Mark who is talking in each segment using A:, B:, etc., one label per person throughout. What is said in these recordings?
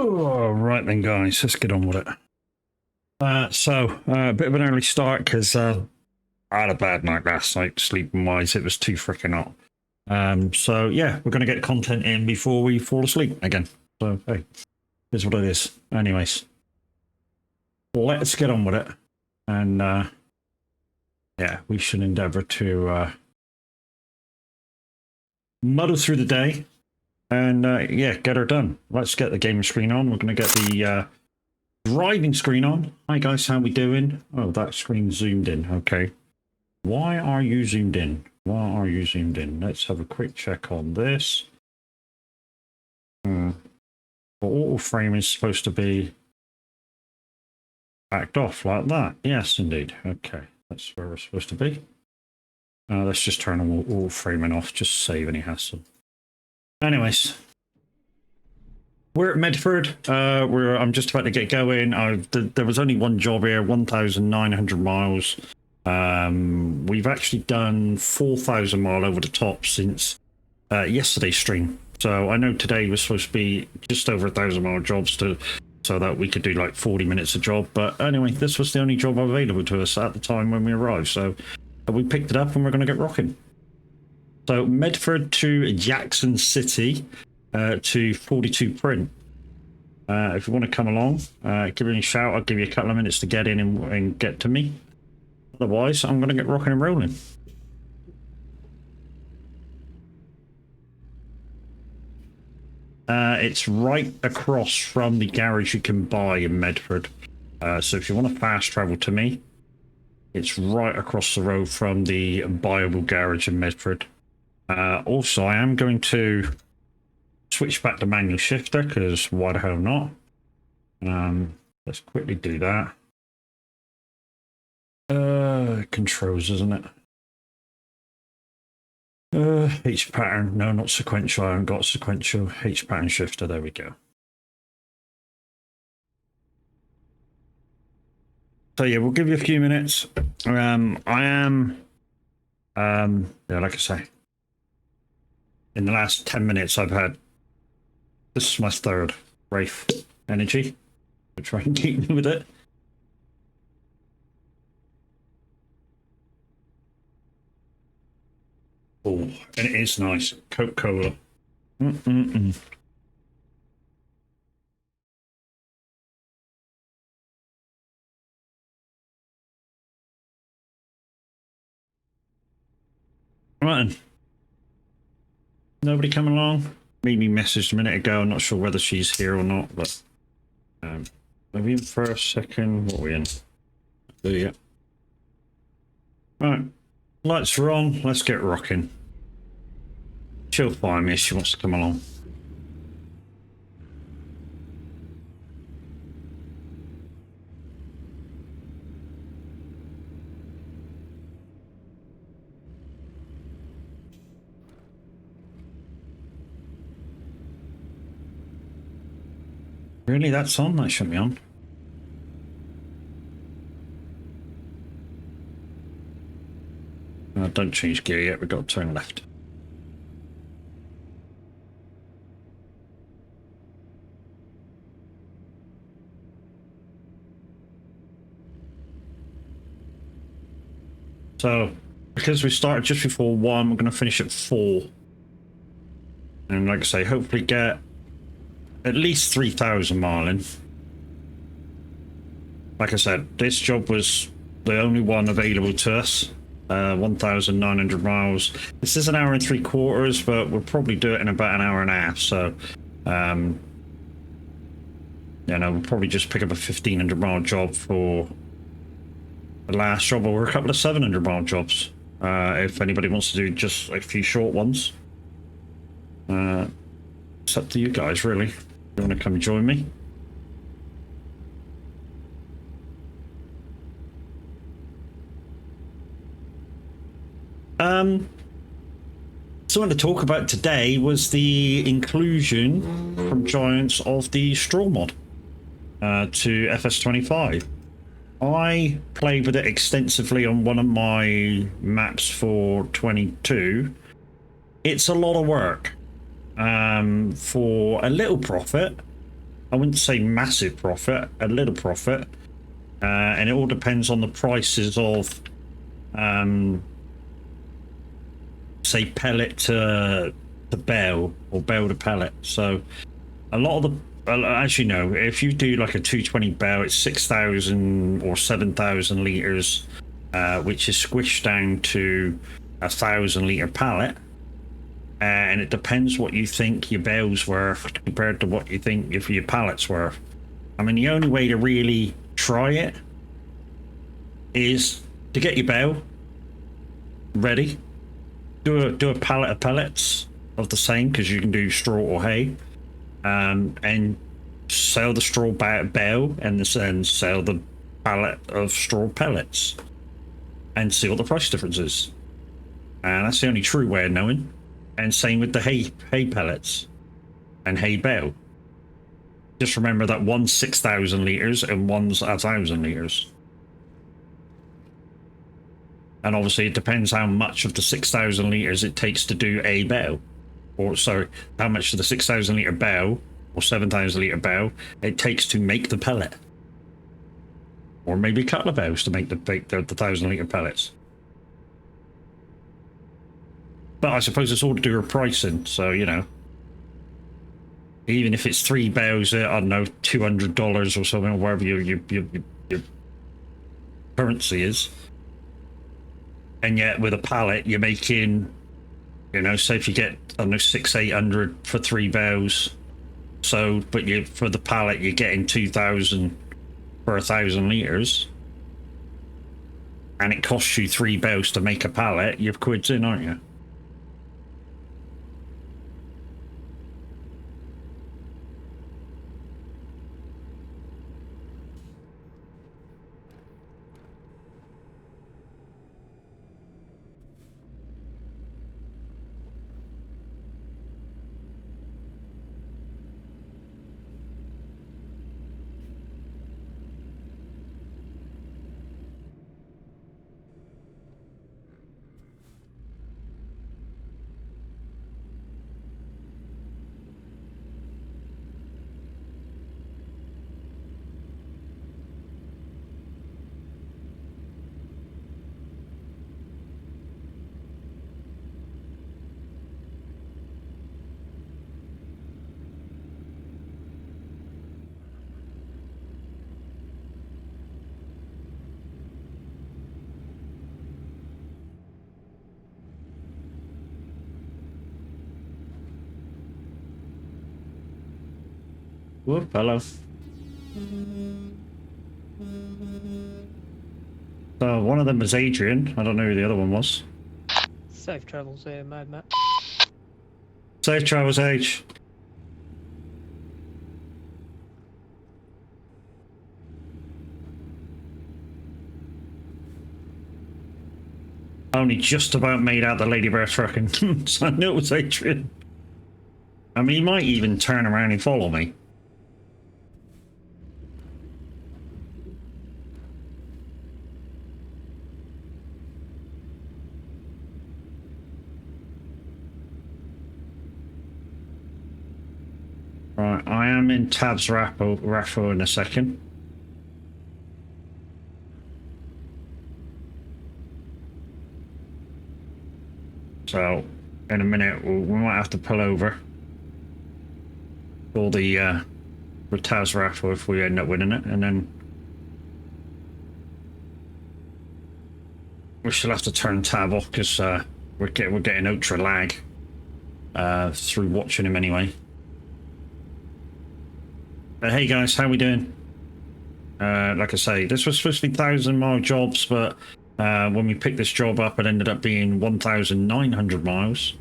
A: Oh, right then, guys, let's get on with it. A bit of an early start because I had a bad night last night, sleeping wise. It was too freaking hot. Yeah, we're going to get content in before we fall asleep again. So, hey, here's what it is. Anyways, let's get on with it. And, yeah, we should endeavor to muddle through the day and, yeah, get her done. Let's get the game screen on. We're going to get the driving screen on. Hi, guys, how we doing? Oh, that screen zoomed in. Okay. Why are you zoomed in? Why are you zoomed in? Let's have a quick check on this. Well, auto frame is supposed to be backed off like that. Yes, indeed. Okay, that's where we're supposed to be. Let's just turn auto framing off, just to save any hassle. Anyways, we're at Medford. I'm just about to get going. There was only one job here, 1,900 miles. We've actually done 4,000 mile over the top since yesterday's stream. So I know today was supposed to be just over 1,000 mile jobs so that we could do like 40 minutes a job. But anyway, this was the only job available to us at the time when we arrived. So we picked it up and we're going to get rocking. So Medford to Jackson City to 42 print. If you want to come along, give me a shout. I'll give you a couple of minutes to get in and get to me. Otherwise, I'm going to get rocking and rolling. It's right across from the garage you can buy in Medford. So if you want to fast travel to me, it's right across the road from the buyable garage in Medford. Also, I am going to switch back to manual shifter because why the hell not? Let's quickly do that. Controls, isn't it? H pattern. No, not sequential. I haven't got sequential. H pattern shifter. There we go. So yeah, we'll give you a few minutes. I am, yeah, like I say, in the last 10 minutes, I've had, this is my third Wraith energy to try and keep me with it. Oh, and it is nice. Coca-Cola. Right then. Nobody coming along? Mimi messaged a minute ago. I'm not sure whether she's here or not, but maybe for a second. What are we in? Oh, yeah. Right. Lights are on. Let's get rocking. She'll find me if she wants to come along. Really? That's on? That shouldn't be on. Don't change gear yet. We've got to turn left. So, because we started just before 1, we're going to finish at 4. And like I say, hopefully get at least 3,000 mile in. Like I said, this job was the only one available to us. 1,900 miles. This is an hour and 3/4, but we'll probably do it in about an hour and a half. So, you know, we'll probably just pick up a 1,500 mile job for the last job, or a couple of 700 mile jobs. If anybody wants to do just a few short ones, it's up to you guys, really. If you want to come join me. Something to talk about today was the inclusion from Giants of the Straw mod to FS25. I played with it extensively on one of my maps for 22. It's a lot of work for a little profit. I wouldn't say massive profit, a little profit, and it all depends on the prices of, say, pellet to bale or bale to pellet. So a lot of the, as you know, if you do like a 220 bale, it's 6,000 or 7,000 liters, which is squished down to 1,000 liter pallet. And it depends what you think your bale's worth compared to what you think your pallet's worth. I mean, the only way to really try it is to get your bale ready, do a pallet of pellets of the same, because you can do straw or hay, and sell the straw bale and then sell the pallet of straw pellets and see what the price difference is. And that's the only true way of knowing. And same with the hay pellets and hay bale. Just remember that one's 6,000 liters and one's 1,000 liters. And obviously it depends how much of the 6,000 liters it takes to do a bale. Or sorry, how much of the 6,000 liter bale or 7,000 liter bale it takes to make the pellet. Or maybe a couple of bales to make the 1,000 liter pellets. But I suppose it's all to do with pricing, so, you know. Even if it's 3 bales at, I don't know, $200 or something, or whatever your currency is. And yet, with a pallet, you're making, you know, say if you get, I don't know, 600-800 for 3 bales. So, but for the pallet, you're getting 2,000 for 1,000 liters. And it costs you 3 bales to make a pallet, you're quids in, aren't you? Whoop, hello. So one of them was Adrian. I don't know who the other one was.
B: Safe travels there, Mad Matt.
A: Safe travels, H. I only just about made out the Lady Bear trucking, so I knew it was Adrian. I mean, he might even turn around and follow me. Right, I am in Tab's raffle in a second. So, in a minute, we might have to pull over for the Taz raffle if we end up winning it, and then we shall have to turn Tab off because we're getting ultra lag through watching him anyway. But hey guys, how we doing? Like I say, this was supposed to be 1,000-mile jobs, but when we picked this job up, it ended up being 1,900 miles.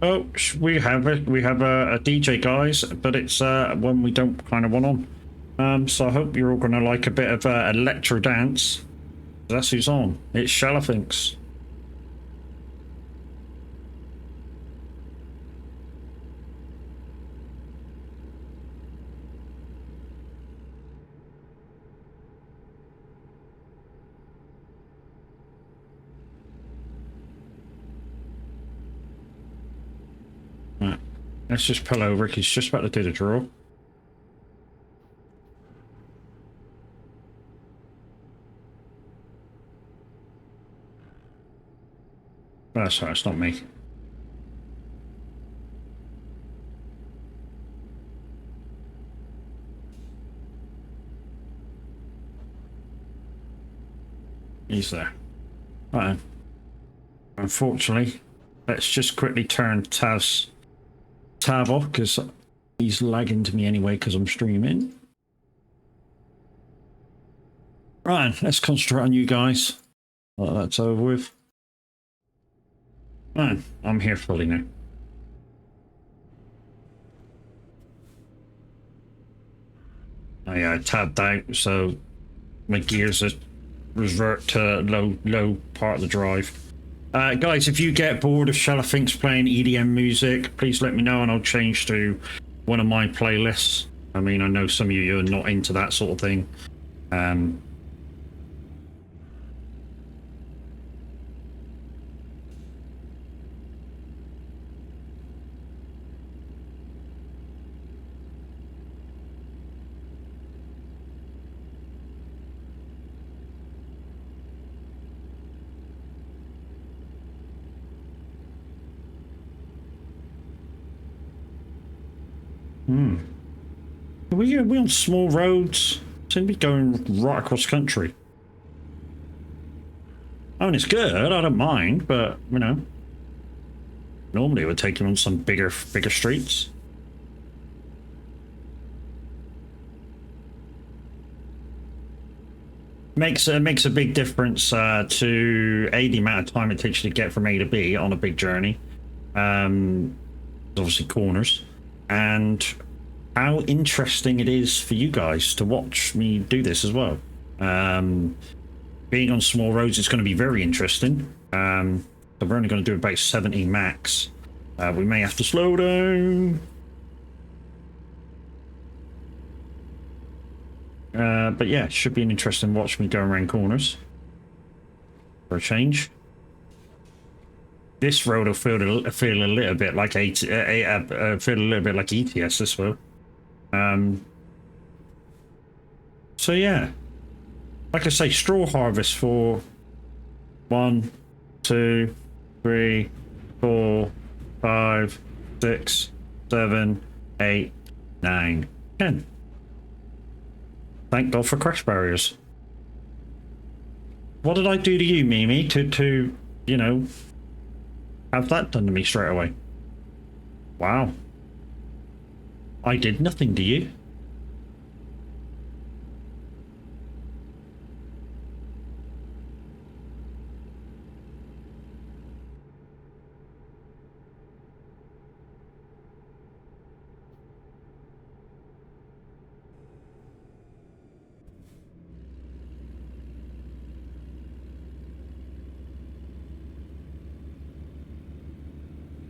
A: Oh, we have a DJ, guys, but it's one we don't kind of want on. So I hope you're all going to like a bit of electro dance. That's who's on. It's Shalafinks. Right. Let's just pull over. He's just about to do the draw. Oh, sorry, it's not me. He's there. Right. Unfortunately, let's just quickly turn tab off because he's lagging to me anyway because I'm streaming. Right, let's concentrate on you guys. Well, that's over with. Right, I'm here fully now. I tabbed out, so my gears are revert to low part of the drive. Guys, if you get bored of Shalafinks playing EDM music, please let me know and I'll change to one of my playlists. I mean, I know some of you are not into that sort of thing. We on small roads. Seem to be going right across country. I mean, it's good. I don't mind, but you know, normally it would take you on some bigger streets. Makes a big difference to the amount of time it takes you to get from A to B on a big journey. Obviously corners, and how interesting it is for you guys to watch me do this as well. Being on small roads is going to be very interesting. So we're only going to do about 70 max. We may have to slow down. But yeah, it should be an interesting watch me go around corners. For a change. This road will feel a little bit like ETS. This will. So yeah, like I say, straw harvest for 1, 2, 3, 4, 5, 6, 7, 8, 9, 10. Thank God for crash barriers. What did I do to you, Mimi, to you know, have that done to me straight away? Wow. I did nothing to you.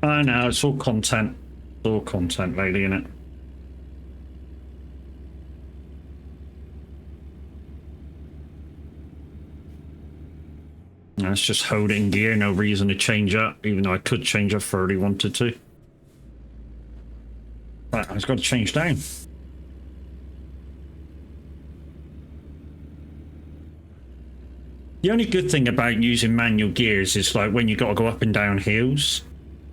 A: I know, it's all content. It's all content lately, innit? Let's just hold it in gear, no reason to change up, even though I could change up if I really wanted to. But I've got to change down. The only good thing about using manual gears is like when you got to go up and down hills,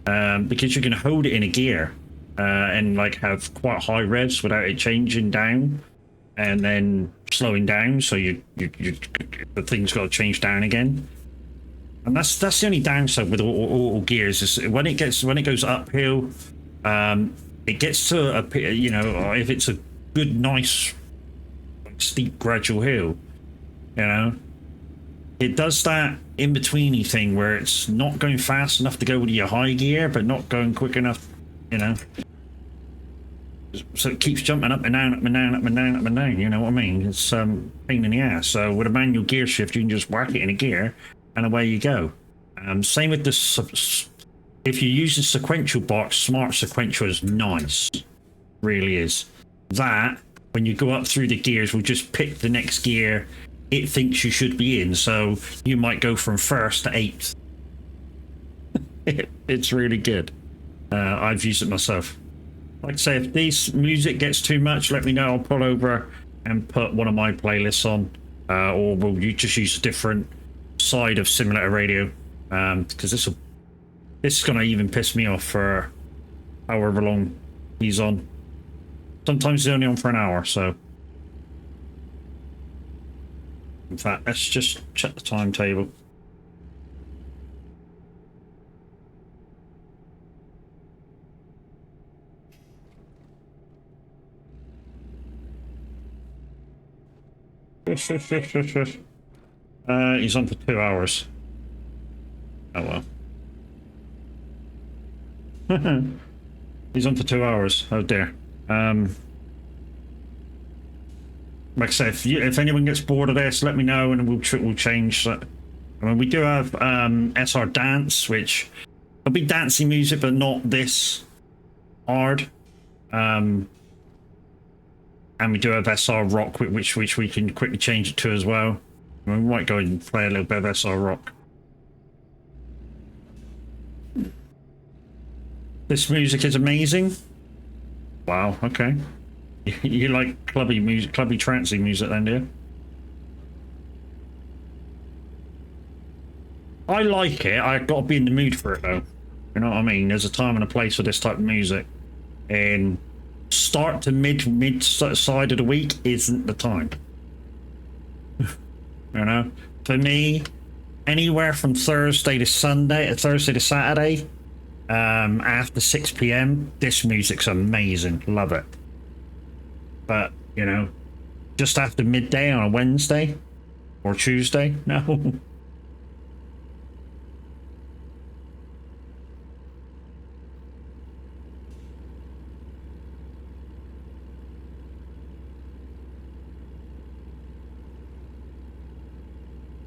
A: because you can hold it in a gear and like have quite high revs without it changing down and then slowing down, so the thing's got to change down again. And that's the only downside with all gears is when it goes uphill, it gets to a, you know, if it's a good nice steep gradual hill, you know, it does that in-betweeny thing where it's not going fast enough to go with your high gear but not going quick enough, you know. So it keeps jumping up and down, up and down, up and down, up and down. You know what I mean? It's pain in the ass. So with a manual gear shift, you can just whack it in a gear, and away you go. Same with this. If you use the sequential box, smart sequential is nice. Really is. That when you go up through the gears, will just pick the next gear it thinks you should be in. So you might go from first to eighth. It's really good. I've used it myself. Like I say, if this music gets too much, let me know. I'll pull over and put one of my playlists on, or we'll just use a different side of simulator radio, because this is gonna even piss me off for however long he's on. Sometimes he's only on for an hour, so. In fact, let's just check the timetable. He's on for 2 hours. Oh well. He's on for 2 hours. Oh dear. Like I said, if anyone gets bored of this, let me know and we'll change that. I mean, we do have SR Dance, which will be dancey music, but not this hard. And we do have SR Rock, which we can quickly change it to as well. I mean, we might go and play a little bit of SR Rock. This music is amazing. Wow, okay. You like clubby music, clubby trancey music then, do you? I like it. I've got to be in the mood for it though. You know what I mean? There's a time and a place for this type of music. And start to mid side of the week isn't the time. You know, for me, anywhere from Thursday to Saturday, after 6 p.m, this music's amazing. Love it. But you know, just after midday on a Wednesday or Tuesday, no.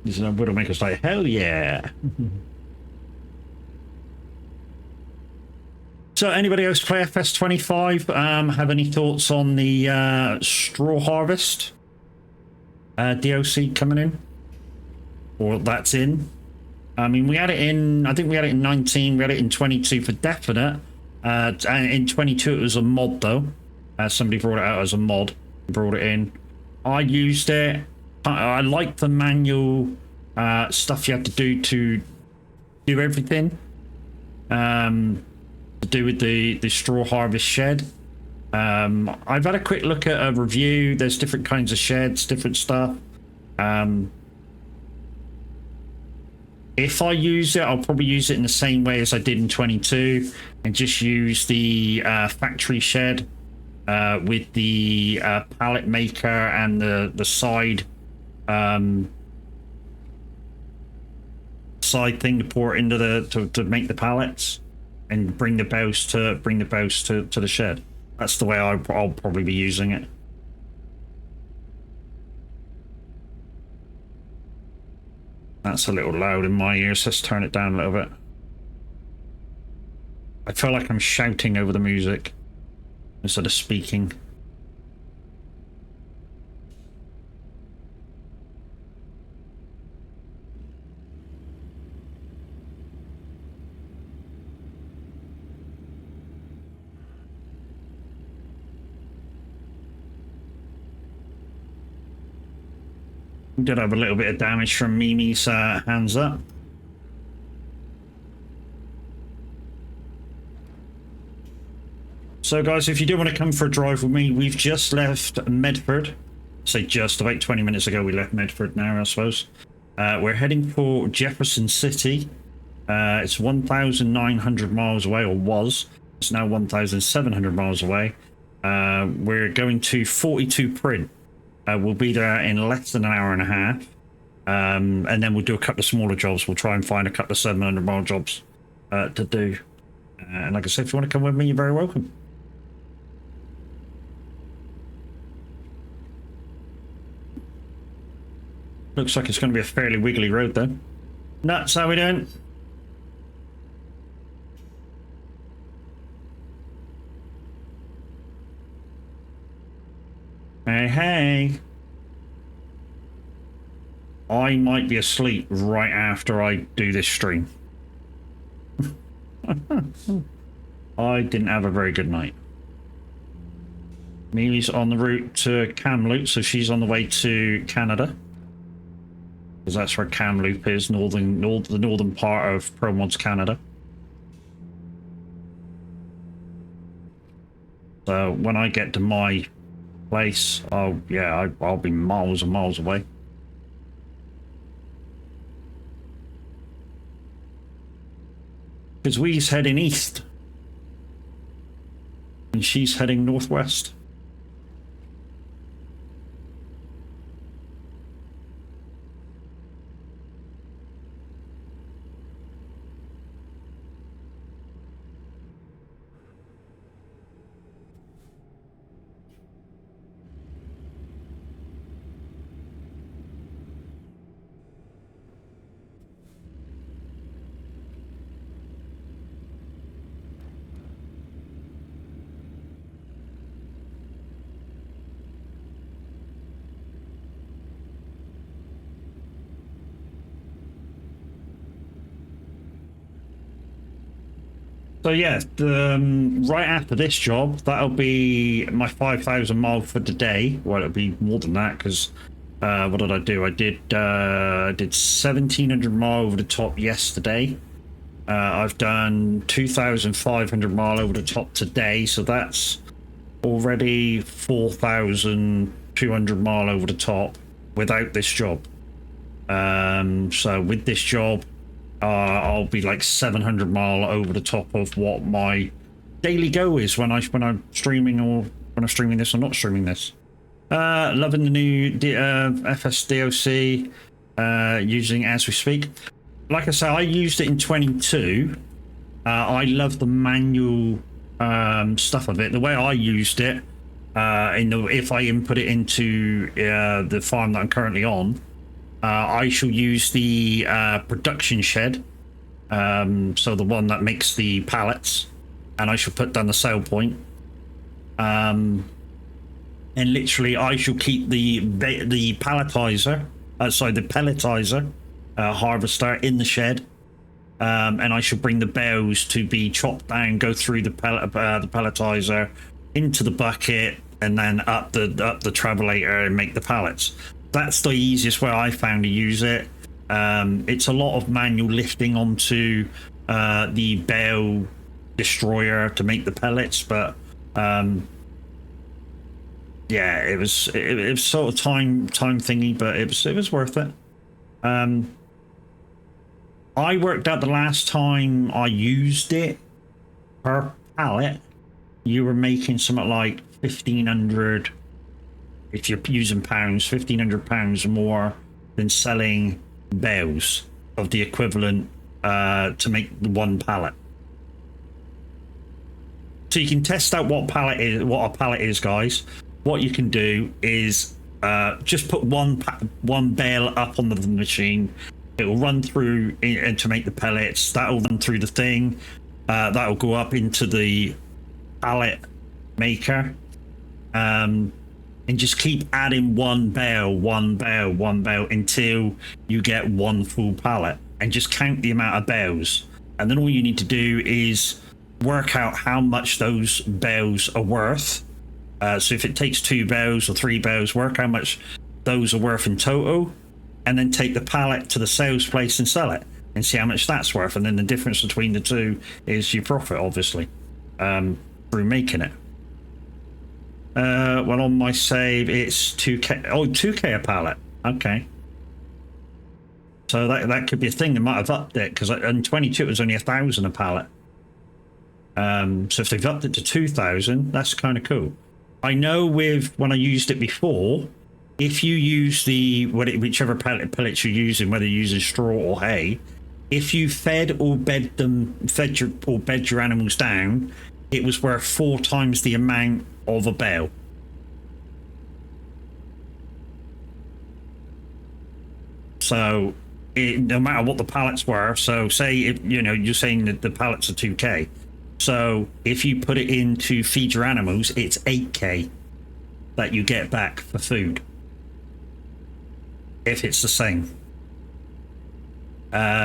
A: This is a Widowmaker's like, hell yeah. So anybody else play FS25? Have any thoughts on the Straw Harvest DLC coming in? Or that's in? I mean, we had it in, I think we had it in 19, we had it in 22 for definite. And in 22 it was a mod though. Somebody brought it out as a mod, brought it in. I used it. I like the manual stuff you have to do everything. To do with the straw harvest shed. I've had a quick look at a review. There's different kinds of sheds, different stuff. If I use it, I'll probably use it in the same way as I did in 22 and just use the factory shed with the pallet maker and the side side thing to pour it into to make the pallets and bring the bows to the shed. That's the way I'll probably be using it. That's a little loud in my ears. Let's turn it down a little bit. I feel like I'm shouting over the music instead of speaking. Did have a little bit of damage from Mimi's hands up. So guys, if you do want to come for a drive with me, we've just left Medford. Say just, about 20 minutes ago we left Medford now, I suppose. We're heading for Jefferson City. It's 1,900 miles away, or was. It's now 1,700 miles away. We're going to 42 Print. We'll be there in less than an hour and a half. And then we'll do a couple of smaller jobs. We'll try and find a couple of 700-mile jobs to do. And like I said, if you want to come with me, you're very welcome. Looks like it's going to be a fairly wiggly road then. Nuts, how we doing? Hey, hey. I might be asleep right after I do this stream. I didn't have a very good night. Mealy's on the route to Kamloops, so she's on the way to Canada. Because that's where Kamloops is, the northern part of Promods, Canada. So when I get to my place, I'll be miles and miles away. Because we's heading east. And she's heading northwest. So yeah, right after this job, that'll be my 5,000 mile for today. Well, it'll be more than that because what did I do? I did 1,700 mile over the top yesterday. I've done 2,500 mile over the top today, so that's already 4,200 mile over the top without this job. So with this job, I'll be like 700 mile over the top of what my daily go is when I'm streaming, or when I'm streaming this or not streaming this. Loving the new FSDOC, using as we speak. Like I say, I used it in 22. I love the manual stuff of it. The way I used it, if I input it into the farm that I'm currently on, I shall use the production shed, so the one that makes the pallets, and I shall put down the sale point. And literally, I shall keep the palletizer, the pelletizer harvester in the shed, and I shall bring the bales to be chopped down, go through the pelletizer into the bucket, and then up the travelator and make the pallets. That's the easiest way I found to use it. It's a lot of manual lifting onto the bale destroyer to make the pellets, but yeah, it was sort of time thingy, but it was worth it. I worked out the last time I used it per pallet, you were making something like 1,500. If you're using pounds, 1,500 pounds more than selling bales of the equivalent to make the one pallet. So you can test out what a pallet is, guys. What you can do is just put one bale up on the machine. It will run through and to make the pellets. That will run through the thing. That will go up into the pallet maker. And just keep adding one bale until you get one full pallet, and just count the amount of bales. And then all you need to do is work out how much those bales are worth. So if it takes 2 bales or 3 bales, work how much those are worth in total, and then take the pallet to the sales place and sell it and see how much that's worth. And then the difference between the two is your profit, obviously, through making it. Well, on my save, it's 2k. Oh, 2k a pallet. Okay. So that could be a thing. They might have upped it, because in 22 it was only 1,000 a pallet. So if they've upped it to 2,000, that's kind of cool. I know when I used it before, if you use whichever pellets you're using, whether you're using straw or hay, if you fed or bed your animals down, it was worth 4 times the amount of a bale. So no matter what the pallets were, so say you're saying that the pallets are 2k. So if you put it into feed your animals, it's 8k that you get back for food. If it's the same.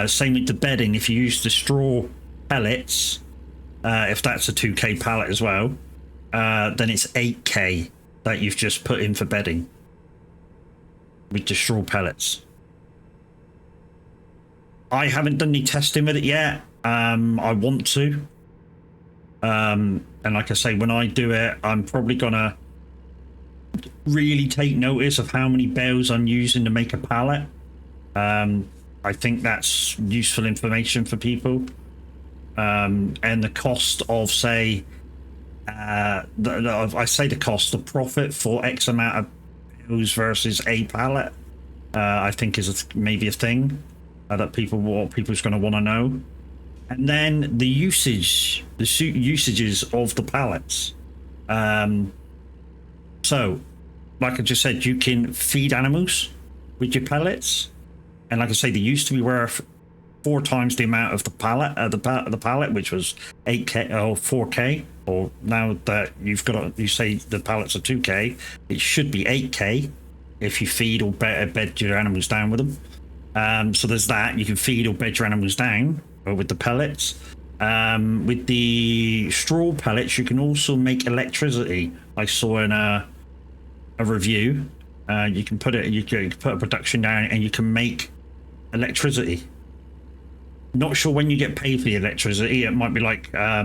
A: Same with the bedding. If you use the straw pellets, if that's a 2k pallet as well, then it's 8k that you've just put in for bedding with the straw pellets. I haven't done any testing with it yet. I want to. And like I say, when I do it, I'm probably gonna really take notice of how many bales I'm using to make a pallet. I think that's useful information for people. And the cost of, say, I say the cost, the profit for X amount of bales versus a pallet, I think is maybe a thing that people's going to want to know. And then the usages of the pallets. So, like I just said, you can feed animals with your pellets, and like I say, they used to be worth 4 times the amount of the pallet, the pallet, which was 8k or 4k. Or now that you say the pallets are 2k, it should be 8k if you feed or bed your animals down with them. So there's that. You can feed or bed your animals down with the pellets. With the straw pellets, you can also make electricity. I saw in a review. You can put a production down and you can make electricity. Not sure when you get paid for the electricity. It might be like a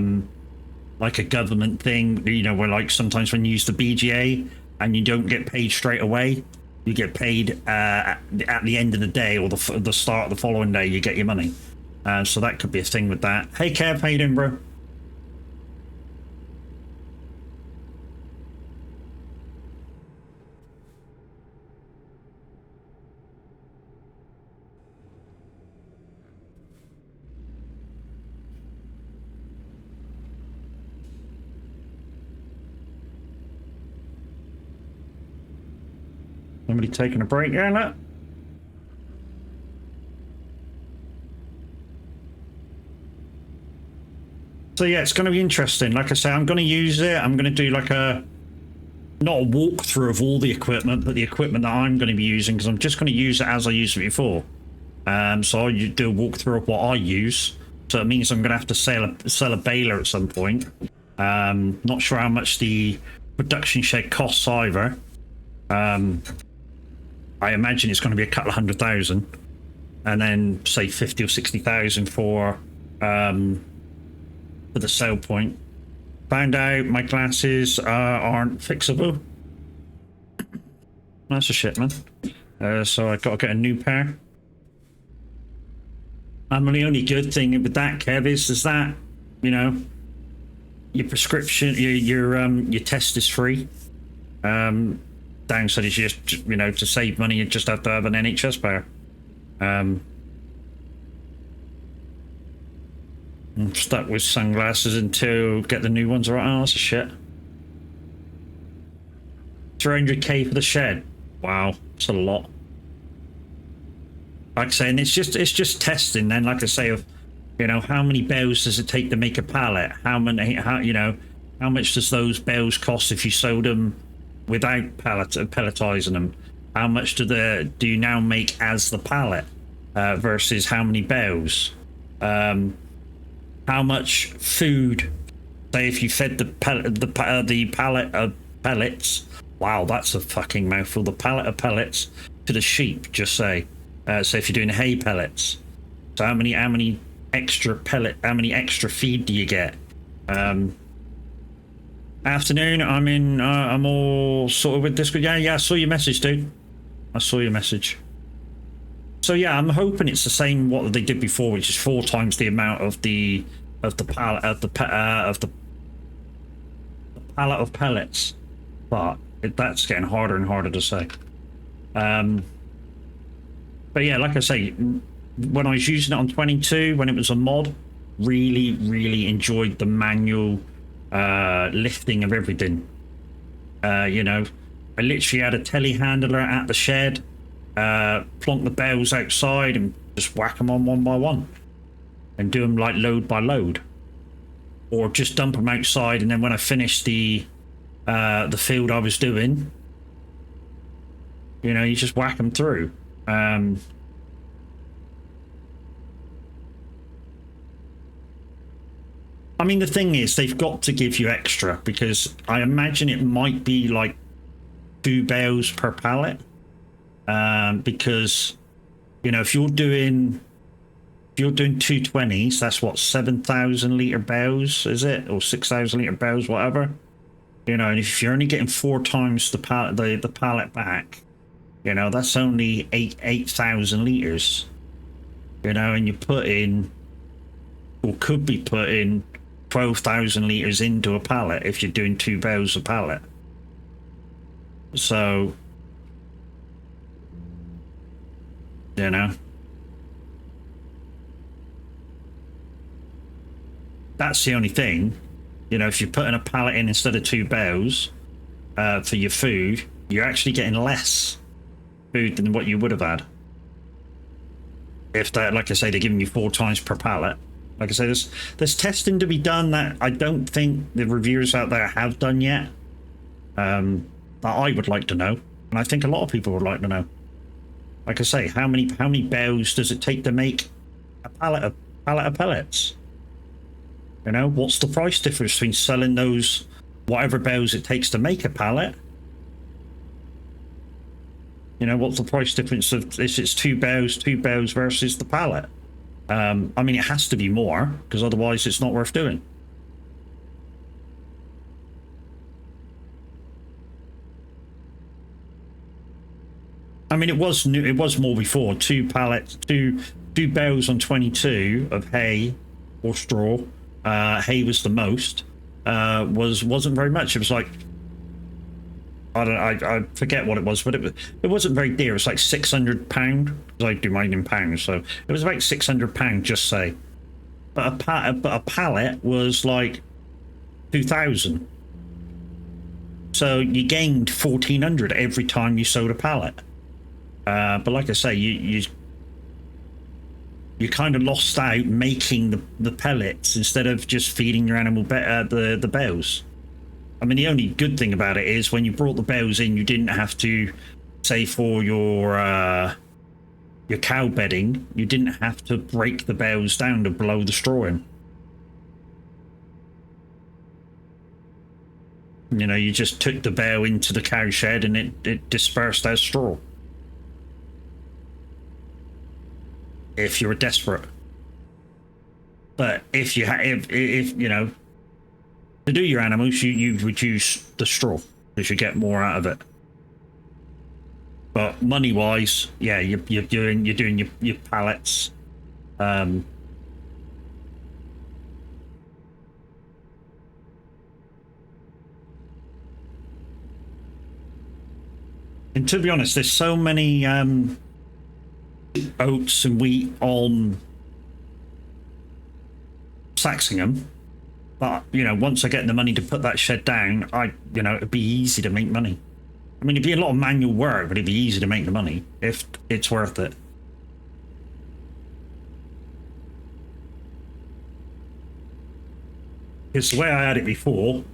A: government thing, where like sometimes when you use the BGA and you don't get paid straight away, you get paid at the end of the day or the start of the following day. You get your money. So that could be a thing with that. Hey Kev, how you doing, bro? Somebody taking a break there, look. So yeah, it's going to be interesting. Like I say, I'm going to use it. I'm going to do like not a walkthrough of all the equipment, but the equipment that I'm going to be using, because I'm just going to use it as I used it before. So I'll do a walkthrough of what I use. So it means I'm going to have to sell a baler at some point. Not sure how much the production shed costs either. I imagine it's going to be a couple of 100,000, and then say 50 or 60,000 for the sale point. Found out my glasses aren't fixable. That's a shit, man. So I got to get a new pair. The only good thing with that, Kev, is that your prescription, your test is free. Downside is just to save money, you just have to have an NHS pair. I'm stuck with sunglasses until get the new ones right. Oh, that's a shit. 300k for the shed. Wow, that's a lot. Like I say, and it's just testing. Then, like I say, of how many bales does it take to make a pallet? How much does those bales cost if you sold them without pelletizing them? How much do you now make as the pallet versus how many bales? How much food? Say if you fed the pallet of pellets. Wow, that's a fucking mouthful. The pallet of pellets to the sheep. Just say. So if you're doing hay pellets, so how many extra feed do you get? Afternoon, I'm all sorted with Discord. Yeah, I saw your message, dude. I saw your message. So yeah, I'm hoping it's the same what they did before, which is 4 times the amount of the pallet of the pallet of pellets. But that's getting harder and harder to say. But yeah, like I say, when I was using it on 22, when it was a mod, really enjoyed the manual lifting of everything. I literally had a telehandler at the shed. plonk the bales outside and just whack them on one by one and do them like load by load, or just dump them outside, and then when I finish the field I was doing, you know, you just whack them through. I mean, the thing is, they've got to give you extra, because I imagine it might be like 2 bales per pallet. Because, you know, if you're doing 220s, that's what, 7,000 litre bales, is it? Or 6,000 litre bales, whatever. You know, and if you're only getting 4 times the pallet back, you know, that's only 8,000 litres. You know, and you put in, or could be putting 12,000 litres into a pallet if you're doing 2 bales a pallet. So, you know, that's the only thing. You know, if you're putting a pallet in instead of 2 bales for your food, you're actually getting less food than what you would have had. If that, like I say, they're giving you 4 times per pallet. Like I say, there's testing to be done that I don't think the reviewers out there have done yet. That I would like to know, and I think a lot of people would like to know. Like I say, how many bales does it take to make a pallet of pellets? You know, what's the price difference between selling those whatever bales it takes to make a pallet? You know, what's the price difference of if it's 2 bales versus the pallet? I mean, it has to be more, because otherwise it's not worth doing. I mean, it was new. It was more before. 2 pallets, two bales on 22 of hay or straw. Hay was the most. Wasn't very much. It was like, I don't know, I forget what it was, but it wasn't very dear. It was like £600, because I do mine in pounds, so it was about £600, just say. But a pallet was like 2,000. So you gained 1,400 every time you sold a pallet. But like I say, you kind of lost out making the pellets instead of just feeding your animal the bales. I mean, the only good thing about it is when you brought the bales in, you didn't have to, say, for your cow bedding, you didn't have to break the bales down to blow the straw in. You know, you just took the bale into the cow shed and it dispersed as straw. If you were desperate. But if you if you know, to do your animals, you reduce the straw because you get more out of it. But money wise, yeah, you're doing your pallets. And to be honest, there's so many oats and wheat on Saxingham, but you know, once I get the money to put that shed down, it'd be easy to make money. I mean, it'd be a lot of manual work, but it'd be easy to make the money if it's worth it. Because the way I had it before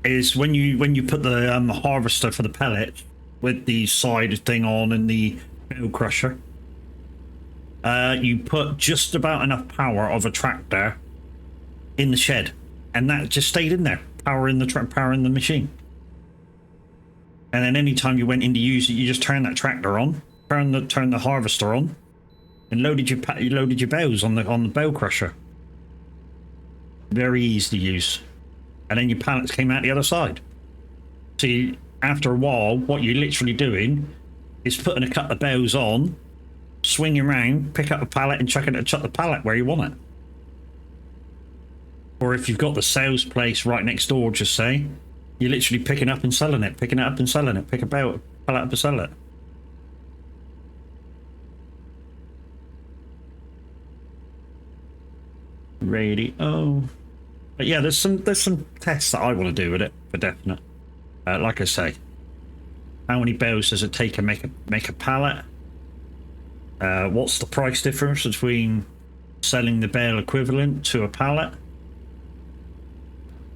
A: is when you put the harvester for the pellet with the side thing on and the bale crusher, you put just about enough power of a tractor in the shed, and that just stayed in there, powering the machine. And then anytime you went in to use it, you just turn that tractor on, turn the harvester on, and loaded your bales on the bale crusher. Very easy to use. And then your pallets came out the other side. See, after a while, what you're literally doing is putting a couple of bales on, swinging around, pick up a pallet and chuck the pallet where you want it. Or if you've got the sales place right next door, just say, you're literally picking up and selling it, picking it up and selling it, pick a pallet up and sell it. Radio. But yeah, there's some tests that I want to do with it for definite. Like I say, How many bales does it take to make a pallet? What's the price difference between selling the bale equivalent to a pallet?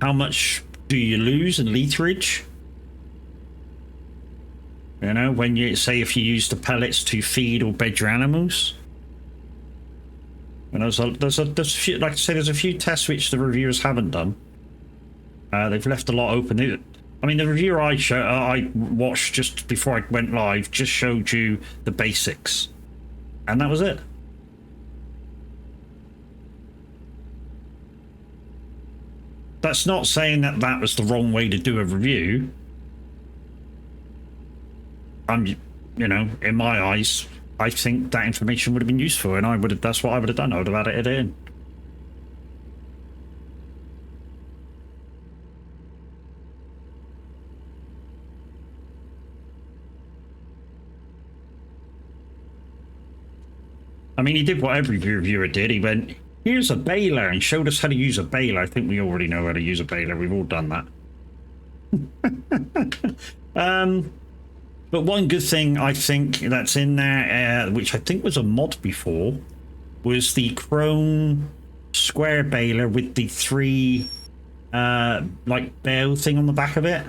A: How much do you lose in literage? You know, when you say if you use the pellets to feed or bed your animals. And there's a few, like I said, there's a few tests which the reviewers haven't done. They've left a lot open. I mean, the reviewer I watched just before I went live just showed you the basics, and that was it. That's not saying that that was the wrong way to do a review. You know, in my eyes, I think that information would have been useful, and that's what I would have done. I would have added it in. I mean, he did what every reviewer did. He went, here's a baler, and showed us how to use a baler. I think we already know how to use a baler. We've all done that. But one good thing I think that's in there, which I think was a mod before, was the chrome square baler with the 3 like bale thing on the back of it.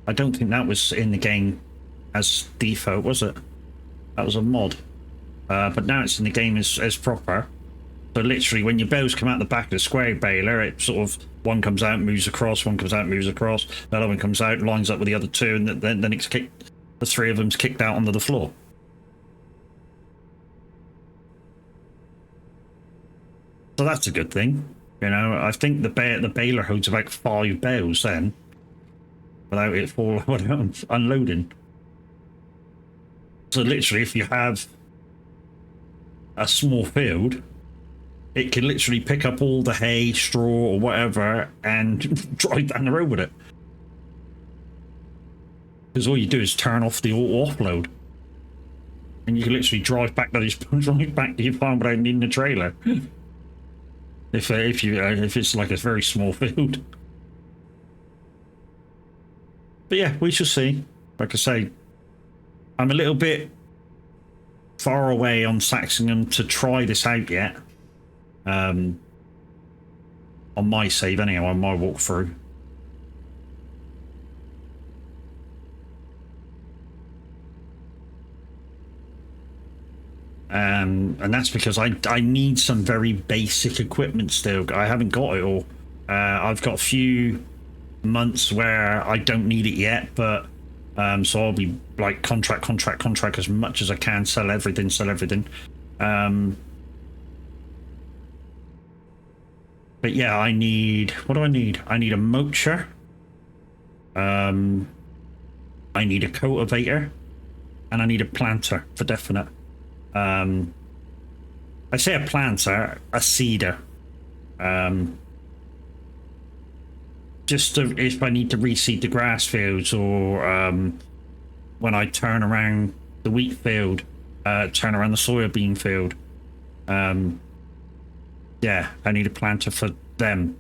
A: I don't think that was in the game as default, was it? That was a mod. But now it's in the game as proper. So literally, when your bales come out the back of the square baler, it sort of, one comes out, moves across, one comes out, moves across, the other one comes out, lines up with the other 2, and then it's kicked, the 3 of them's kicked out onto the floor. So that's a good thing. You know, I think the baler holds about 5 bales then, without it without unloading. So literally, if you have a small field, it can literally pick up all the hay, straw, or whatever, and drive down the road with it. Because all you do is turn off the auto offload, and you can literally drive back to your farm without needing a trailer. if it's like a very small field. But yeah, we shall see. Like I say, I'm a little bit far away on Saxingham to try this out yet. On my save anyway, on my walkthrough. And that's because I need some very basic equipment still. I haven't got it all. I've got a few months where I don't need it yet, but so I'll be like contract as much as I can, sell everything. But yeah, I need, what do I need? I need a mulcher. I need a cultivator, and I need a planter for definite. I say a planter, a seeder. Just if I need to reseed the grass fields, or when I turn around the wheat field, turn around the soybean field. Yeah, I need a planter for them.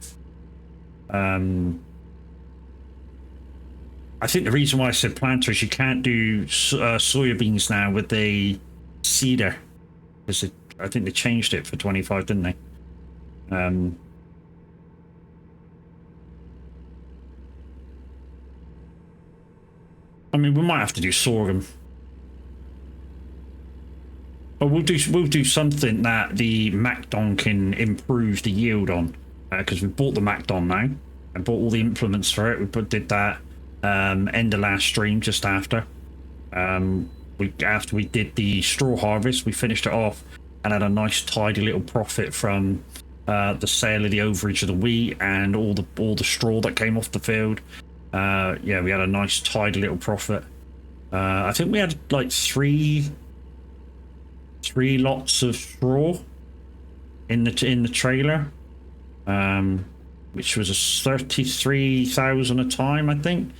A: I think the reason why I said planter is you can't do soybeans now with the seeder, because I think they changed it for 25, didn't they? I mean, we might have to do sorghum. But we'll do something that the MacDon can improve the yield on, because we bought the MacDon now. I bought all the implements for it. We did that end of last stream, just after. After we did the straw harvest, we finished it off and had a nice tidy little profit from the sale of the overage of the wheat and all the straw that came off the field. Yeah, we had a nice tidy little profit. I think we had like three lots of straw in the trailer, which was a 33,000 a time, I think.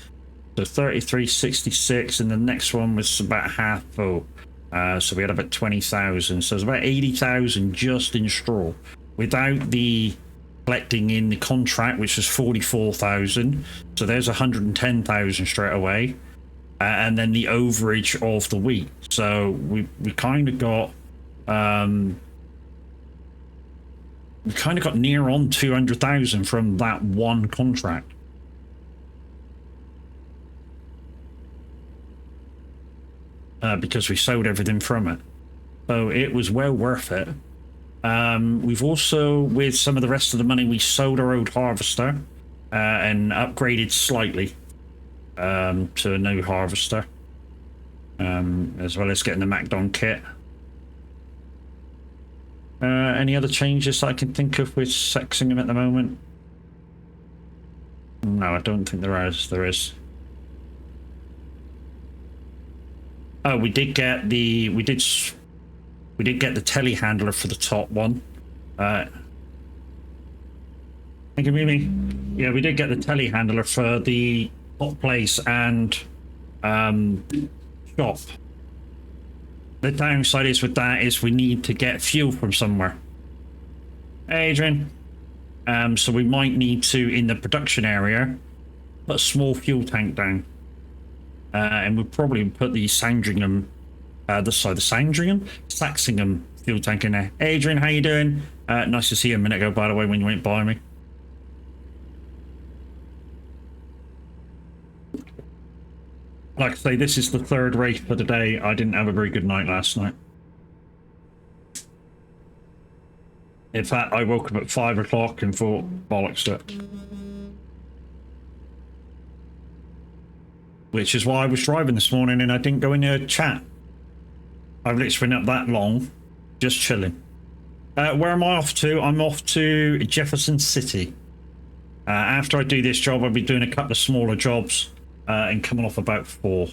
A: So 33.66, and the next one was about half full. So we had about 20,000. So it's about 80,000 just in straw, without the collecting in the contract, which was 44,000. So there's 110,000 straight away. And then the overage of the week. So we kind of got near on 200,000 from that one contract. Because we sold everything from it. So it was well worth it. We've also, with some of the rest of the money, we sold our old harvester and upgraded slightly to a new harvester, as well as getting the MacDon kit. Any other changes that I can think of with Sexingham at the moment? No, I don't think there is. Oh, we did get the telehandler for the top one. Thank you, Mimi. Yeah, we did get the telehandler for the hot place and shop. The downside is with that is we need to get fuel from somewhere. Hey, Adrian. So we might need to, in the production area, put a small fuel tank down. And we'll probably put the Saxingham fuel tank in there. Hey, Adrian, how you doing? Nice to see you a minute ago, by the way, when you went by me. Like I say, this is the third race for the day. I didn't have a very good night last night. In fact, I woke up at 5 o'clock and thought, bollocks to it. Which is why I was driving this morning and I didn't go in there to chat. I've literally been up that long, just chilling. Where am I off to? I'm off to Jefferson City. After I do this job, I'll be doing a couple of smaller jobs and coming off about 4.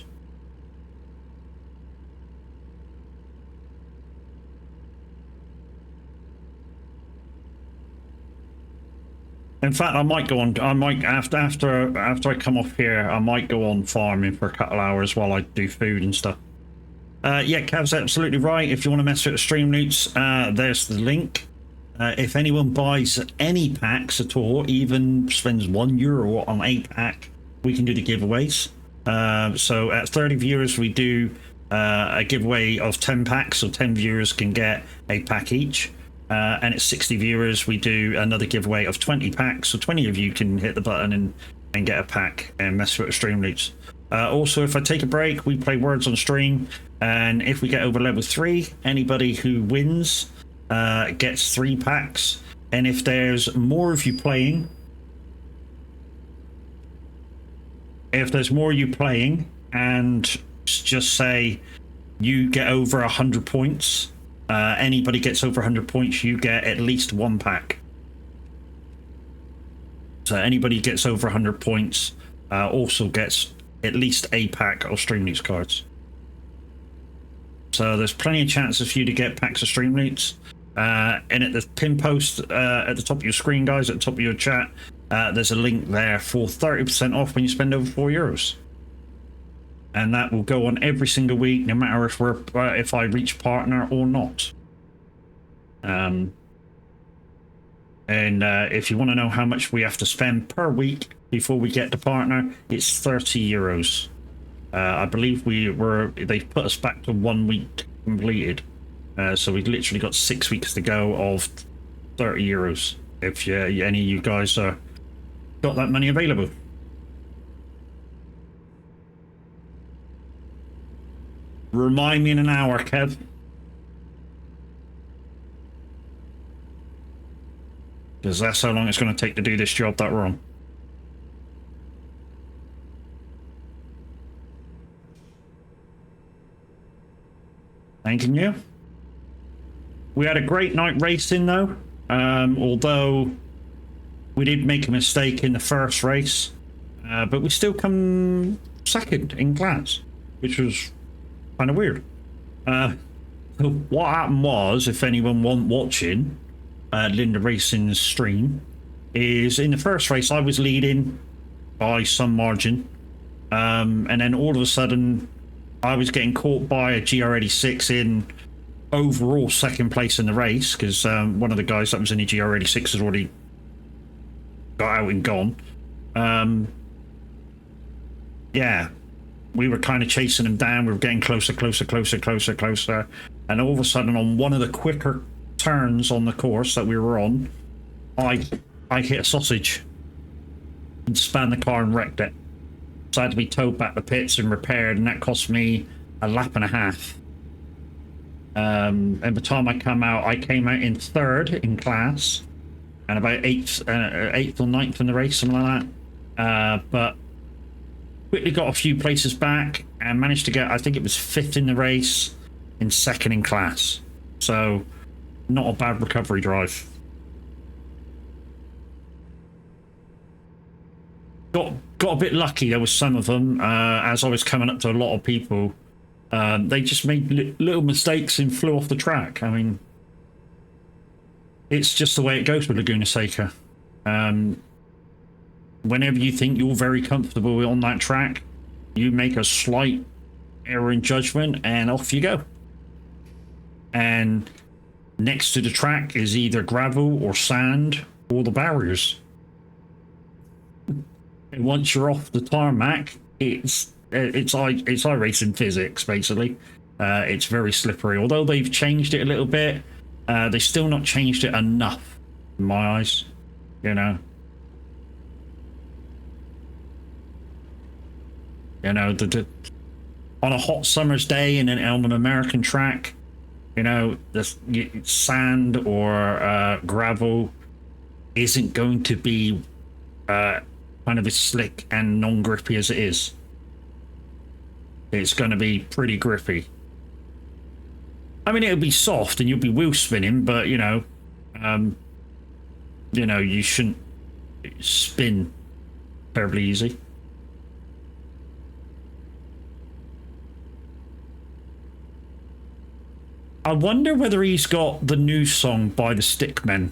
A: In fact, I might go on. I might after I come off here, I might go on farming for a couple of hours while I do food and stuff. Yeah, Kev's absolutely right. If you want to mess with the stream loots, there's the link. If anyone buys any packs at all, even spends €1 on a pack, we can do the giveaways. So at 30 viewers, we do a giveaway of 10 packs, so 10 viewers can get a pack each. And at 60 viewers, we do another giveaway of 20 packs, so 20 of you can hit the button and get a pack and mess with the stream loots. Also, if I take a break, we play Words on stream, and if we get over level 3, anybody who wins gets 3 packs. And if there's more of you playing, and just say you get over 100 points, anybody gets over 100 points, you get at least 1 pack. So anybody gets over 100 points also gets at least a pack of Stream Loots cards. So there's plenty of chances for you to get packs of Stream Loots. And at the pin post at the top of your screen, guys, at the top of your chat, there's a link there for 30% off when you spend over €4. And that will go on every single week, no matter if I reach partner or not. And if you want to know how much we have to spend per week before we get to partner, it's €30. I believe they put us back to 1 week completed. So we've literally got 6 weeks to go of €30. If any of you guys got that money available. Remind me in an hour, Kev. Because that's how long it's going to take to do this job that we're on. Thanking you. We had a great night racing though. Although we did make a mistake in the first race. But we still come second in class, which was kind of weird. What happened was, if anyone watching Linda Racing's stream, is in the first race I was leading by some margin, and then all of a sudden I was getting caught by a GR86 in overall second place in the race, because one of the guys that was in the GR86 has already got out and gone. Yeah, we were kind of chasing him down. We were getting closer, and all of a sudden, on one of the quicker turns on the course that we were on, I hit a sausage and spun the car and wrecked it. So I had to be towed back to pits and repaired, and that cost me a lap and a half. And by the time I came out in third in class, and about eighth or ninth in the race, something like that. But quickly got a few places back and managed to get, I think it was fifth in the race, and second in class. So not a bad recovery drive. Got a bit lucky. There was some of them as I was coming up to a lot of people. They just made little mistakes and flew off the track. I mean, it's just the way it goes with Laguna Seca. Whenever you think you're very comfortable on that track, you make a slight error in judgment and off you go. And next to the track is either gravel or sand or the barriers. And once you're off the tarmac, it's iRacing physics, basically. It's very slippery. Although they've changed it a little bit, they've still not changed it enough, in my eyes. You know, on a hot summer's day and on an American track, you know, the sand or gravel isn't going to be kind of as slick and non-grippy as it is. It's going to be pretty grippy. I mean, it'll be soft and you'll be wheel spinning, but you know, you shouldn't spin terribly easy. I wonder whether he's got the new song by the Stickmen.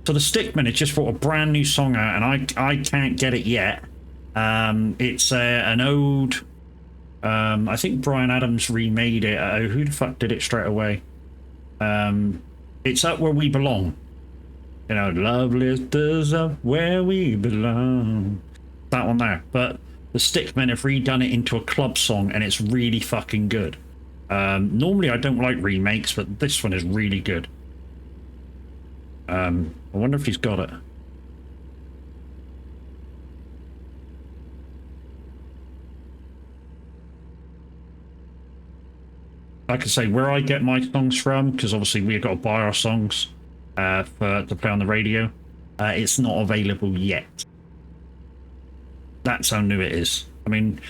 A: So the Stickmen has just brought a brand new song out, and I can't get it yet. It's an ode. I think Brian Adams remade it. Who the fuck did it straight away? It's Up Where We Belong. You know, love lifters up where we belong. That one there. But the Stickmen have redone it into a club song, and it's really fucking good. Normally I don't like remakes, but this one is really good. I wonder if he's got it. Like I say, where I get my songs from, because obviously we've got to buy our songs to play on the radio, it's not available yet. That's how new it is. I mean,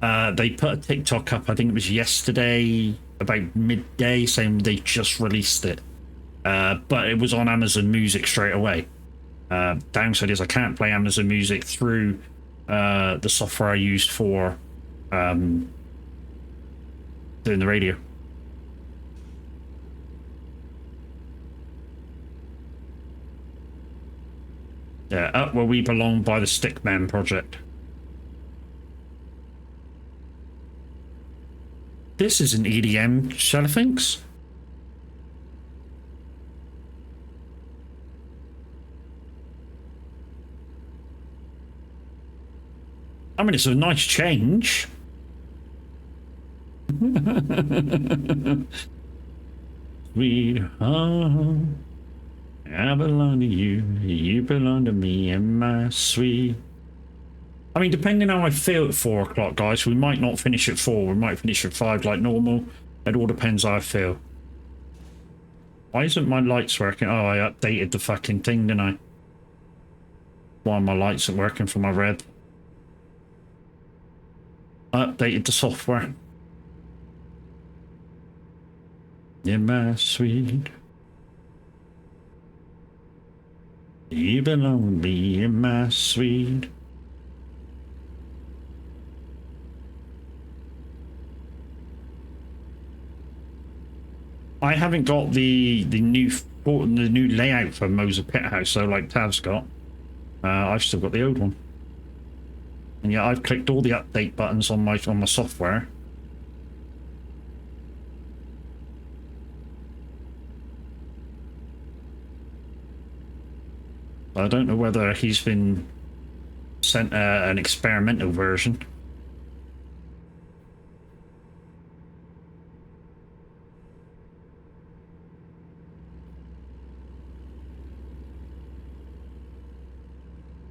A: they put a TikTok up, I think it was yesterday, about midday, saying they just released it. But it was on Amazon Music straight away. Downside is I can't play Amazon Music through the software I used for doing the radio. Yeah, Up Where We Belong by the Stickman Project. This is an EDM Shellinks. I mean, it's a nice change. Sweet home, I belong to you, you belong to me, and my sweet. I mean, depending on how I feel at 4 o'clock, guys, we might not finish at 4, we might finish at 5 like normal. It all depends how I feel. Why isn't my lights working? Oh, I updated the fucking thing, didn't I? Why my lights aren't working for my red? I updated the software. Yeah, my sweet. You belong to me, and my sweet. I haven't got the new layout for Moser Pit House, so like Tav's got. I've still got the old one. And yeah, I've clicked all the update buttons on my software. I don't know whether he's been sent an experimental version.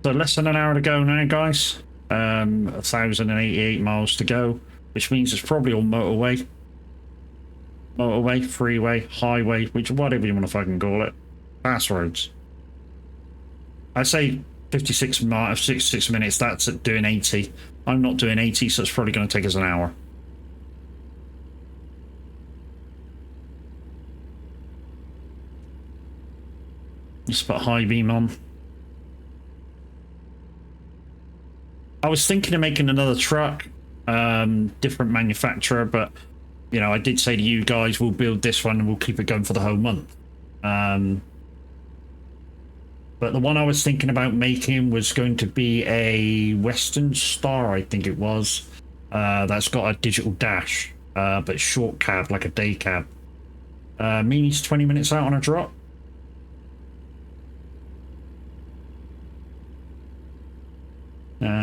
A: So less than an hour to go now, guys. 1,088 miles to go, which means it's probably all motorway. Motorway, freeway, highway, which whatever you want to fucking call it. Fast roads. I say 56 minutes, that's at doing 80. I'm not doing 80, so it's probably going to take us an hour. Just put high beam on. I was thinking of making another truck, different manufacturer, but you know, I did say to you guys, we'll build this one and we'll keep it going for the whole month. But the one I was thinking about making was going to be a Western Star, I think it was. That's got a digital dash, but short cab, like a day cab. Mimi's 20 minutes out on a drop.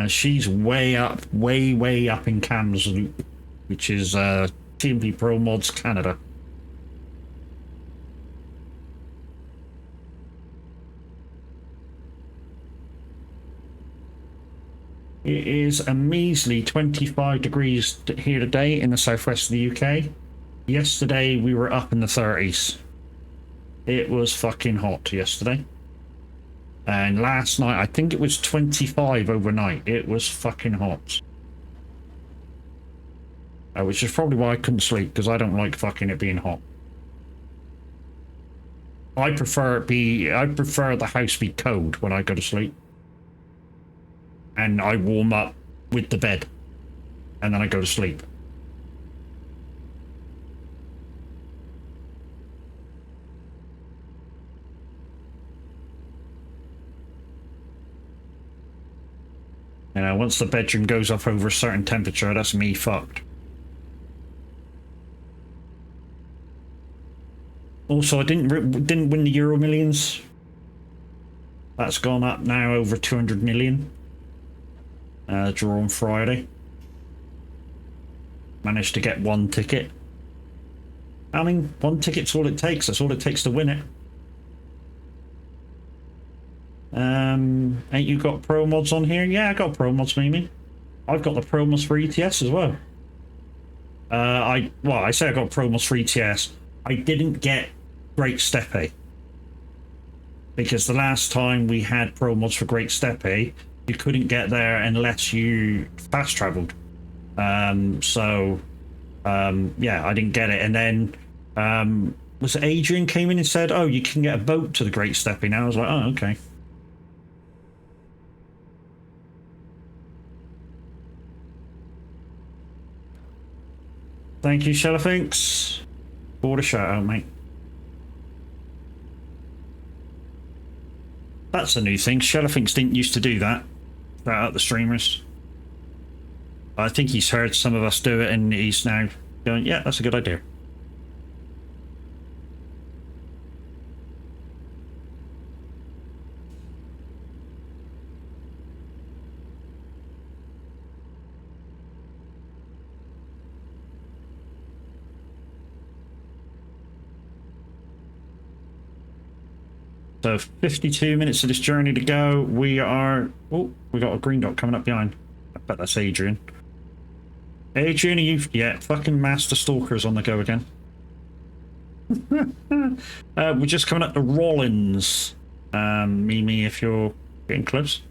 A: She's way up in Kamloops, which is TMP Pro Mods Canada. It is a measly 25 degrees here today in the southwest of the UK. Yesterday we were up in the 30s. It was fucking hot yesterday. And last night, I think it was 25 overnight. It was fucking hot. Which is probably why I couldn't sleep, because I don't like fucking it being hot. I prefer the house be cold when I go to sleep. And I warm up with the bed. And then I go to sleep. You know, once the bedroom goes up over a certain temperature, that's me fucked. Also, I didn't win the Euro Millions. That's gone up now over 200 million. Draw on Friday. Managed to get one ticket. I mean, one ticket's all it takes. That's all it takes to win it. Ain't you got pro mods on here? Yeah, I got pro mods, Mimi. I've got the pro mods for ETS as well. I say I got pro mods for ETS. I didn't get Great Steppe. Because the last time we had pro mods for Great Steppe, you couldn't get there unless you fast traveled. Yeah, I didn't get it. And then, was it Adrian came in and said, oh, you can get a boat to the Great Steppe now? I was like, oh, okay. Thank you, Shellowfinks. Border shout out, mate. That's a new thing. Shellowfinks didn't used to do that. Shout out the streamers. I think he's heard some of us do it and he's now going, yeah, that's a good idea. So 52 minutes of this journey to go. We are... Oh, we got a green dot coming up behind. I bet that's Adrian. Adrian, are you... Yeah, fucking Master Stalker's on the go again. We're just coming up to Rollins. Mimi, if you're getting close.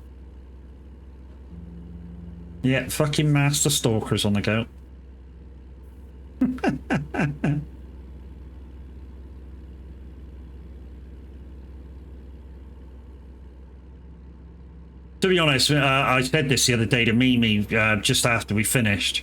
A: Yeah, fucking Master Stalker's on the go. To be honest, I said this the other day to Mimi just after we finished.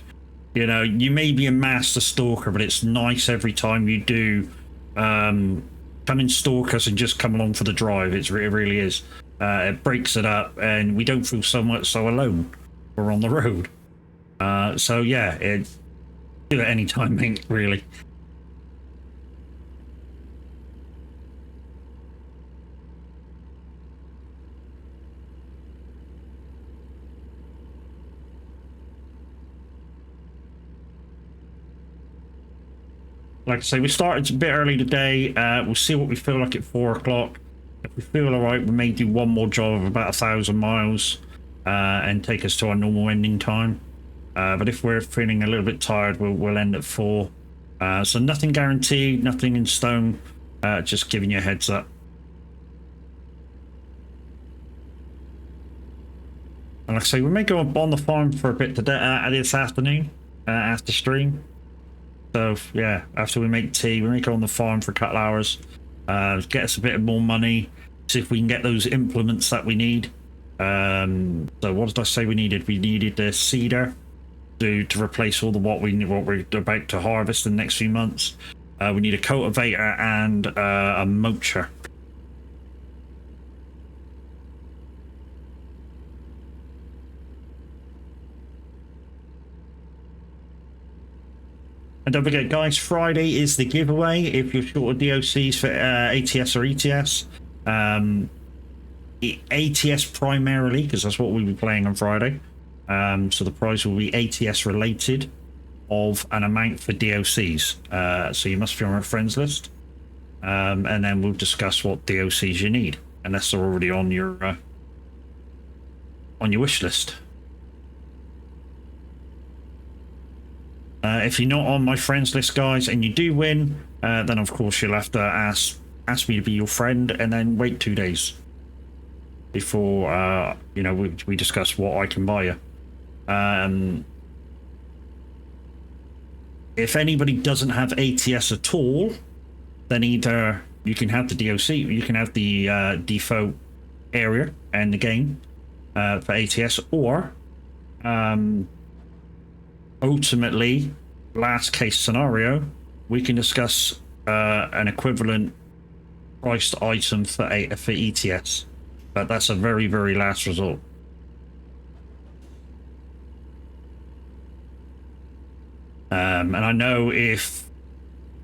A: You know, you may be a master stalker, but it's nice every time you do come and stalk us and just come along for the drive. It really is. It breaks it up, and we don't feel so alone. We're on the road. So yeah, do it anytime, mate. Really. like I say, we started a bit early today. We'll see what we feel like at 4 o'clock. If we feel all right, we may do one more job of about 1,000 miles and take us to our normal ending time. But if we're feeling a little bit tired, we'll end at 4. So nothing guaranteed, nothing in stone. Just giving you a heads up. And like I say, we may go on the farm for a bit today, this afternoon, after stream. So yeah, after we make tea, we may go on the farm for a couple hours, get us a bit more money, see if we can get those implements that we need. So what did I say we needed? We needed the seeder to replace all the what we're about to harvest in the next few months. We need a cultivator and a mulcher. And don't forget, guys, Friday is the giveaway if you're short of DOCs for ATS or ETS. ATS primarily, because that's what we'll be playing on Friday. So the prize will be ATS related of an amount for DOCs. So you must be on our friends list. And then we'll discuss what DOCs you need, unless they're already on your wish list. If you're not on my friends list, guys, and you do win, then of course you'll have to ask me to be your friend, and then wait 2 days before you know, we discuss what I can buy you. If anybody doesn't have ATS at all, then either you can have the DOC, or you can have the default area and the game for ATS, or ultimately, last case scenario, we can discuss an equivalent priced item for ETS, but that's a very, very last resort. And I know if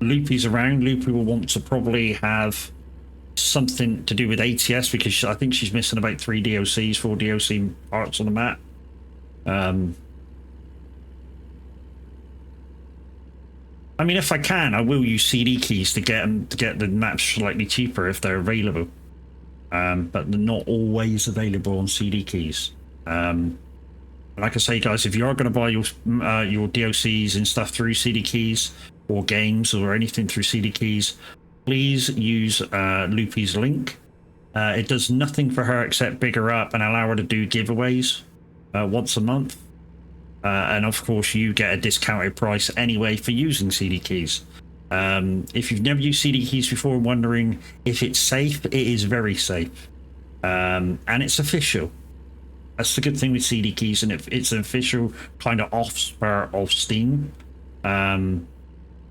A: Loopy's around, Loopy will want to probably have something to do with ATS, because I think she's missing about 3 DOCs, 4 DOC parts on the map. I mean, if I can, I will use CD keys to get the maps slightly cheaper if they're available. But they're not always available on CD keys. Like I say, guys, if you are going to buy your DOCs and stuff through CD keys or games or anything through CD keys, please use Loopy's link. It does nothing for her except big her up and allow her to do giveaways once a month. And of course, you get a discounted price anyway for using CD keys. If you've never used CD keys before and wondering if it's safe, it is very safe. And it's official. That's the good thing with CD keys, and it's an official kind of offspur of Steam.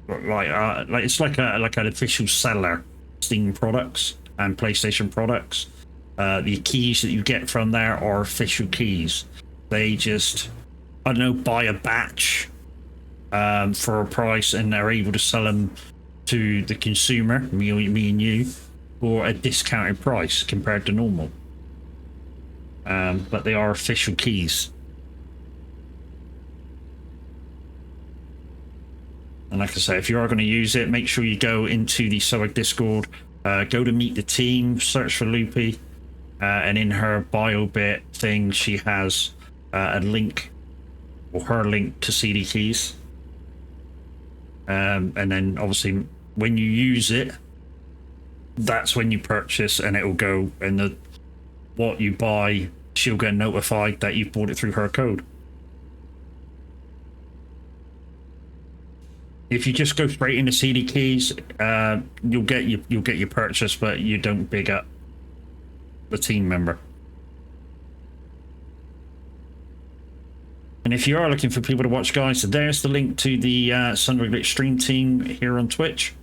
A: It's like an official seller, Steam products and PlayStation products. The keys that you get from there are official keys. They just, I don't know, buy a batch for a price, and they're able to sell them to the consumer, me and you, for a discounted price compared to normal. But they are official keys. And like I say, if you are going to use it, make sure you go into the Soag Discord, go to meet the team, search for Loopy, and in her bio bit thing, she has a link, or her link to CD keys. And then obviously when you use it, that's when you purchase, and it will go, and what you buy, she'll get notified that you've bought it through her code. If you just go straight into CD keys, you'll get your purchase, but you don't big up the team member. And if you are looking for people to watch, guys, there's the link to the Sunderglitch stream team here on Twitch.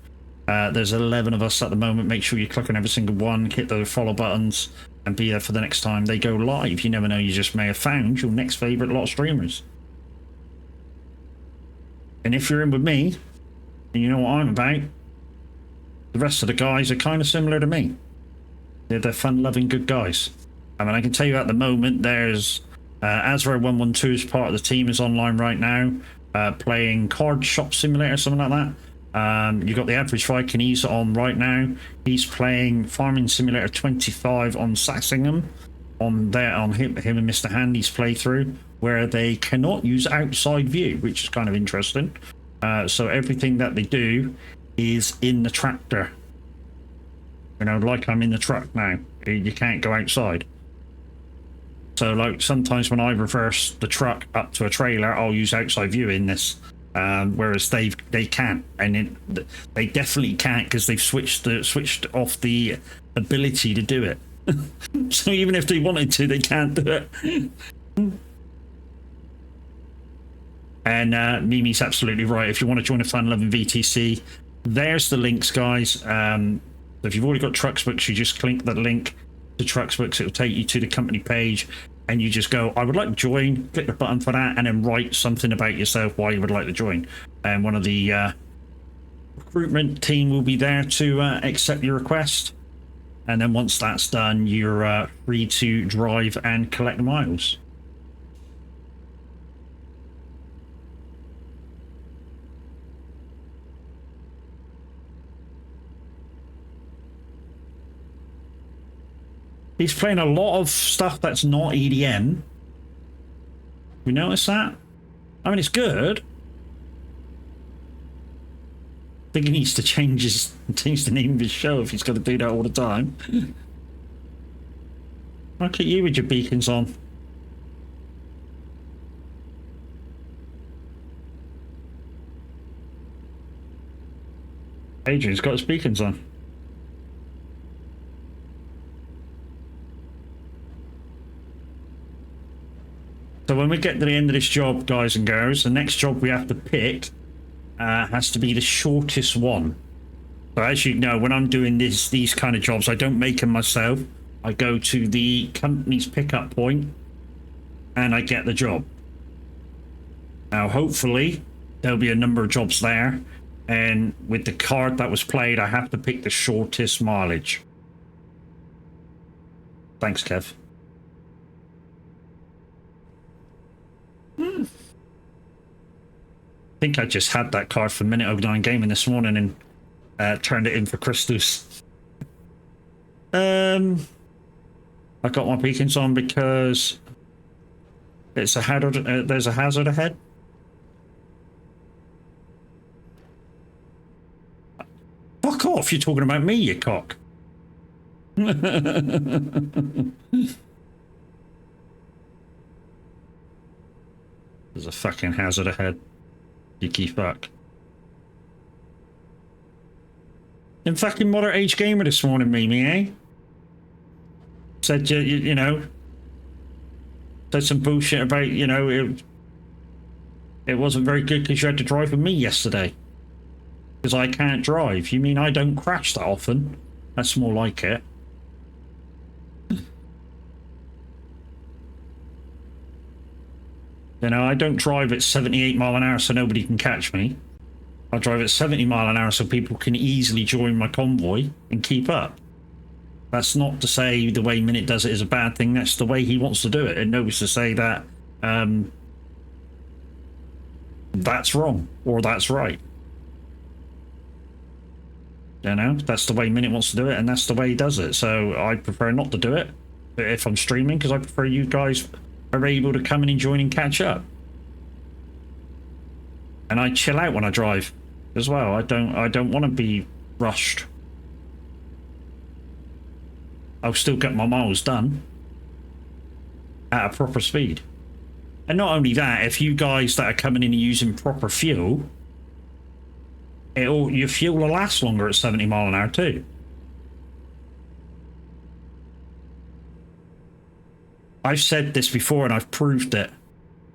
A: There's 11 of us at the moment. Make sure you click on every single one, hit the follow buttons, and be there for the next time they go live. You never know, you just may have found your next favourite lot of streamers. And if you're in with me, and you know what I'm about, the rest of the guys are kind of similar to me. They're fun-loving, good guys. I mean, I can tell you at the moment, there's Azra112 is part of the team, is online right now, playing Card Shop Simulator, something like that. You've got the average Viking he's on right now. He's playing Farming Simulator 25 on Sassingham, on him and Mr. Handy's playthrough, where they cannot use outside view, which is kind of interesting. So everything that they do is in the tractor. You know, like I'm in the truck now. You can't go outside. So like sometimes when I reverse the truck up to a trailer, I'll use outside view in this. Whereas they can't, and they definitely can't because they've switched off the ability to do it. So even if they wanted to, they can't do it. And Mimi's absolutely right. If you want to join a fun-loving VTC, there's the links, guys. If you've already got Trucksbooks, you just click the link to Trucksbooks. It'll take you to the company page. And you just go, I would like to join, click the button for that, and then write something about yourself why you would like to join. And one of the recruitment team will be there to accept your request. And then once that's done, you're free to drive and collect miles. He's playing a lot of stuff that's not EDM. You notice that? I mean, it's good. I think he needs to change the name of his show if he's got to do that all the time. Look at you with your beacons on. Adrian's got his beacons on. So when we get to the end of this job, guys and girls, the next job we have to pick has to be the shortest one. So as you know, when I'm doing these kind of jobs, I don't make them myself. I go to the company's pickup point and I get the job. Now, hopefully, there'll be a number of jobs there. And with the card that was played, I have to pick the shortest mileage. Thanks, Kev. I think I just had that card for Minute 09 Gaming this morning and turned it in for Christus. I got my beacons on because it's a hazard. There's a hazard ahead. Fuck off! You're talking about me, you cock. There's a fucking hazard ahead. Dicky fuck. In fucking Modern Age Gamer this morning, Mimi, eh? Said, you know, said some bullshit about, you know, it wasn't very good because you had to drive with me yesterday. Because I can't drive. You mean I don't crash that often? That's more like it. You know, I don't drive at 78 mile an hour so nobody can catch me. I drive at 70 mile an hour so people can easily join my convoy and keep up. That's not to say the way Minute does it is a bad thing. That's the way he wants to do it. And nobody's to say that that's wrong or that's right. You know, that's the way Minute wants to do it and that's the way he does it. So I prefer not to do it if I'm streaming because I prefer you guys are able to come in and join and catch up. And I chill out when I drive as well. I don't want to be rushed. I'll still get my miles done at a proper speed. And not only that, if you guys that are coming in and using proper fuel, your fuel will last longer at 70 mile an hour too. I've said this before and I've proved it.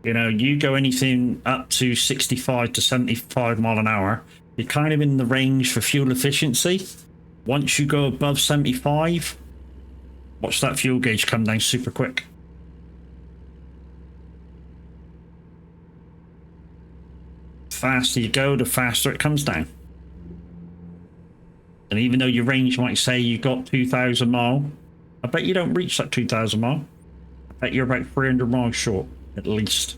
A: You know, you go anything up to 65 to 75 mile an hour, you're kind of in the range for fuel efficiency. Once you go above 75, watch that fuel gauge come down super quick. The faster you go, the faster it comes down. And even though your range might say you got 2,000 mile, I bet you don't reach that 2,000 mile. I bet you're about 300 miles short, at least.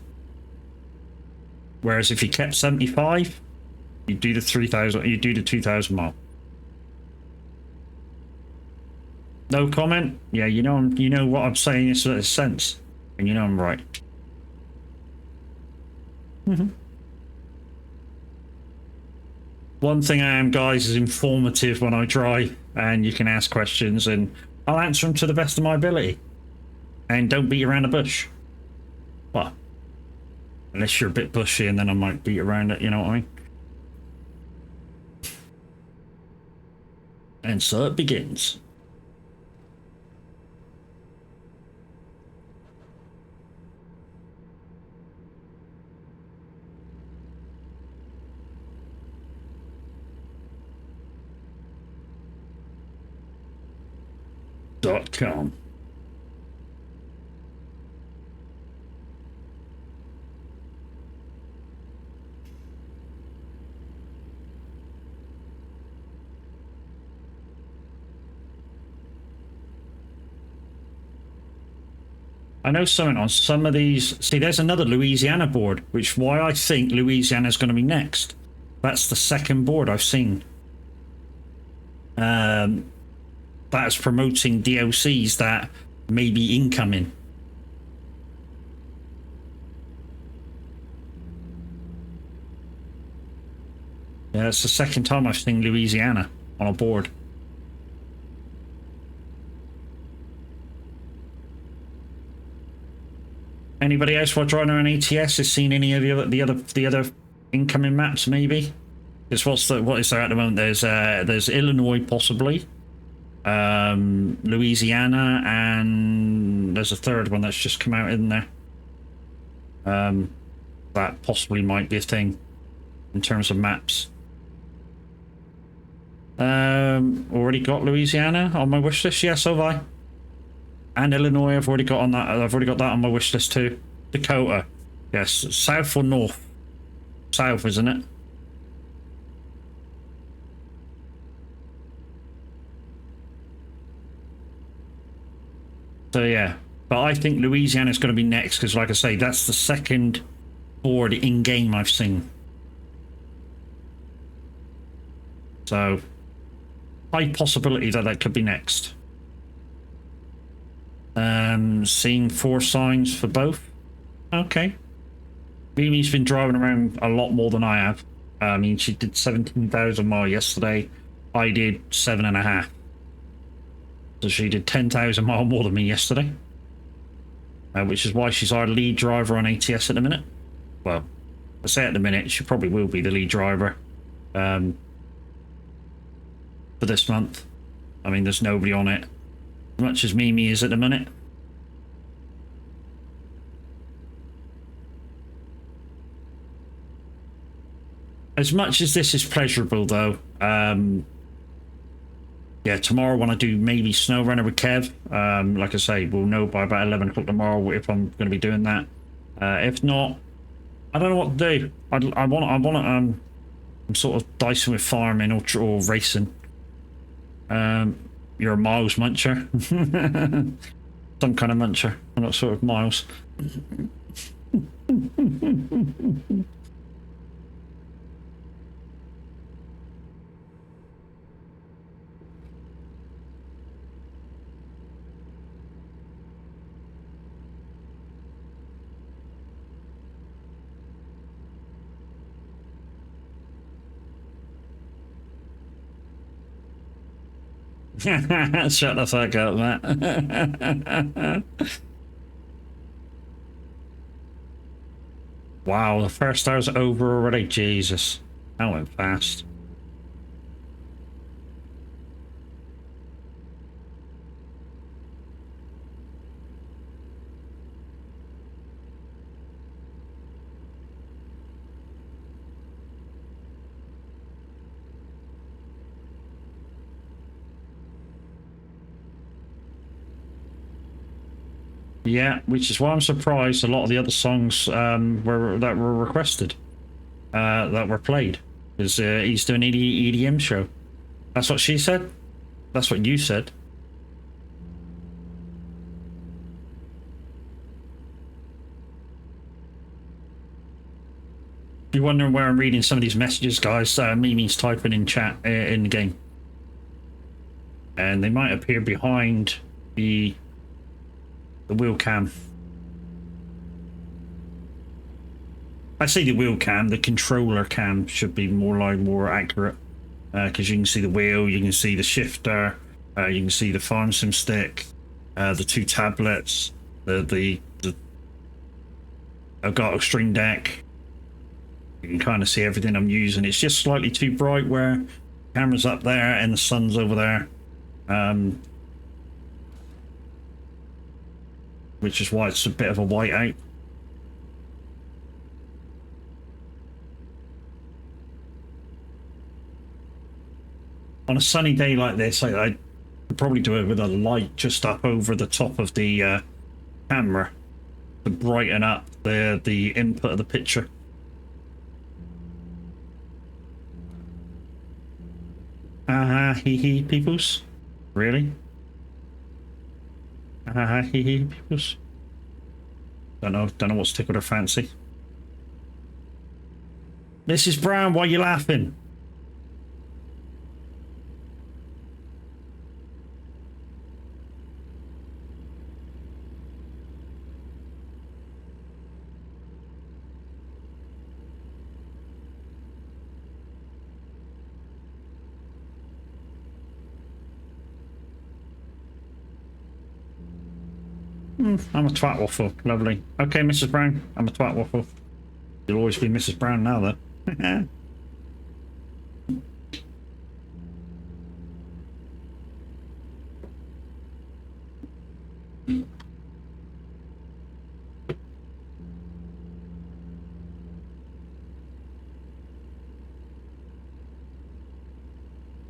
A: Whereas if you kept 75, You do the 3,000. You do the 2,000 mile. No comment. Yeah, you know, you know what I'm saying is a sense, and you know I'm right. One thing I am, guys, is informative when I drive, and you can ask questions, and I'll answer them to the best of my ability. And don't beat around the bush. Well, unless you're a bit bushy, and then I might beat around it. You know what I mean? And so it begins. .com. I know something on some of these. See, there's another Louisiana board, which why I think Louisiana is going to be next. That's the second board I've seen. That's promoting DLCs that may be incoming. Yeah, it's the second time I've seen Louisiana on a board. Anybody else while driving around ATS has seen any of the other incoming maps? Maybe. It's what is there at the moment? There's Illinois possibly, Louisiana, and there's a third one that's just come out in there. That possibly might be a thing in terms of maps. Already got Louisiana on my wish list. Yes, have I? And Illinois, I've already got on that. I've already got that on my wish list too. Dakota, yes. South or north? South, isn't it? So yeah, but I think Louisiana is going to be next because, like I say, that's the second board in game I've seen. So, high possibility that that could be next. Seeing 4 signs for both. Okay. Mimi's been driving around a lot more than I have. I mean, she did 17,000 miles yesterday. I did 7.5. So she did 10,000 miles more than me yesterday. Which is why she's our lead driver on ATS at the minute. Well, I say at the minute, she probably will be the lead driver for this month. I mean, there's nobody on it as much as Mimi is at the minute. As much as this is pleasurable, though, yeah, tomorrow when I do maybe Snow Runner with Kev, like I say, we'll know by about 11 o'clock tomorrow if I'm going to be doing that. If not, I don't know what to do. I want I'm sort of dicing with farming or racing. You're a miles muncher. Some kind of muncher. I'm not sort of miles. Shut the fuck up, Matt. Wow, the first hour's over already. Jesus, that went fast. Yeah, which is why I'm surprised a lot of the other songs were requested, that were played, because he's doing an EDM show. That's what she said. That's what you said. If you're wondering where I'm reading some of these messages, guys, Mimi's typing in chat in the game. And they might appear behind the wheel cam. I say the wheel cam, the controller cam should be more accurate. Because you can see the wheel, you can see the shifter, you can see the farm sim stick, the two tablets, the I've got a Stream Deck. You can kind of see everything I'm using. It's just slightly too bright where the camera's up there and the sun's over there. Which is why it's a bit of a whiteout. On a sunny day like this, I'd probably do it with a light just up over the top of the camera to brighten up the input of the picture. Hee hee peoples? Really? Hee hee peoples? Don't know what's tickled her fancy. Mrs. Brown, why are you laughing? I'm a twat waffle. Lovely. Okay, Mrs. Brown. I'm a twat waffle. You'll always be Mrs. Brown now, though.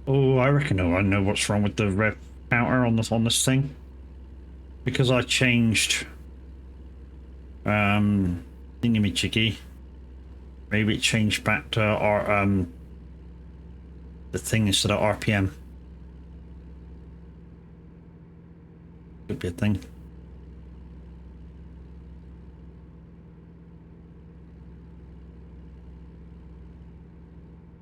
A: Oh, I reckon I know what's wrong with the rev counter on this thing. Because I changed thingamajiggy. Maybe it changed back to our the thing instead of RPM. Could be a thing.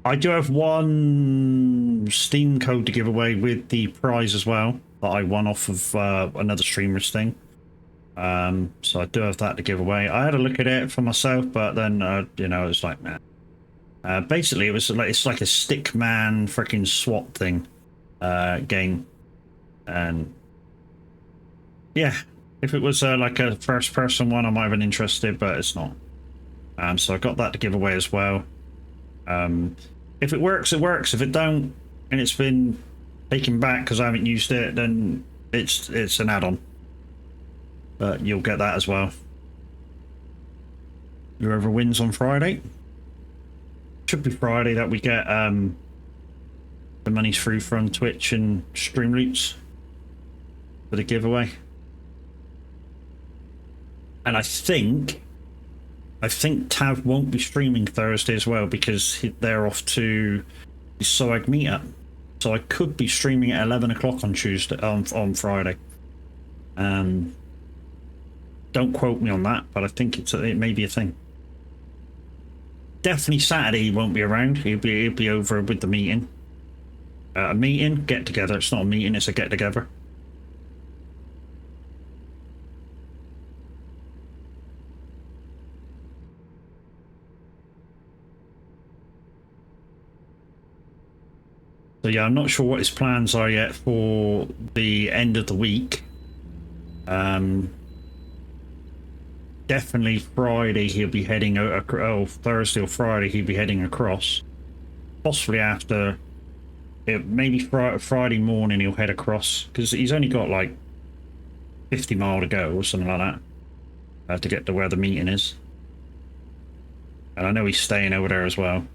A: I do have one Steam code to give away with the prize as well that I won off of another streamer's thing. So I do have that to give away. I had a look at it for myself, but then you know, it's like, man. Basically, it's like a Stickman freaking SWAT thing game, and yeah, if it was like a first-person one, I might have been interested, but it's not. So I got that to give away as well. If it works, it works. If it don't, and it's been taken back because I haven't used it, then it's an add-on. But you'll get that as well. Whoever wins on Friday. Should be Friday that we get the money's through from Twitch and Streamloots for the giveaway. And I think Tav won't be streaming Thursday as well because they're off to the SOAG meetup. So I could be streaming at 11 o'clock on Tuesday, on Friday. Don't quote me on that, but I think it may be a thing. Definitely Saturday he won't be around. He'll be over with the meeting. A meeting, get together. It's not a meeting, it's a get together. So yeah, I'm not sure what his plans are yet for the end of the week. Definitely Friday he'll be heading Thursday or Friday he'll be heading across. Possibly after maybe Friday morning he'll head across because he's only got like 50 miles to go or something like that to get to where the meeting is. And I know he's staying over there as well.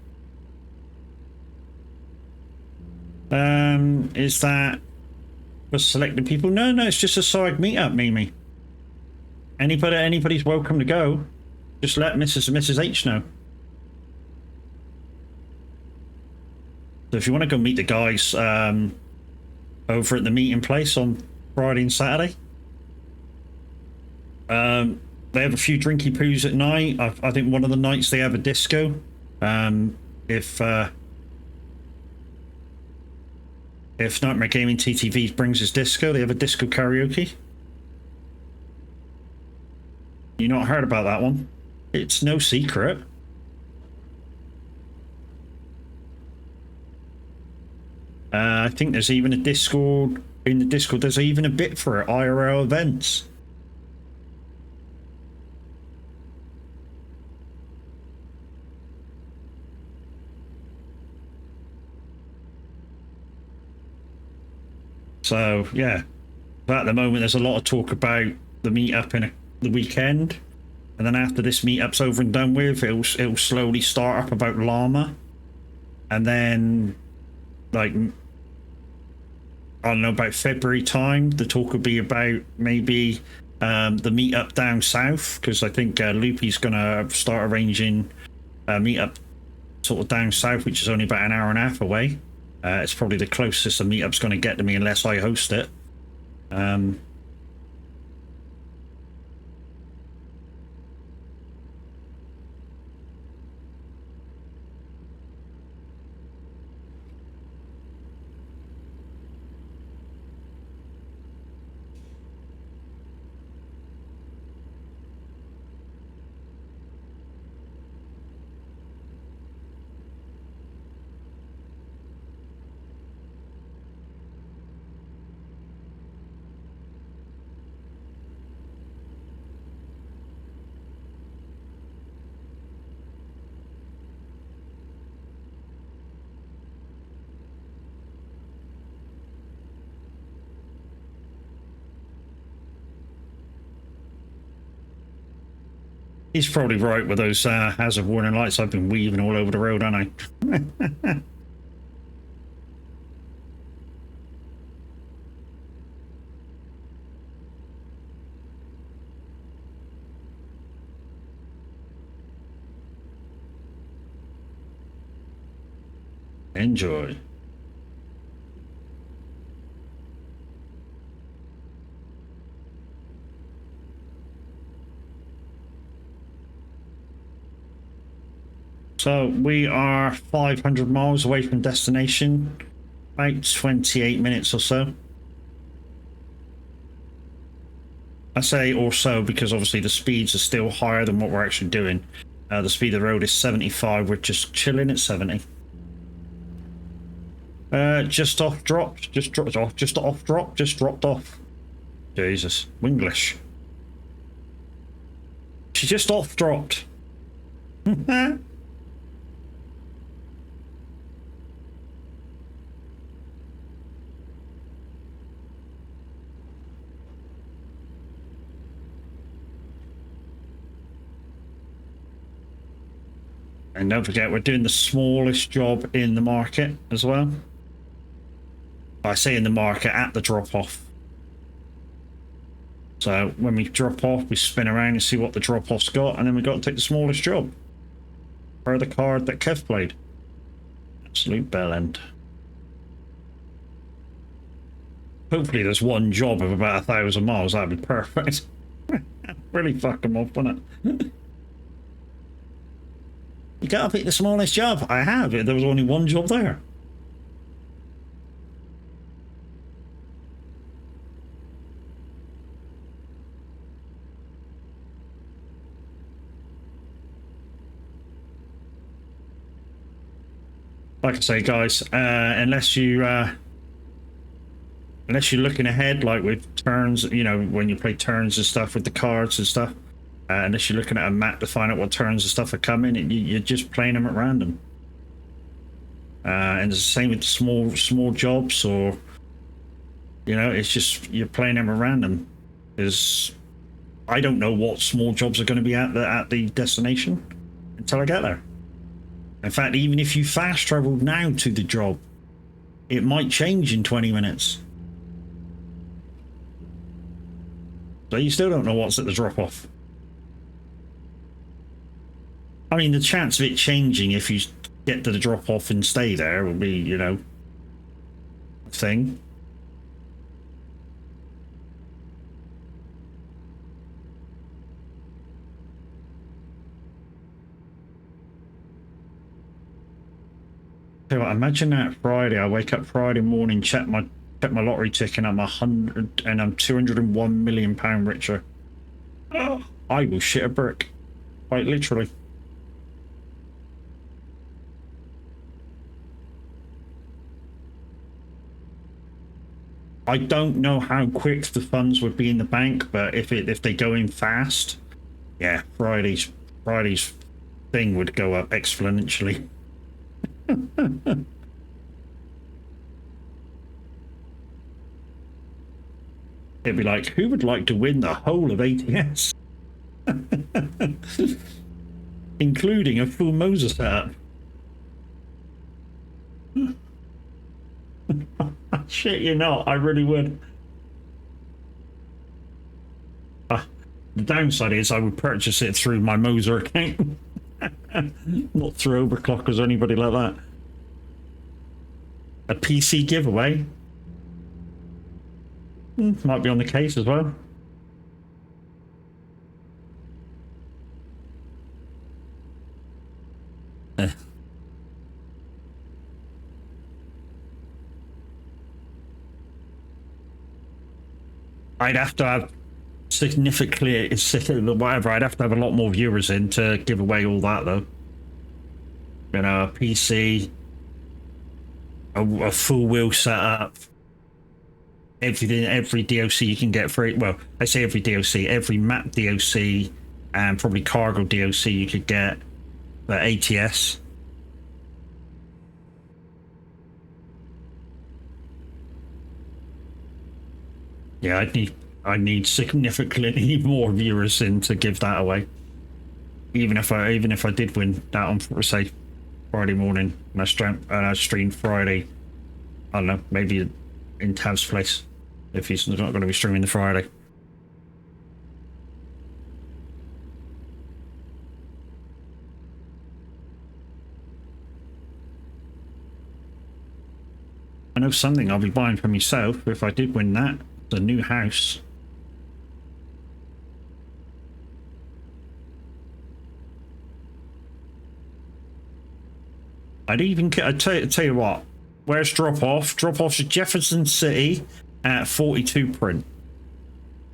A: Is that for selected people? No, it's just a SOAG meetup, Mimi. Anybody's welcome to go. Just let Mrs. H know. So if you want to go meet the guys over at the meeting place on Friday and Saturday, they have a few drinky poos at night. I think one of the nights they have a disco If Nightmare Gaming TTV brings us disco, they have a disco karaoke. You not heard about that one? It's no secret. I think there's even a Discord. In the Discord, there's even a bit for it, IRL events. So, yeah. But at the moment, there's a lot of talk about the meetup in the weekend. And then after this meetup's over and done with, it'll slowly start up about Llama. And then, like, I don't know, about February time, the talk will be about maybe the meetup down south, because I think Loopy's going to start arranging a meetup sort of down south, which is only about an hour and a half away. It's probably the closest the meetup's going to get to me unless I host it. He's probably right with those hazard warning lights I've been weaving all over the road, haven't I? Enjoy. So we are 500 miles away from destination, about 28 minutes or so. I say or so because obviously the speeds are still higher than what we're actually doing. The speed of the road is 75, we're just chilling at 70. Just off dropped, just dropped off, just off drop, just dropped off. Jesus, Winglish. She just off dropped. And don't forget, we're doing the smallest job in the market as well. I say in the market, at the drop-off. So when we drop off, we spin around and see what the drop-off's got, and then we've got to take the smallest job. For the card that Kev played. Absolute bellend. Hopefully there's one job of about 1,000 miles, that'd be perfect. Really fuck them off, wouldn't it? You gotta pick the smallest job. I have. There was only one job there. Like I say, guys, unless you're looking ahead, like with turns, you know, when you play turns and stuff with the cards and stuff, unless you're looking at a map to find out what turns and stuff are coming, you're just playing them at random. And it's the same with small jobs, or you know, it's just you're playing them at random. Because I don't know what small jobs are going to be at the destination until I get there. In fact, even if you fast travel now to the job, it might change in 20 minutes. So you still don't know what's at the drop-off. I mean, the chance of it changing if you get to the drop-off and stay there will be, you know, a thing. tell you what, imagine that Friday. I wake up Friday morning, check my lottery ticket, and I'm 100 and I'm 201 million pound richer. Oh, I will shit a brick, quite literally. I don't know how quick the funds would be in the bank, but if they go in fast, yeah, Friday's thing would go up exponentially. It'd be like, who would like to win the whole of ATS? Including a full Moser setup. Shit, you're not. I really would. The downside is I would purchase it through my Moser account. Not through Overclockers or anybody like that. A PC giveaway? Might be on the case as well. I'd have to have significantly, whatever, I'd have to have a lot more viewers in to give away all that, though. You know, a PC, a full wheel setup, everything, every DOC you can get free. Well, I say every DOC, every map DOC, and probably cargo DOC you could get for ATS. Yeah, I need significantly more viewers in to give that away. Even if I did win that on, say, Friday morning, and I streamed Friday, I don't know, maybe in Tav's place, if he's not going to be streaming the Friday. I know something I'll be buying for myself if I did win that. The new house. I'd tell you what, where's drop off? Drop off to Jefferson City at 42 print.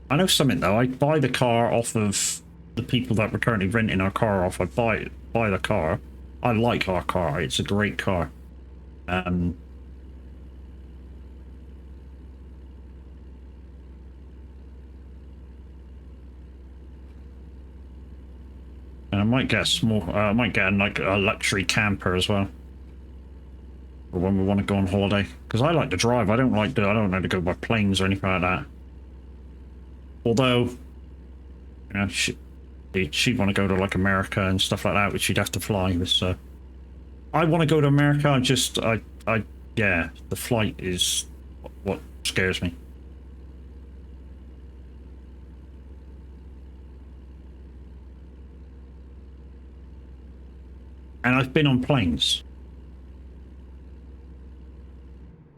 A: I know something though, I'd buy the car off of the people that we're currently renting our car off. I'd buy the car. I like our car, it's a great car. And I might get a small, I might get like a luxury camper as well, for when we want to go on holiday. Because I like to drive. I don't like to go by planes or anything like that. Although, you know, she'd want to go to like America and stuff like that, which she'd have to fly with. So I want to go to America. Yeah, the flight is what scares me. And I've been on planes.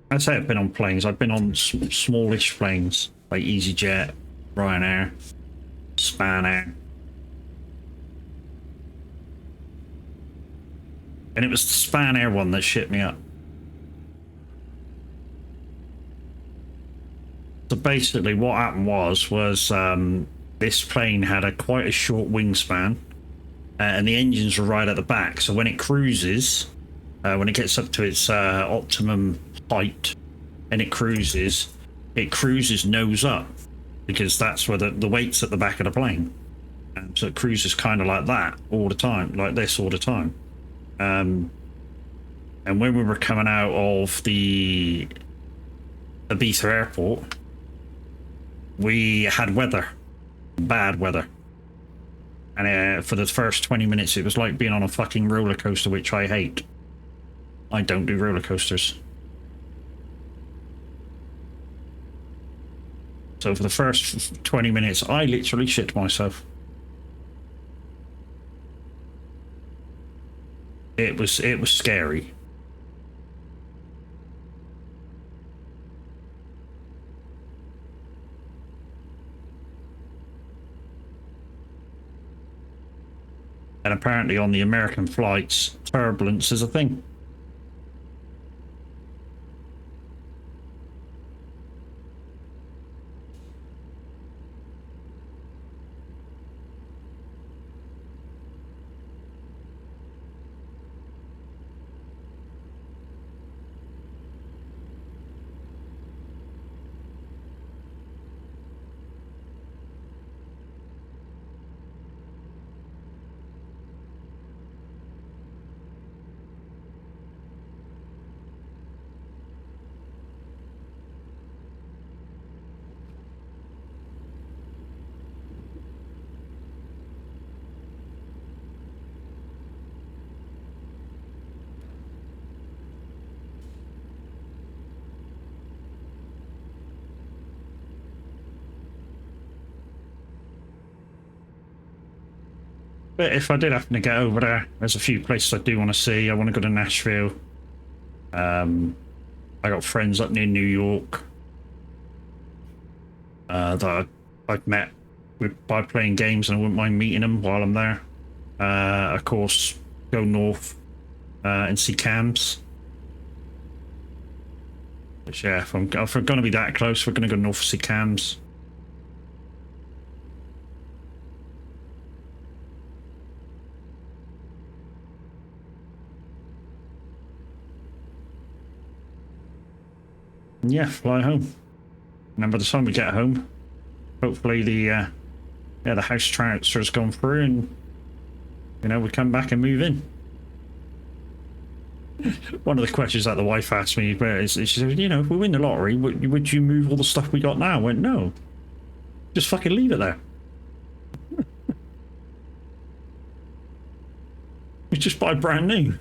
A: I say I've been on planes. I've been on smallish planes like EasyJet, Ryanair, Spanair. And it was the Spanair one that shit me up. So basically what happened was this plane had quite a short wingspan. And the engines were right at the back, so when it cruises, when it gets up to its optimum height and it cruises nose up, because that's where the weight's at the back of the plane. So it cruises kind of like that all the time, like this all the time. And when we were coming out of the Ibiza airport, we had weather, bad weather. And for the first 20 minutes, it was like being on a fucking roller coaster, which I hate. I don't do roller coasters. So for the first 20 minutes, I literally shit myself. It was scary. And apparently on the American flights, turbulence is a thing. But if I did happen to get over there, there's a few places I do want to see. I want to go to Nashville. I got friends up near New York that I've met by playing games, and I wouldn't mind meeting them while I'm there. Of course, go north and see Cams. But yeah, if we're going to be that close, we're going to go north to see Cams. And yeah, fly home. And by the time we get home, hopefully the house transfer's gone through, and we come back and move in. One of the questions that the wife asked me is, she said, if we win the lottery, would you move all the stuff we got now? I went, no. Just fucking leave it there. We just buy brand new.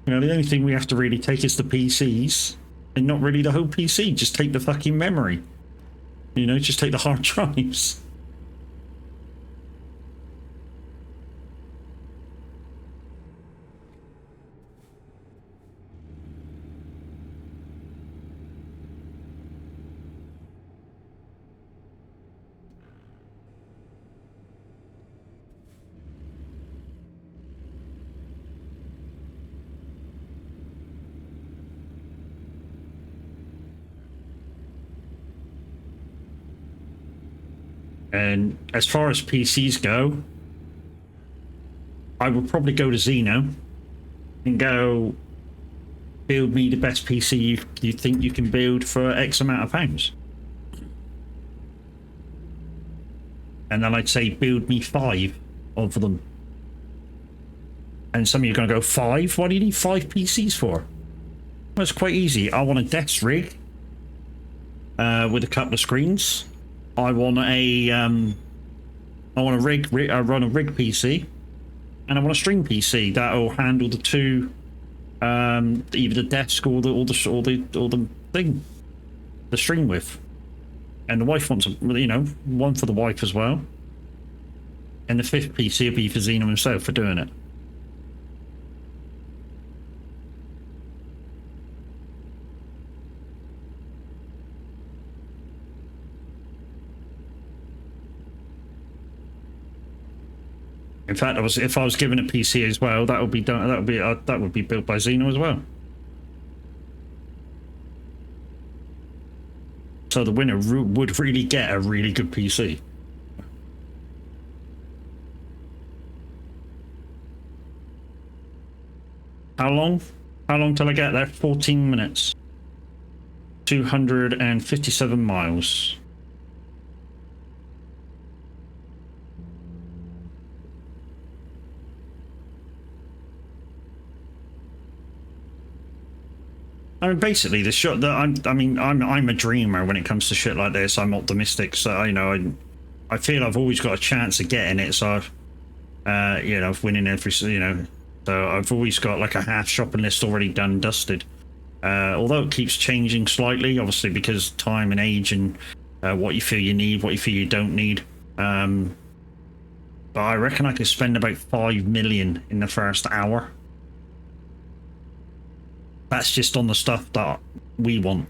A: The only thing we have to really take is the PCs, and not really the whole PC. Just take the fucking memory. Just take the hard drives. And as far as PCs go, I would probably go to Xeno and go build me the best PC you think you can build for X amount of pounds. And then I'd say build me 5 of them. And some of you are going to go, 5? What do you need 5 PCs for? Well, it's quite easy. I want a desk rig with a couple of screens. I want a run a rig PC, and I want a string PC that'll handle the two, either the desk or the thing, the string width. And the wife wants one for the wife as well. And the 5th PC will be for Xeno himself for doing it. In fact, if I was given a PC as well, that would be done. That would be built by Xeno as well. So the winner would really get a really good PC. How long? How long till I get there? 14 minutes. 257 miles. I mean, basically, the shot that I'm a dreamer when it comes to shit like this. I'm optimistic, so I feel I've always got a chance of getting it. So, of winning every, so I've always got like a half shopping list already done, dusted. Although it keeps changing slightly, obviously because time and age and what you feel you need, what you feel you don't need. But I reckon I could spend about 5 million in the first hour. That's just on the stuff that we want.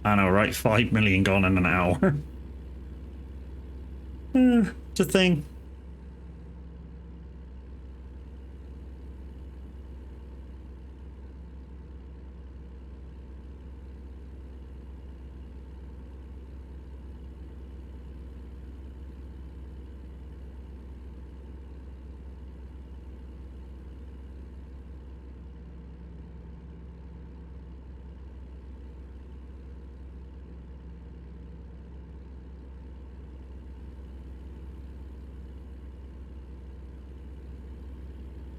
A: I know, right? 5 million gone in an hour. It's a thing.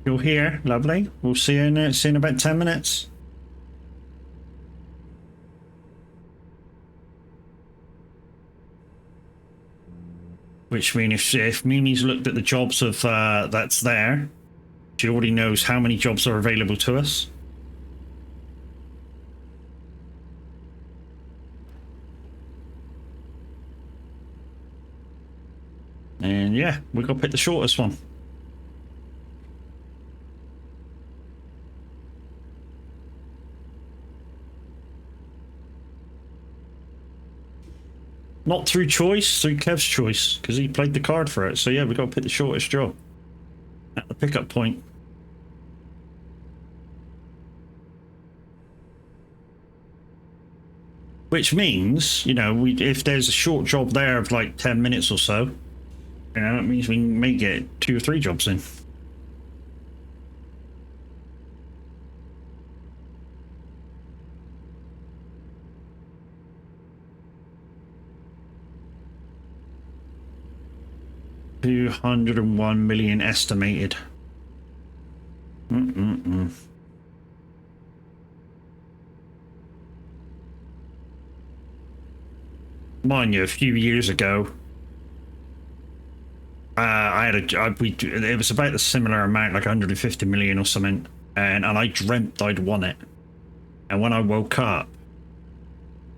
A: You're here, lovely. We'll see you in about 10 minutes. Which means if Mimi's looked at the jobs of that's there, She already knows how many jobs are available to us. And yeah, we got to pick the shortest one. Not through choice, through Kev's choice, because he played the card for it. So yeah, we got to pick the shortest job at the pickup point. Which means, you know, if there's a short job there of like 10 minutes or so, you know, it means we may get 2 or 3 jobs in. $201 million estimated. Mind you, a few years ago, it was about a similar amount, like 150 million or something, and I dreamt I'd won it. And when I woke up,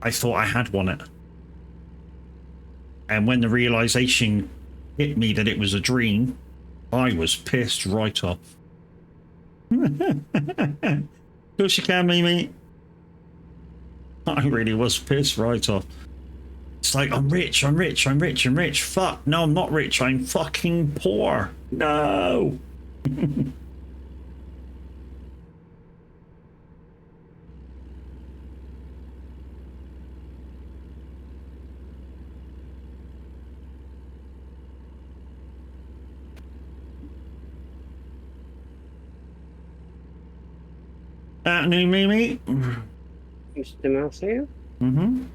A: I thought I had won it. And when the realization hit me that it was a dream, I was pissed right off. Of course you can, Mimi. I really was pissed right off. It's like, I'm rich, I'm rich, I'm rich, I'm rich. Fuck, no, I'm not rich, I'm fucking poor. No. New Mimi.
C: Mr. Matthew?
A: Mm-hmm.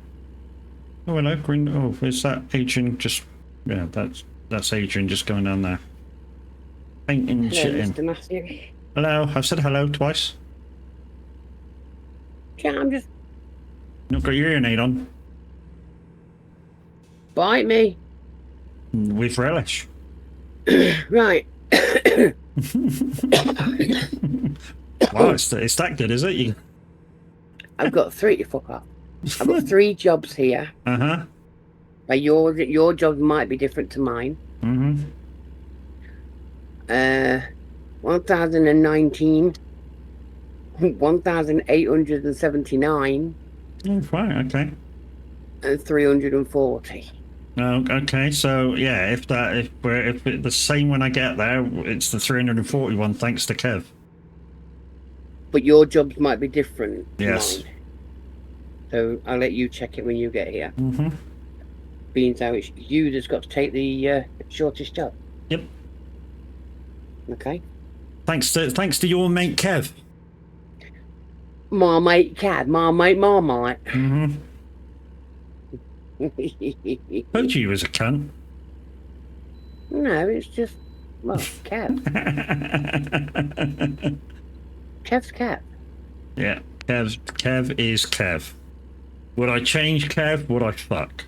A: Oh, hello, Green. Oh, is that Adrian just... Yeah, that's Adrian just going down there. Painting shit in.
C: Mr. Matthew.
A: Hello, I've said hello twice.
C: Yeah, I'm just...
A: Not got your earnade on.
C: Bite me.
A: With relish.
C: Right.
A: Wow, it's that good, is it? You...
C: I've got 3 to fuck up. I've got 3 jobs here.
A: Uh-huh.
C: But your job might be different to mine.
A: Mm-hmm.
C: 1019, 1879,
A: Oh, right, okay.
C: and 340.
A: Oh, okay, so yeah, if it's the same when I get there, it's the 341 thanks to Kev.
C: But your jobs might be different to
A: Yes.
C: mine. So I'll let you check it when you get here.
A: Mm-hmm.
C: Being how it's you that's got to take the shortest job.
A: Yep.
C: Okay.
A: Thanks to your mate Kev.
C: Marmite cad, Marmite.
A: Mm-hmm. Told you he was a cunt.
C: No, it's just, well, Kev. Kev's Kev.
A: Yeah, Kev is Kev. Would I change Kev? Would I fuck?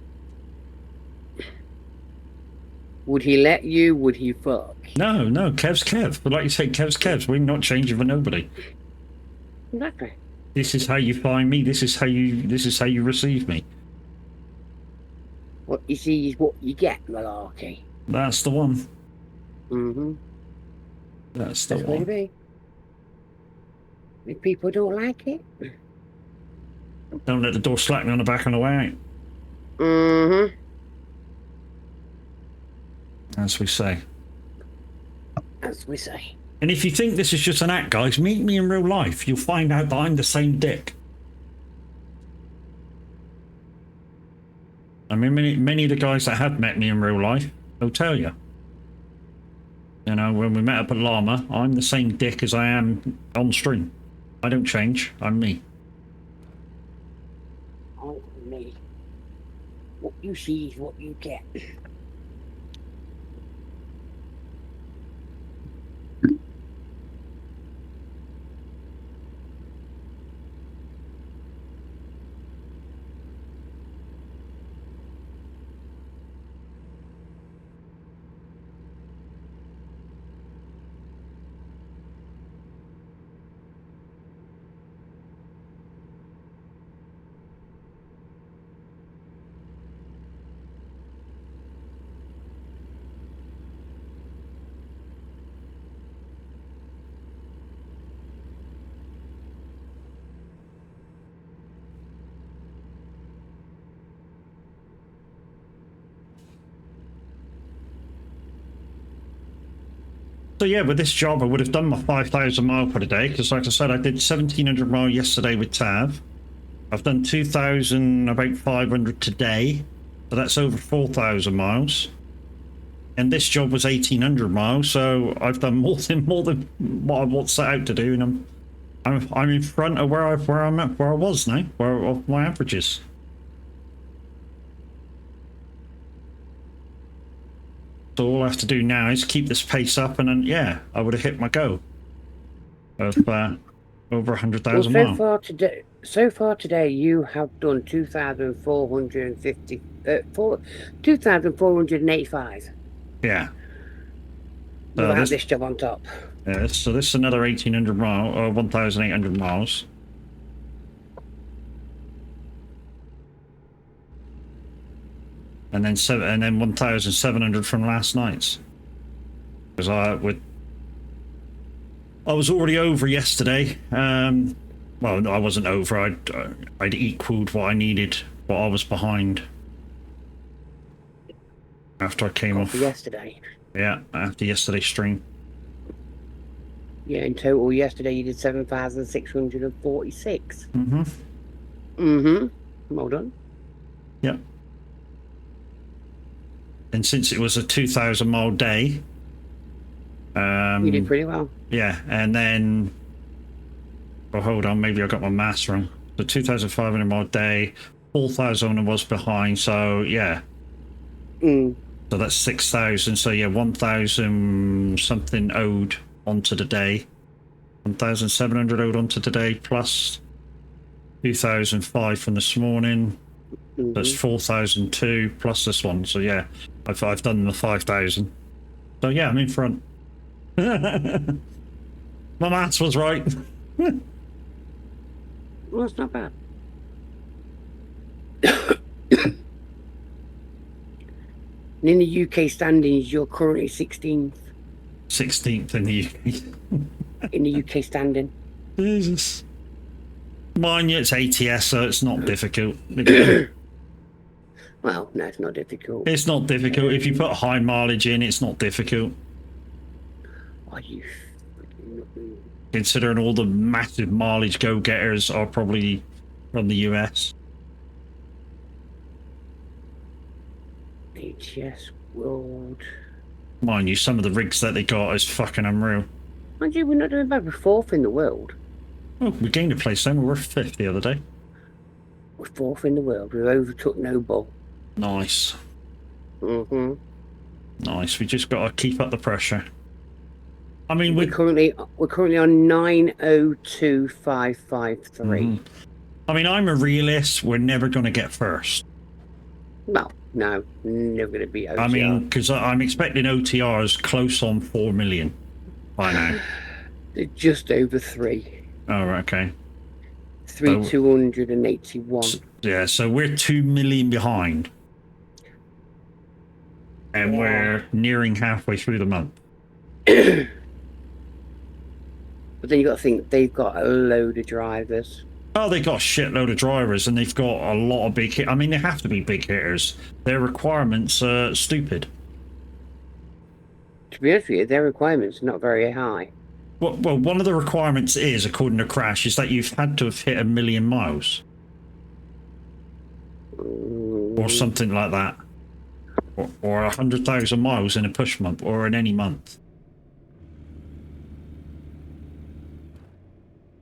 C: Would he let you? Would he fuck?
A: No, Kev's Kev. But like you say, Kev's Kev. We're not changing for nobody.
C: Exactly.
A: This is how you find me. This is how you receive me.
C: What you see is what you get, malarkey.
A: That's the one.
C: Mm-hmm.
A: That's the
C: That's what it
A: one.
C: be. If people don't like it.
A: Don't let the door slap me on the back on the way out.
C: Mm-hmm.
A: As we say.
C: As we say.
A: And if you think this is just an act, guys, meet me in real life. You'll find out that I'm the same dick. I mean, many of the guys that have met me in real life, they'll tell you. You know, when we met up at Llama, I'm the same dick as I am on stream. I don't change. I'm me.
C: Oh, me. What you see is what you get.
A: So yeah, with this job, I would have done my 5,000 mile per day because, like I said, I did 1,700 mile yesterday with Tav. I've done 2,000, about 500 today, so that's over 4,000 miles. And this job was 1,800 miles, so I've done more than what I was set out to do, and I'm in front of where I was now, of my averages. So all I have to do now is keep this pace up, and then yeah, I would have hit my goal of over 100,000
C: Well,
A: miles.
C: so far today, you have done 2,450, 2,485
A: Yeah.
C: without this job on top.
A: Yeah, so this is another 1,800 mile or 1,800 miles. And then 1,700 from last night's. Because I was already over yesterday. Well, no, I wasn't over. I'd equaled what I needed, what I was behind. After I came off
C: yesterday.
A: Yeah, after yesterday's stream.
C: Yeah, in total yesterday you did 7,646. Well done.
A: Yep. And since it was a 2,000 mile day,
C: you did pretty well.
A: Yeah, and then hold on, maybe I got my maths wrong. The 2,500 mile day, 4,000 was behind, so yeah. So that's 6,000. So yeah, 1,000 something owed onto the day. 1,700 owed onto the day plus 2,005 from this morning. That's 4,002 plus this one. So yeah, I've done the 5,000. So yeah, I'm in front. My maths was right.
C: Well, that's not bad. And in the UK standings, you're currently 16th.
A: 16th in the UK.
C: In the UK standing.
A: Jesus. Mine, it's ATS, so it's not difficult.
C: Well, no, it's not difficult.
A: It's not difficult. If you put high mileage in, it's not difficult.
C: Are you?
A: Considering all the massive mileage go-getters are probably from the US.
C: ATS World.
A: Mind you, some of the rigs that they got is fucking unreal.
C: Mind you, we're not doing bad. We're 4th in the world.
A: Oh, we gained a place then. We were 5th the other day.
C: We're 4th in the world. We overtook Noble.
A: Nice. Nice. We just got to keep up the pressure. I mean,
C: we're currently on 902,553.
A: I mean, I'm a realist. We're never going to get first.
C: Well, no, never going to be OTR.
A: I mean, because I'm expecting OTRs close on 4 million by now.
C: They're just over 3.
A: Oh, right, okay.
C: 3,281.
A: Yeah, so we're 2 million behind. And we're nearing halfway through the month.
C: But then you got to think they've got a load of drivers.
A: Oh, they got a shitload of drivers, and they've got a lot of big hit. I mean, they have to be big hitters. Their requirements are stupid.
C: To be honest with you, their requirements are not very high.
A: Well, one of the requirements is, according to Crash, is that you've had to have hit 1 million miles. Or something like that. Or 100,000 miles in a push month, or in any month.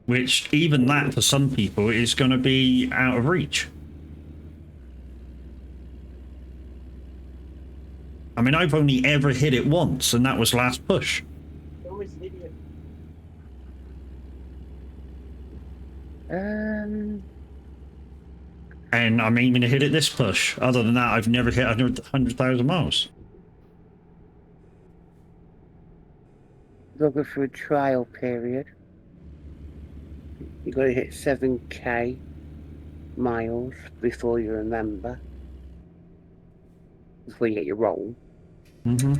A: Which, even that, for some people, is going to be out of reach. I mean, I've only ever hit it once, and that was last push. And I'm aiming to hit it this push. Other than that, I've never hit 100,000 miles.
C: They'll go through a trial period. You've got to hit 7k miles before you remember. Before you get your roll. You've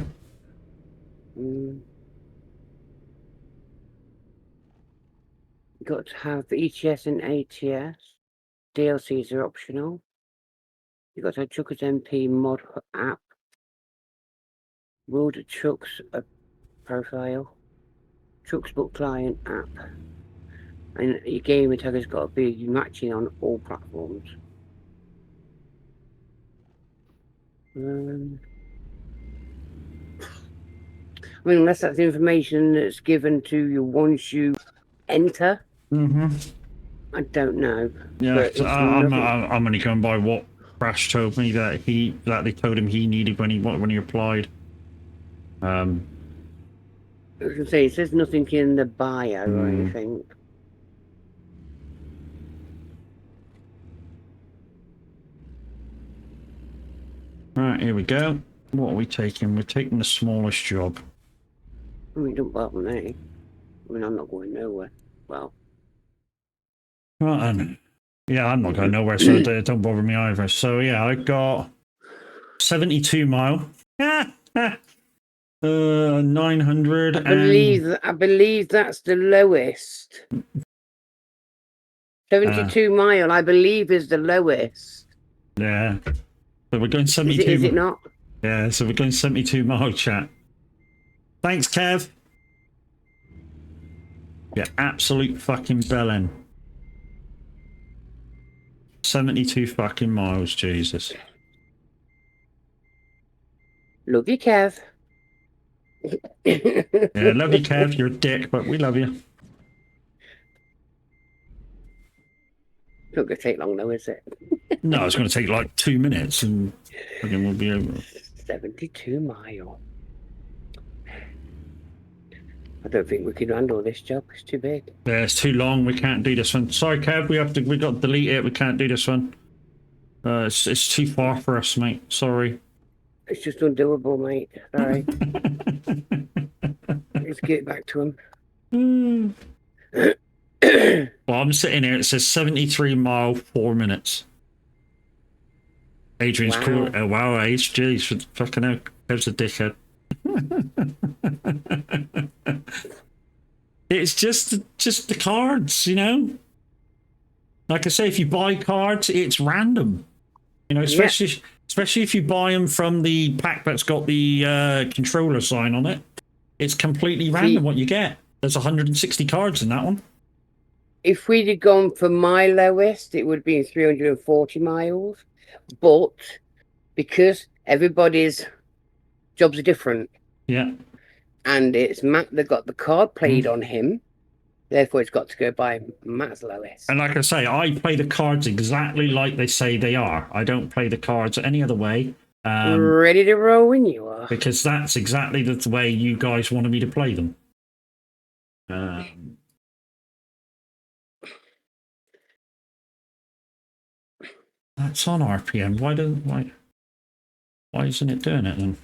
C: got to have ETS and ATS. DLCs are optional. You've got to have Truckers MP mod app. World of Trucks profile. Trucks book client app. And your gamer tag has got to be matching on all platforms. I mean, unless that's information that's given to you once you enter. I don't know.
A: Yeah,
C: But it's
A: I'm
C: nothing.
A: only going by what Crash told me that they told him he needed when he applied.
C: I was gonna say, it says nothing in the bio or anything.
A: Right, here we go. What are we taking? We're taking the smallest job.
C: I mean, don't bother me. I mean, I'm not going nowhere. Well,
A: Right then. Yeah, I'm not going nowhere, so it don't bother me either. So yeah, I got 72 mile. 900
C: I believe that's the lowest. 72 mile, I believe, is the lowest.
A: Yeah. So we're going 72.
C: Is it not?
A: Yeah, so we're going 72 mile, chat. Thanks, Kev. Yeah, absolute fucking bellend. 72 fucking miles, Jesus.
C: Love you, Kev.
A: Yeah, love you, Kev. You're a dick, but we love you.
C: Not going to take long, though, is it?
A: No, it's going to take like 2 minutes and fucking we'll be over.
C: 72 mile. I don't think we can handle this job. It's too big.
A: Yeah, it's too long. We can't do this one. Sorry, Kev. We got to delete it. We can't do this one. It's too far for us, mate. Sorry.
C: It's just undoable, mate. Sorry. Let's get back to him.
A: Well, I'm sitting here. It says 73 mile, 4 minutes. Adrian's cool. Oh, wow, Age. Jeez, fucking hell. There's a dickhead. It's just the cards, you know. Like I say, if you buy cards, it's random. You know, especially if you buy them from the pack that's got the controller sign on it. It's completely random what you get. There's 160 cards in that one.
C: If we'd have gone for my lowest, it would have been 340 miles. But because everybody's jobs are different.
A: Yeah.
C: And it's Matt that got the card played on him. Therefore, it's got to go by Matt's lowest.
A: And like I say, I play the cards exactly like they say they are. I don't play the cards any other way.
C: Ready to roll when you are.
A: Because that's exactly the way you guys wanted me to play them. That's on RPM. Why isn't it doing it then?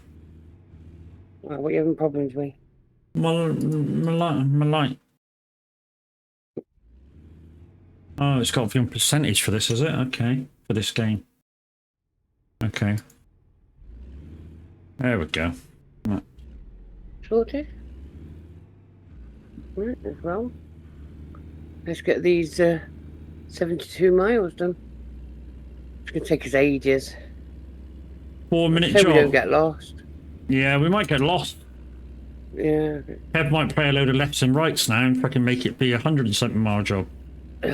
C: What are you having problems with?
A: My light. Oh, it's got to be on percentage for this, is it? Okay, for this game. Okay. There we go. Right.
C: Sorted. Right, as well. Let's get these 72 miles done. It's going to take us ages.
A: 4 minute
C: so
A: job.
C: we don't get lost.
A: Yeah, we might get lost.
C: Yeah.
A: Kev might play a load of lefts and rights now and fucking make it be 100 and something mile job. Do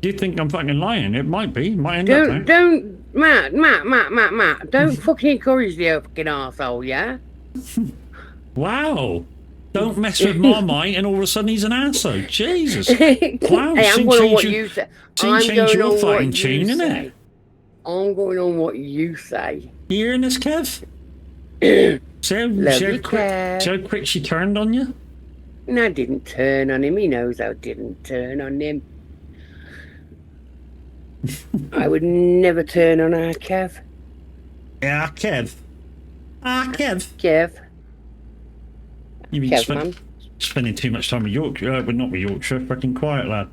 A: you think I'm fucking lying? It might be. Might end up there.
C: Matt. Don't fucking encourage the fucking arsehole, yeah?
A: Wow. Don't mess with Marmite and all of a sudden he's an arsehole. Jesus. Wow.
C: Hey, I'm going on what you say.
A: Change your fighting tune, innit?
C: I'm going on what you say.
A: You hearing this, Kev? See how quick she turned on you?
C: No, I didn't turn on him. He knows I didn't turn on him. I would never turn on our Kev.
A: Yeah, Kev. Kev.
C: Kev.
A: You've been spending too much time with Yorkshire. But not with Yorkshire. Fucking quiet, lad.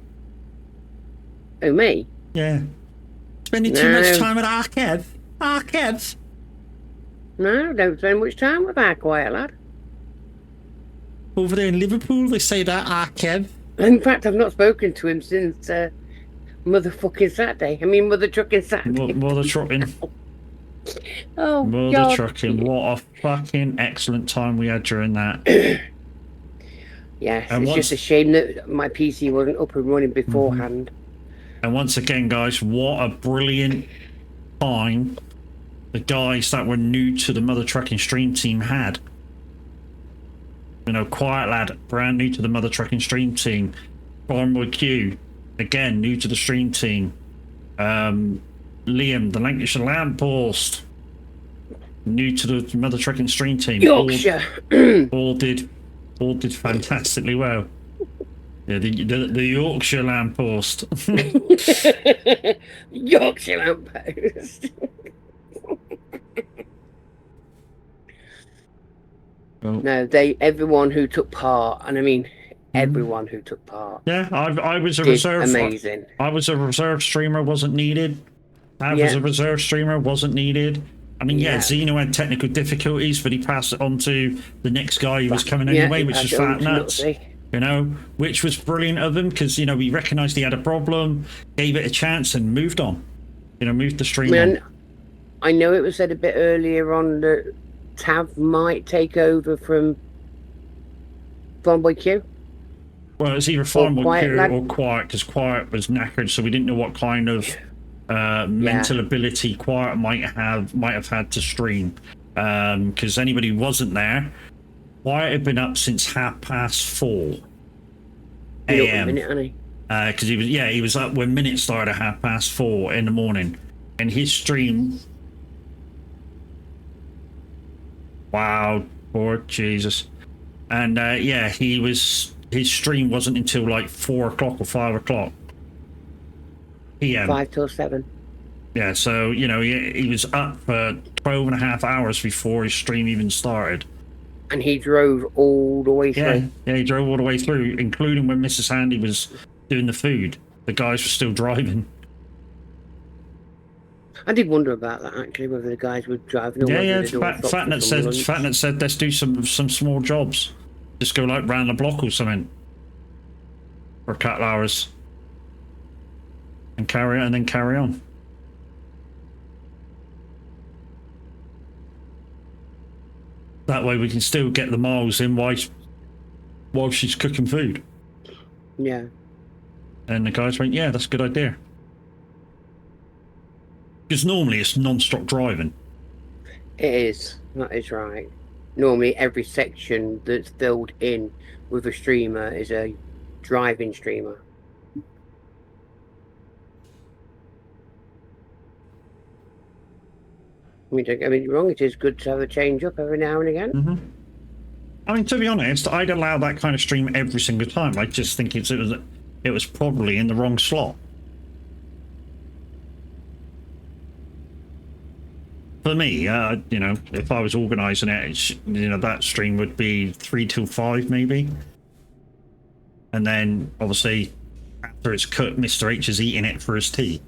C: Oh, me?
A: Yeah. Spending too much time with our Kev. Our Kev.
C: No, don't spend much time with our quiet lad.
A: Over there in Liverpool, they say that, our Kev.
C: In fact, I've not spoken to him since motherfucking Saturday. I mean, mother trucking Saturday.
A: Mother trucking.
C: Oh,
A: Mother
C: God.
A: trucking. What a fucking excellent time we had during that.
C: Yes,
A: And
C: it's just a shame that my PC wasn't up and running beforehand.
A: And once again, guys, what a brilliant time the guys that were new to the Mother Trucking Stream team had. You know, Quiet Lad, brand new to the Mother Trucking Stream team. Farmwood Q, again, new to the stream team. Liam, the Lancashire Lamppost, new to the Mother Trucking Stream team.
C: Yorkshire.
A: All did fantastically well. Yeah, the Yorkshire Lamppost.
C: Yorkshire Lamppost. No, everyone who took part, and I mean everyone who took part.
A: Yeah, I was a
C: did
A: reserve.
C: Amazing.
A: I was a reserve streamer, wasn't needed. I was a reserve streamer, wasn't needed. I mean, yeah, Zeno had technical difficulties, but he passed it on to the next guy who was coming anyway, which was Fat Nuts. You know, which was brilliant of him because, you know, he recognised he had a problem, gave it a chance, and moved on. You know, moved the stream on.
C: I know it was said a bit earlier on that Tav might take over from Farmboy Q.
A: Well, it's either Farmboy Q or Quiet, because Quiet was knackered, so we didn't know what kind of mental ability Quiet might have had to stream. Because anybody who wasn't there, Quiet had been up since 4:30 a.m. Because he was up when minute started at 4:30 in the morning, and his stream. Wow, poor Jesus, and his stream wasn't until like 4 o'clock or 5 o'clock p.m.
C: 5 till 7.
A: Yeah, so you know he was up for 12.5 hours before his stream even started.
C: And he drove all the way through.
A: Yeah, he drove all the way through, including when Mrs. Handy was doing the food. The guys were still driving.
C: I did wonder about that actually, whether the guys were driving. Or
A: Fatnet said let's do some small jobs. Just go like round the block or something for a couple hours, and carry on. That way we can still get the miles in while she's cooking food.
C: Yeah.
A: And the guys went, yeah, that's a good idea. Because normally it's non-stop driving.
C: It is. That is right. Normally every section that's filled in with a streamer is a driving streamer. I mean, don't get me wrong, it is good to have a change up every now and again.
A: I mean, to be honest, I'd allow that kind of stream every single time. I just think it was probably in the wrong slot. For me, you know, if I was organising it, you know, that stream would be 3 till 5 maybe. And then, obviously, after it's cooked, Mr. H is eating it for his tea.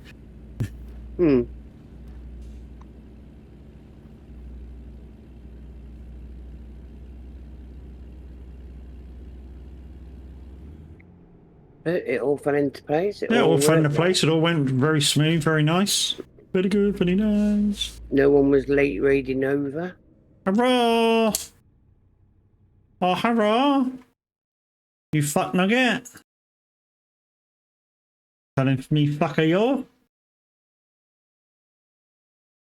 C: It all fell into place.
A: It all fell into place. It all went very smooth, very nice. Very good, very nice.
C: No one was late raiding over.
A: Hurrah! Oh, hurrah! You fuck nugget. Telling me fucker yo.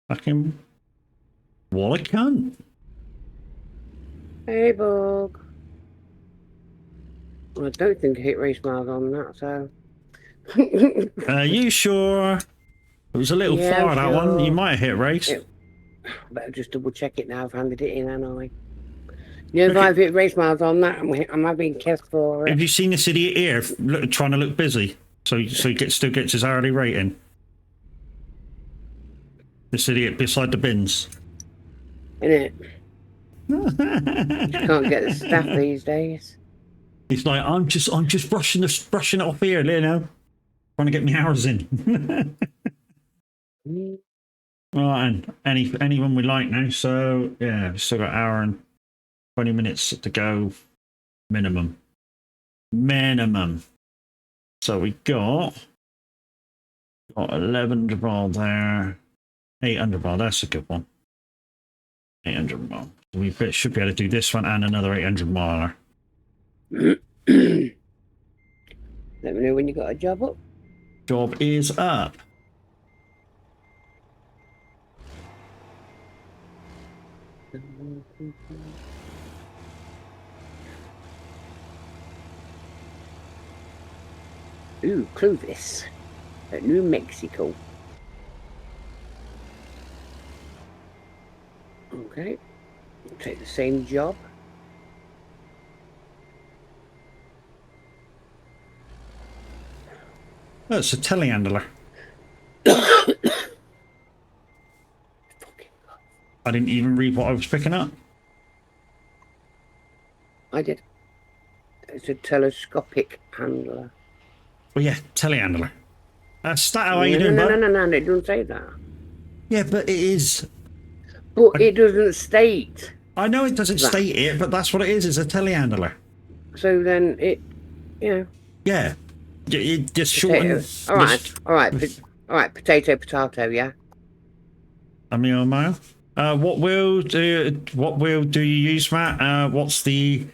A: Fucking what a cunt.
C: Hey, Bug. I don't think I hit race miles on that, so.
A: You sure? It was a little far, that one. You might have hit race.
C: Better just double check it now. I've handed it in, haven't I? You know, if I've hit race miles on that, I'm having kept for it.
A: Have you seen this idiot here trying to look busy? So he still gets his hourly rating. This idiot beside the bins.
C: Innit? You can't get the staff these days.
A: He's like, I'm just brushing it off here, you know, trying to get my hours in. Right, and anyone we like now. So yeah, we've still got an hour and 20 minutes to go, minimum. So we got 11 Jabal there. 800 mile, that's a good one. 800 mile. Should be able to do this one and another 800 miler.
C: Let me know when you got a job up.
A: Job is up.
C: Ooh, Clovis at New Mexico. Okay, take the same job.
A: Oh, it's a telehandler. I didn't even read what I was picking up.
C: I did. It's a telescopic handler.
A: Well, yeah, telehandler. Stat, how
C: No,
A: are you doing,
C: no,
A: bud?
C: no, it doesn't say that.
A: Yeah, but it is.
C: But it doesn't state.
A: I know it doesn't
C: that.
A: state it, but that's what it is. It's a telehandler.
C: So then it, yeah.
A: Yeah. It just
C: Potato.
A: shorten.
C: All right. Potato. Yeah.
A: A meal mile. What wheel do you use, Matt? What's the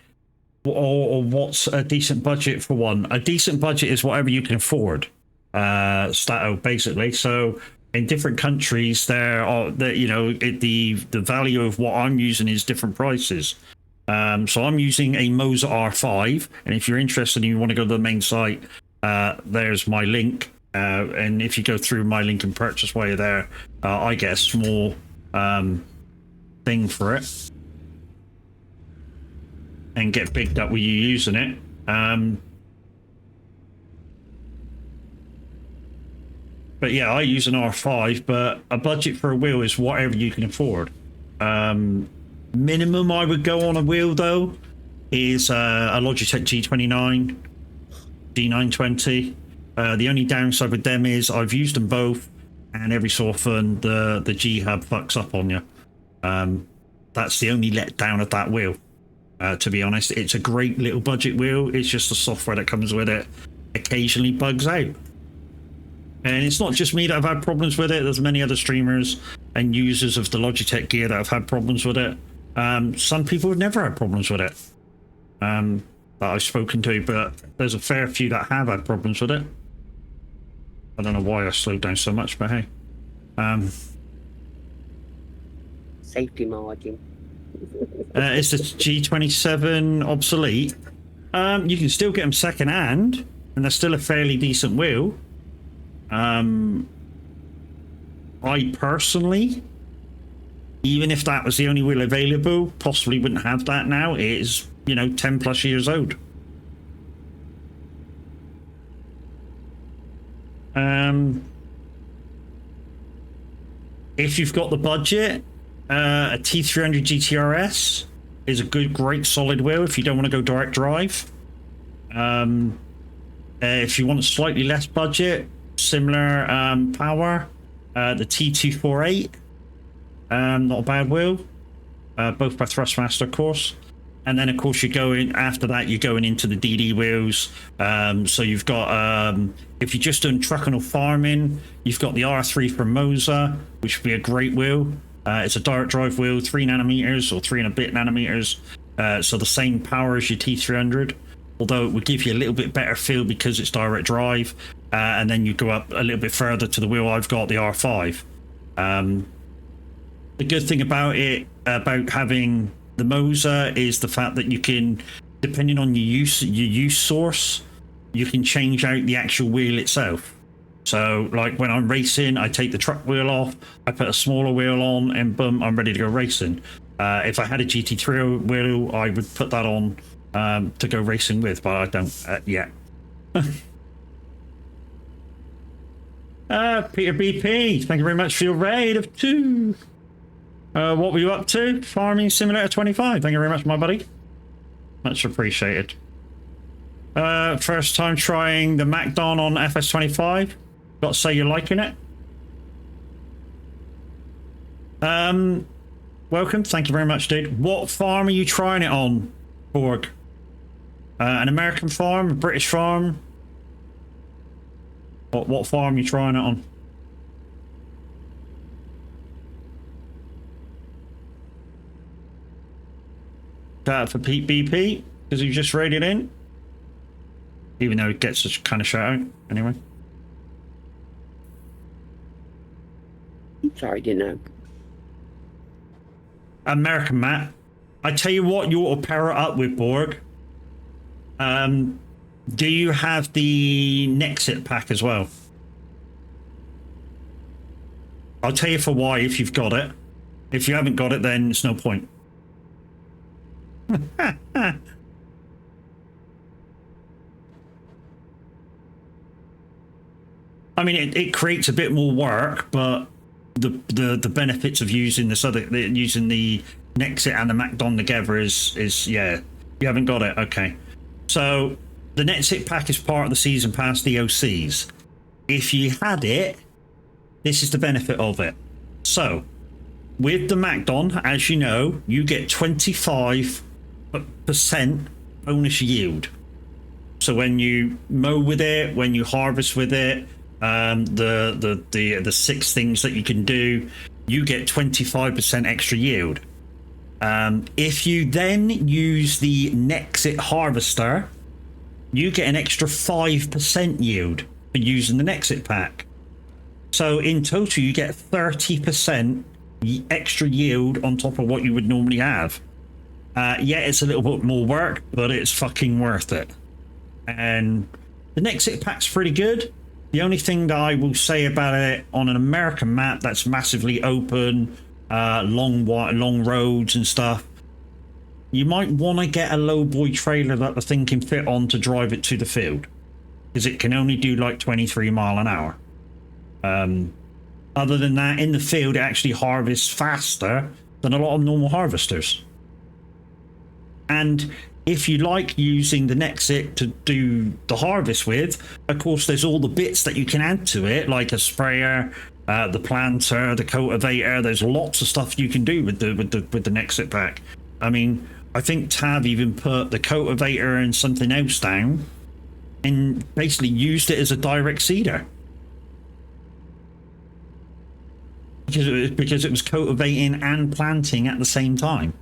A: or what's a decent budget for one? A decent budget is whatever you can afford. Stato, basically. So in different countries, there are the value of what I'm using is different prices. So I'm using a Moser R5, and if you're interested and you want to go to the main site, there's my link. And if you go through my link and purchase while you're there, I get a small thing for it and get picked up with you using it. But yeah, I use an R5, but a budget for a wheel is whatever you can afford. Minimum I would go on a wheel, though, is a Logitech G29, D920. The only downside with them is I've used them both, and every so often the G-Hub fucks up on you. That's the only letdown of that wheel. To be honest, it's a great little budget wheel. It's just the software that comes with it occasionally bugs out. And it's not just me that have had problems with it. There's many other streamers and users of the Logitech gear that have had problems with it. Some people have never had problems with it that I've spoken to, but there's a fair few that have had problems with it. I don't know why I slowed down so much, but hey.
C: Safety margin.
A: Is the G27 obsolete? You can still get them second hand, and they're still a fairly decent wheel. I personally, even if that was the only wheel available, possibly wouldn't have that now. It is, 10 plus years old. If you've got the budget, a T300 GTRS is a great solid wheel if you don't want to go direct drive. If you want a slightly less budget, similar power, the T248, not a bad wheel, both by Thrustmaster, of course. And then, of course, you're going into the DD wheels. So you've got, if you're just doing trucking or farming, you've got the R3 from Moser, which would be a great wheel. It's a direct drive wheel, 3 nanometers or 3 and a bit nanometers. So the same power as your T300, although it would give you a little bit better feel because it's direct drive. And then you go up a little bit further to the wheel I've got, the R5. The good thing about it, about having the Moser, is the fact that you can, depending on your use source, you can change out the actual wheel itself. So, like when I'm racing, I take the truck wheel off, I put a smaller wheel on, and boom, I'm ready to go racing. If I had a GT3 wheel, I would put that on to go racing with, but I don't yet. Peter BP, thank you very much for your raid of 2. What were you up to? Farming Simulator 25. Thank you very much, my buddy. Much appreciated. First time trying the MacDon on FS25. Got to say you're liking it. Welcome. Thank you very much, dude. What farm are you trying it on, Borg? An American farm? A British farm? What farm are you trying it on? Shout out for Pete BP, because he just raided in. Even though he gets a kind of shout out, anyway.
C: Sorry, didn't know.
A: American Matt, I tell you what, you ought to pair it up with Borg. Do you have the Nexit pack as well? I'll tell you for why if you've got it. If you haven't got it, then it's no point. I mean, it creates a bit more work, but the benefits of using this other using the Nexit and the MacDon together is yeah. You haven't got it, okay. So the Nexit pack is part of the season pass DLCs. If you had it, this is the benefit of it. So with the MacDon, as you know, you get 25% bonus yield. So when you mow with it, when you harvest with it, the 6 things that you can do, you get 25% extra yield. If you then use the Nexit harvester, you get an extra 5% yield for using the Nexit pack. So in total, you get 30% extra yield on top of what you would normally have. Yeah, it's a little bit more work, but it's fucking worth it. And the Nexit pack's pretty good. The only thing that I will say about it, on an American map that's massively open, long roads and stuff, you might want to get a low boy trailer that the thing can fit on to drive it to the field, because it can only do like 23 mile an hour. Other than that, in the field it actually harvests faster than a lot of normal harvesters. And if you like using the Nexit to do the harvest with, of course there's all the bits that you can add to it, like a sprayer, the planter, the cultivator. There's lots of stuff you can do with the Nexit pack. I mean, I think Tav even put the cultivator and something else down and basically used it as a direct seeder. Because it was cultivating and planting at the same time.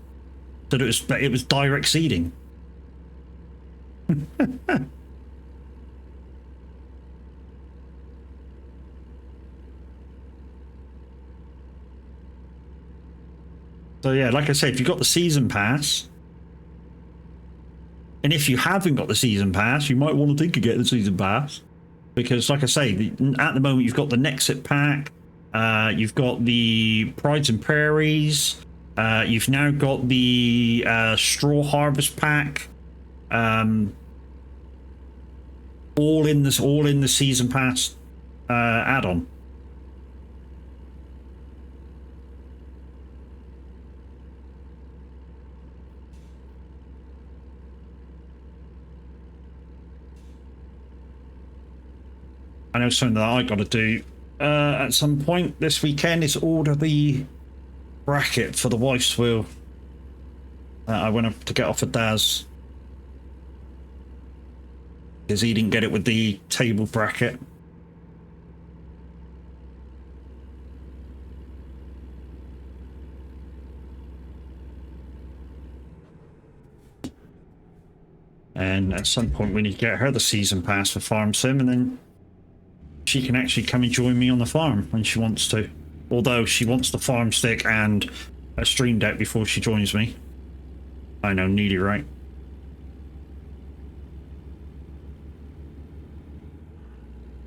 A: So it was direct seeding. So yeah, like I said, if you've got the season pass, and if you haven't got the season pass, you might want to think of getting the season pass, because like I say, at the moment you've got the Nexit pack, you've got the Prides and Prairies, you've now got the straw harvest pack, all in the season pass add-on. I know something that I got to do at some point this weekend is order the bracket for the wife's wheel. I went up to get off of Daz because he didn't get it with the table bracket. And at some point we need to get her the season pass for Farm Sim, and then she can actually come and join me on the farm when she wants to. Although she wants the farm stick and a stream deck before she joins me. I know, needy, right?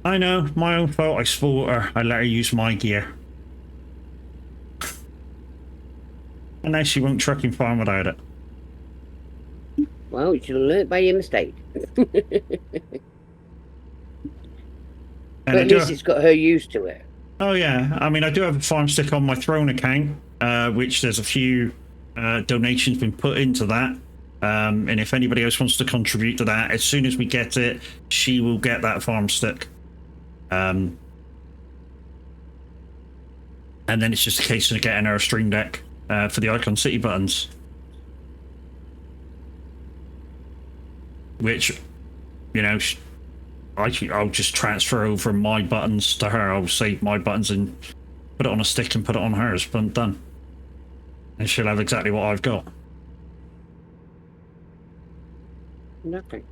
A: I know, my own fault. I spoiled her. I let her use my gear. And now she won't trucking farm without it.
C: Well, you should have learnt by your mistake.
A: And
C: But at least it's got her used to it.
A: Oh yeah, I mean, I do have a farm stick on my Throne account, which there's a few donations been put into that. And if anybody else wants to contribute to that, as soon as we get it, she will get that farm stick. And then it's just a case of getting her a stream deck for the Icon City buttons. Which, you know, I'll just transfer over my buttons to her. I'll save my buttons and put it on a stick and put it on hers. But done. And she'll have exactly what I've got.
C: Nothing.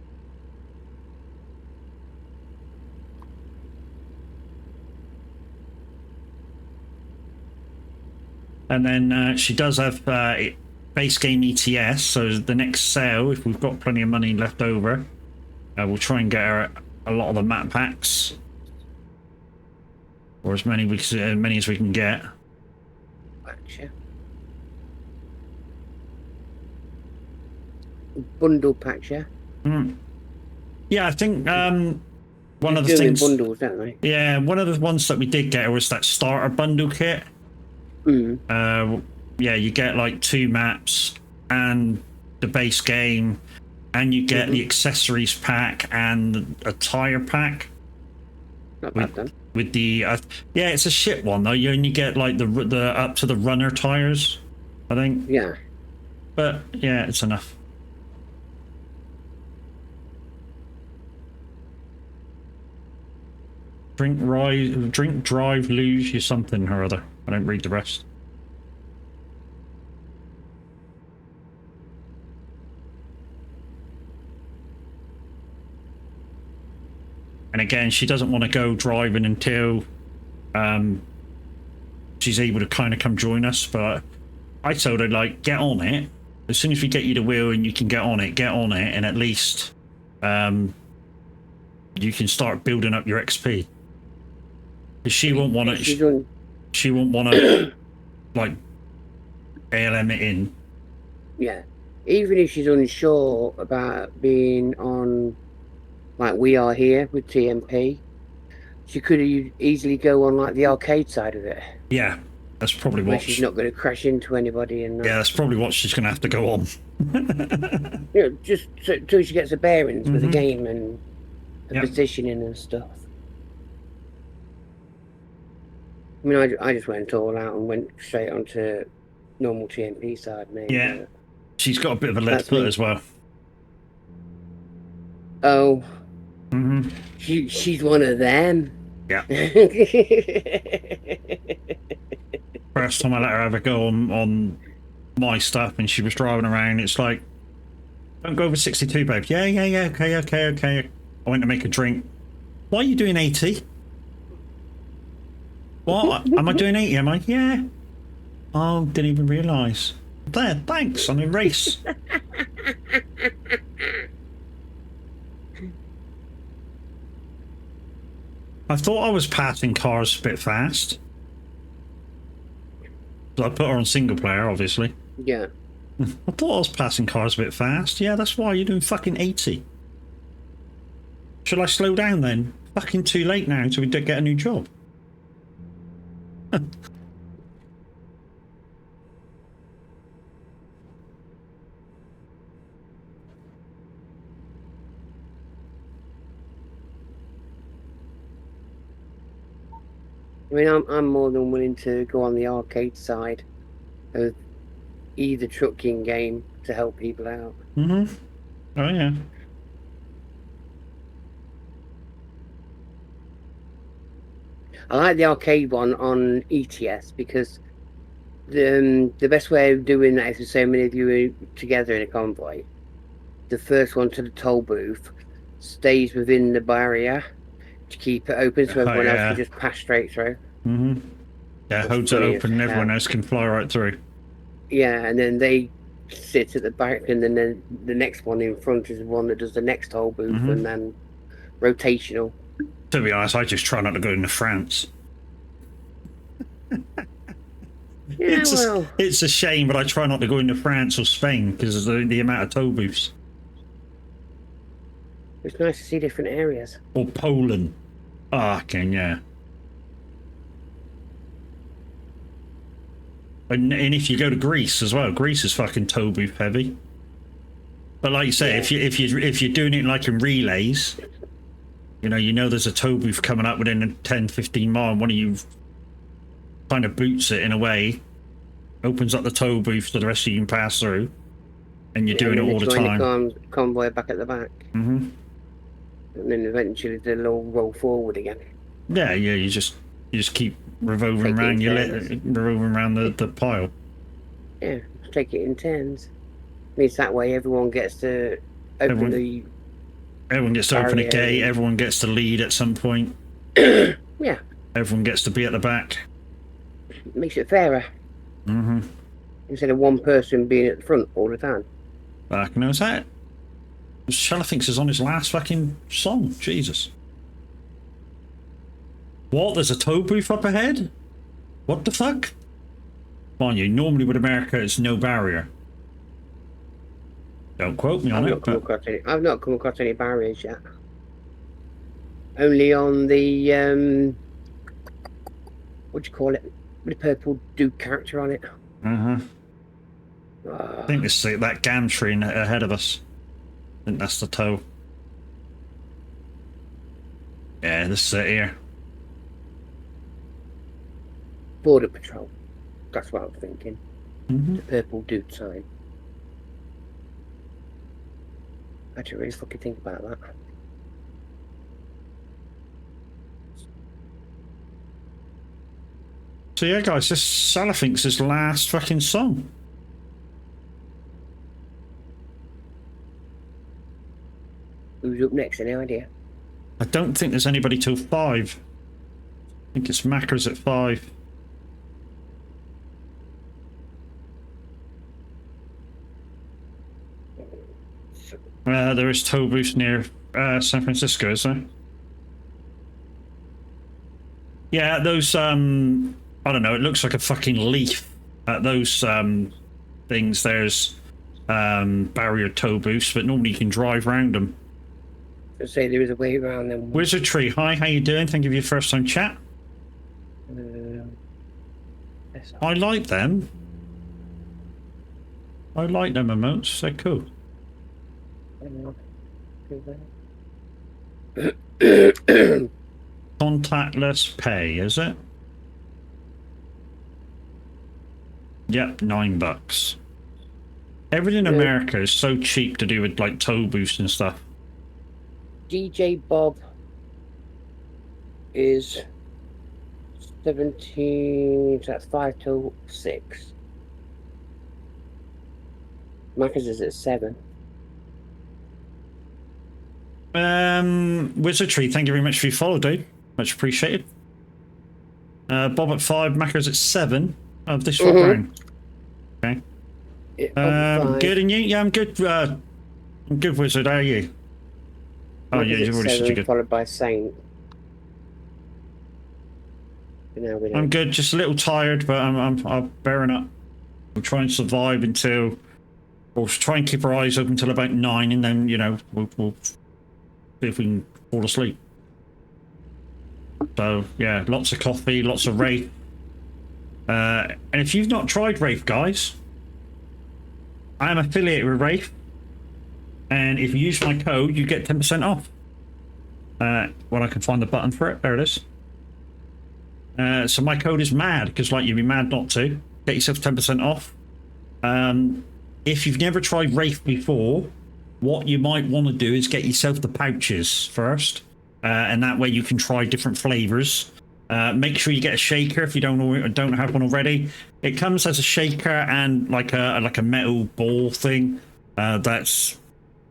A: And then she does have base game ETS, so the next sale, if we've got plenty of money left over, we'll try and get her a lot of the map packs. Or as many as we can get.
C: Gotcha. Bundle packs, yeah?
A: Yeah, I think one
C: They're
A: of the things...
C: bundles, don't they?
A: Yeah, one of the ones that we did get was that starter bundle kit. Yeah, you get like 2 maps and the base game, and you get the accessories pack and a tire pack.
C: Not bad then.
A: With the yeah, it's a shit one though. You only get like the up to the runner tires, I think.
C: Yeah.
A: But yeah, it's enough. Drink, drive, lose you something or other. I don't read the rest. And again, she doesn't want to go driving until she's able to kind of come join us. But I told her, like, get on it. As soon as we get you the wheel and you can get on it, and at least you can start building up your XP. She won't want to. She won't want to like ALM it in.
C: Yeah, even if she's unsure about being on, like we are here with TMP, she could easily go on like the arcade side of it.
A: Yeah, that's probably
C: where
A: what.
C: She's not going to crash into anybody, and
A: yeah, that's probably what she's going to have to go on.
C: Just till she gets the bearings with the game and the positioning and stuff. I mean, I just went all out and went straight onto normal TMP side, mate.
A: Yeah, she's got a bit of a lead foot as well.
C: Oh, she's one of them.
A: Yeah. First time I let her have a go on my stuff, and she was driving around. It's like, don't go over 62, babe. Yeah, okay. I went to make a drink. Why are you doing 80? What? Am I doing 80? Am I? Yeah. Oh, didn't even realise. There, thanks. I'm in race. I thought I was passing cars a bit fast. So I put her on single player, obviously.
C: Yeah.
A: I thought I was passing cars a bit fast. Yeah, that's why you're doing fucking 80. Shall I slow down then? Fucking too late now until we get a new job.
C: I mean, I'm more than willing to go on the arcade side of either trucking game to help people out.
A: Oh yeah.
C: I like the arcade one on ETS because the best way of doing that is if so many of you are together in a convoy. The first one to the toll booth stays within the barrier to keep it open so everyone else can just pass straight through.
A: Yeah, holds it open and everyone else can fly right through.
C: Yeah, and then they sit at the back, and then the next one in front is the one that does the next toll booth, and then rotational.
A: To be honest, I just try not to go into France. It's a shame, but I try not to go into France or Spain because of the amount of toll booths.
C: It's nice to see different areas.
A: Or Poland. Yeah. And if you go to Greece as well, Greece is fucking toll booth heavy. But like you say, if you're doing it like in relays, you know there's a toll booth coming up within a 10-15 mile, and one of you kind of boots it in a way, opens up the toll booth so the rest of you can pass through, and you're doing it all the time.
C: The convoy back at the back. And then eventually they'll all roll forward again.
A: Yeah, you just keep revolving around the pile.
C: Yeah, take it in turns. Means that way everyone gets to open
A: Everyone gets to open a
C: barrier
A: gate.
C: and-
A: Everyone gets to lead at some point.
C: Yeah,
A: Everyone gets to be at the back.
C: makes it fairer
A: Mm-hmm.
C: instead of one person being at the front all the time.
A: Back knows that. Shella thinks is on his last fucking song. Jesus. What? There's a tow booth up ahead? What the fuck? Mind you, normally with America it's no barrier. Don't quote me on it.
C: I've not come across any barriers yet. Only on the what do you call it? With the purple Duke character on it.
A: Uh-huh.
C: Oh,
A: I think it's that gantry ahead of us. I think that's the tow. Yeah, this is it here.
C: Border Patrol. That's what I was thinking.
A: Mm-hmm.
C: The purple Duke sign. I didn't really fucking think about that.
A: So yeah, guys, this Salah thinks his last fucking song.
C: Who's up next? Any idea?
A: I don't think there's anybody till 5. I think it's Macca's at 5. There is tow booths near San Francisco, is there? Yeah, those I don't know, it looks like a fucking leaf. Those things, there's barrier tow booths, but normally you can drive around them.
C: I'd say there is a way around them.
A: Wizardry, hi, how you doing? Thank you for your first time chat. I like them. I like them emotes, they're cool. Contactless pay, is it? Yep, $9. Everything in America is so cheap to do with like tow booths and stuff.
C: DJ Bob is 17, so that's 5 till 6. Macca's is at 7.
A: Wizardry, thank you very much for your follow, dude. Much appreciated. Bob at 5, Macca's at 7 of this round. Okay. Good, and you? Yeah, I'm good. I'm good, Wizard. How are you? Oh, yeah, you've already said you're good.
C: Followed by Saint.
A: I'm good, just a little tired, but I'm bearing up. We'll try and survive until, we'll try and keep our eyes open until about 9, and then, you know, we'll see if we can fall asleep. So, yeah, lots of coffee, lots of Wraith. And if you've not tried Wraith, guys, I am affiliated with Wraith. And if you use my code, you get 10% off. Well, I can find the button for it. There it is. So my code is MAD, because like you'd be mad not to. Get yourself 10% off. If you've never tried Wraith before, what you might want to do is get yourself the pouches first. And that way you can try different flavors. Make sure you get a shaker if you don't have one already. It comes as a shaker and like a metal ball thing.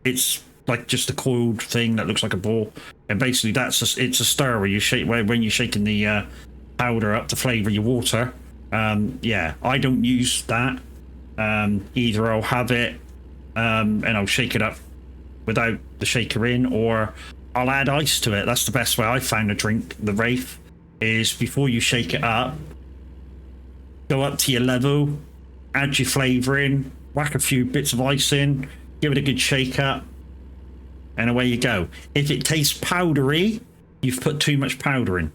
A: It's like just a coiled thing that looks like a ball, and basically it's a stir where you shake when you're shaking the powder up to flavour your water. Yeah, I don't use that. Either I'll have it and I'll shake it up without the shaker in, or I'll add ice to it. That's the best way I found to drink the Wraith, is before you shake it up, go up to your level, add your flavour in, whack a few bits of ice in, give it a good shake up, and away you go. If it tastes powdery, you've put too much powder in,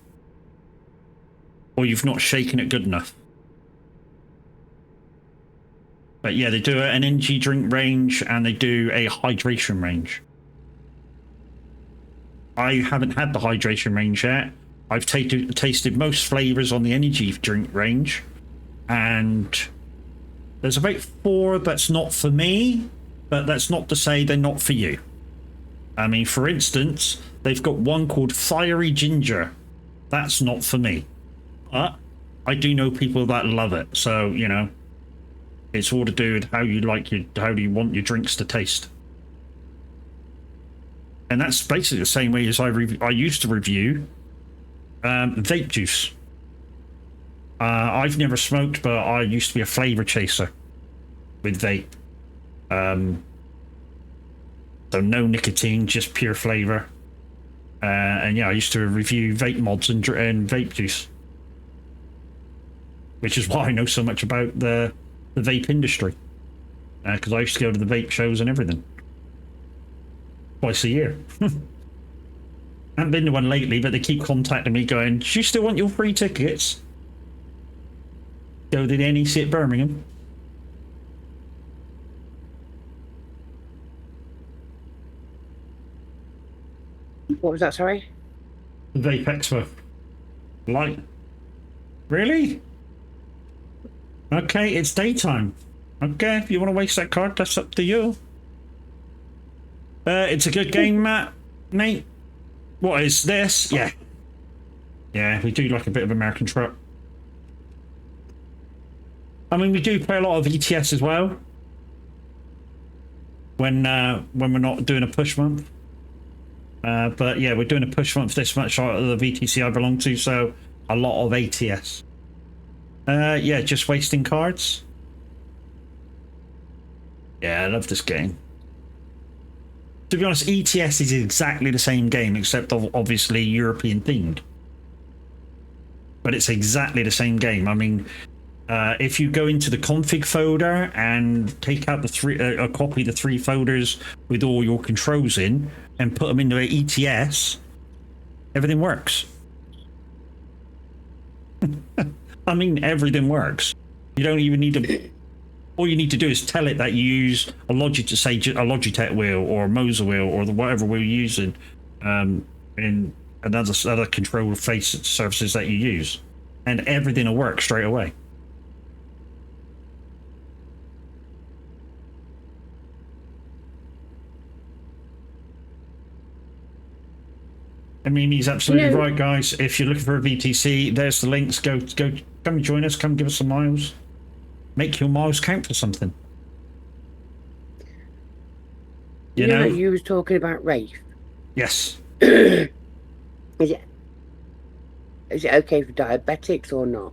A: or you've not shaken it good enough. But yeah, they do an energy drink range and they do a hydration range. I haven't had the hydration range yet. I've tasted most flavors on the energy drink range, and there's about 4 that's not for me, but that's not to say they're not for you. I mean, for instance, they've got one called Fiery Ginger. That's not for me. But I do know people that love it, so, you know, it's all to do with how you want your drinks to taste. And that's basically the same way as I used to review vape juice. I've never smoked, but I used to be a flavor chaser with vape. So no nicotine, just pure flavor. And yeah, I used to review vape mods and vape juice, which is why I know so much about the vape industry. Because I used to go to the vape shows and everything. Twice a year. I haven't been to one lately, but they keep contacting me going, do you still want your free tickets? Go to the NEC at Birmingham.
C: What was that, sorry?
A: The Vape Expo. Light. Really? Okay, it's daytime. Okay, if you want to waste that card, that's up to you. It's a good game, Matt. Nate. What is this? Yeah. Yeah, we do like a bit of American truck. I mean, we do play a lot of ETS as well. When we're not doing a push month. But yeah, we're doing a push month this much out of the VTC I belong to, so a lot of ATS. Yeah, just wasting cards. Yeah, I love this game. To be honest, ETS is exactly the same game, except obviously European themed. But it's exactly the same game. I mean, if you go into the config folder and take out the copy the 3 folders with all your controls in and put them into ETS, everything works. I mean, everything works. You don't even need to. All you need to do is tell it that you use a Logitech wheel or a Moser wheel or whatever wheel you're using, in other control face surfaces that you use, and everything will work straight away. I mean, he's absolutely right, guys. If you're looking for a VTC, there's the links. Go, come and join us. Come give us some miles. Make your miles count for something. You know,
C: you was talking about Rafe.
A: Yes.
C: Is it okay for diabetics or not?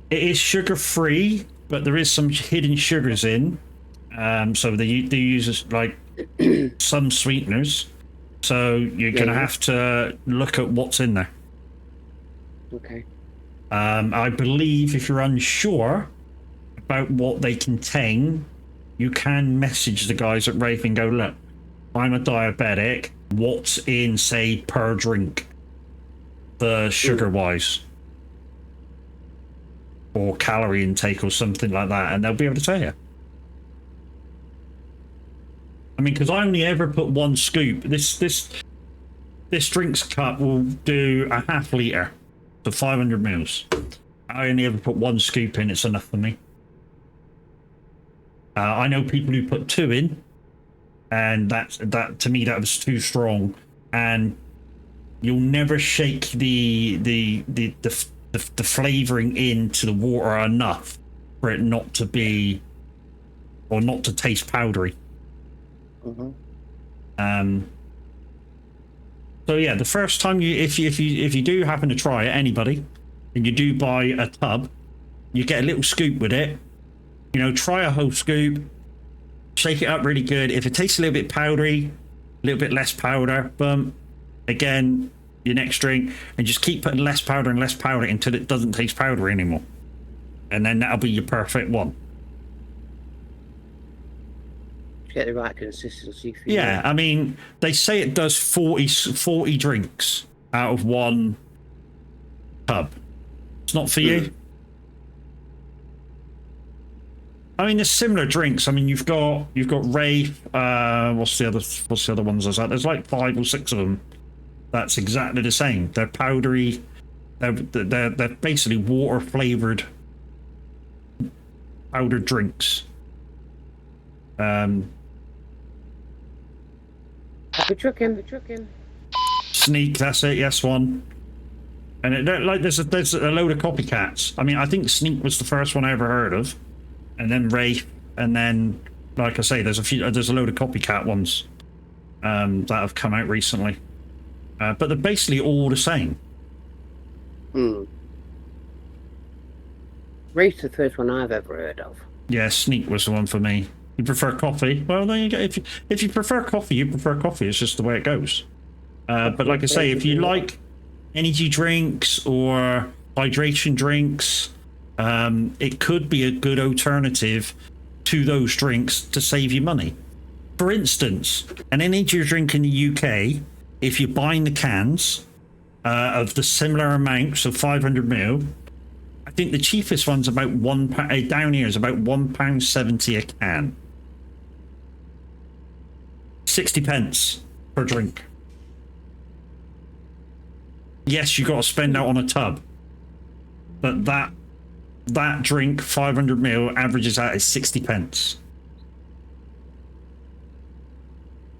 A: It is sugar-free, but there is some hidden sugars in. So they do use like some sweeteners. So you're going to have to look at what's in there.
C: Okay.
A: I believe if you're unsure about what they contain, you can message the guys at Rafe and go, look, I'm a diabetic. What's in, say, per drink? The sugar-wise. Or calorie intake or something like that, and they'll be able to tell you. I mean, because I only ever put 1 scoop. This drinks cup will do a ½ liter, so 500 mils. I only ever put 1 scoop in. It's enough for me. I know people who put 2 in, and that to me that was too strong. And you'll never shake the flavoring into the water enough for it not to be, or not to taste powdery. So yeah, the first time if you do happen to try it, anybody, and you do buy a tub, you get a little scoop with it. You know, try a whole scoop, shake it up really good. If it tastes a little bit powdery, a little bit less powder, boom, again, your next drink, and just keep putting less powder and less powder until it doesn't taste powdery anymore. And then that'll be your perfect one.
C: Get the right consistency for
A: Yeah, I mean, they say it does 40 drinks out of 1 tub. It's not for you. I mean, there's similar drinks. I mean, you've got Rafe. What's the other ones? There's like 5 or 6 of them. That's exactly the same. They're powdery. They're basically water flavored powdered drinks.
C: Happy trucking.
A: Sneak, that's it. Yes, one. And there's a load of copycats. I mean, I think Sneak was the first one I ever heard of, and then Rafe, and then, like I say, there's a load of copycat ones. that have come out recently. But they're basically all the same.
C: Race the first one I've ever heard of.
A: Yeah, Sneak was the one for me. You prefer coffee? Well, there you go. If you prefer coffee, you prefer coffee. It's just the way it goes. But like I say, if you like energy drinks or hydration drinks, it could be a good alternative to those drinks to save you money. For instance, an energy drink in the UK, if you're buying the cans of the similar amounts of 500ml, I think the cheapest one's about £1 down here is about £1.70 a can. 60 pence per drink. Yes, you got to spend out on a tub, but that drink 500ml averages out at 60 pence.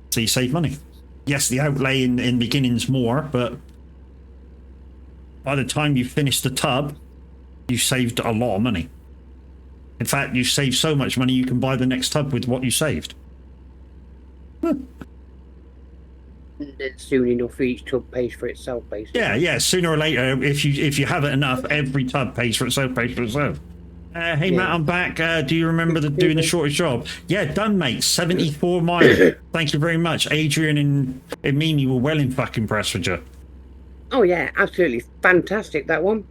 A: So you save money. Yes, the outlay in the beginning's more, but by the time you finish the tub, you saved a lot of money. In fact, you save so much money you can buy the next tub with what you saved.
C: And then soon enough, each tub pays for itself, basically.
A: Yeah. Sooner or later, if you have it enough, every tub pays for itself. Hey, Matt, I'm back. Do you remember doing the shortest job? Yeah, done, mate. 74 miles. Thank you very much. Adrian and Mimi were well in fucking impressed with you.
C: Oh yeah, absolutely fantastic, that one.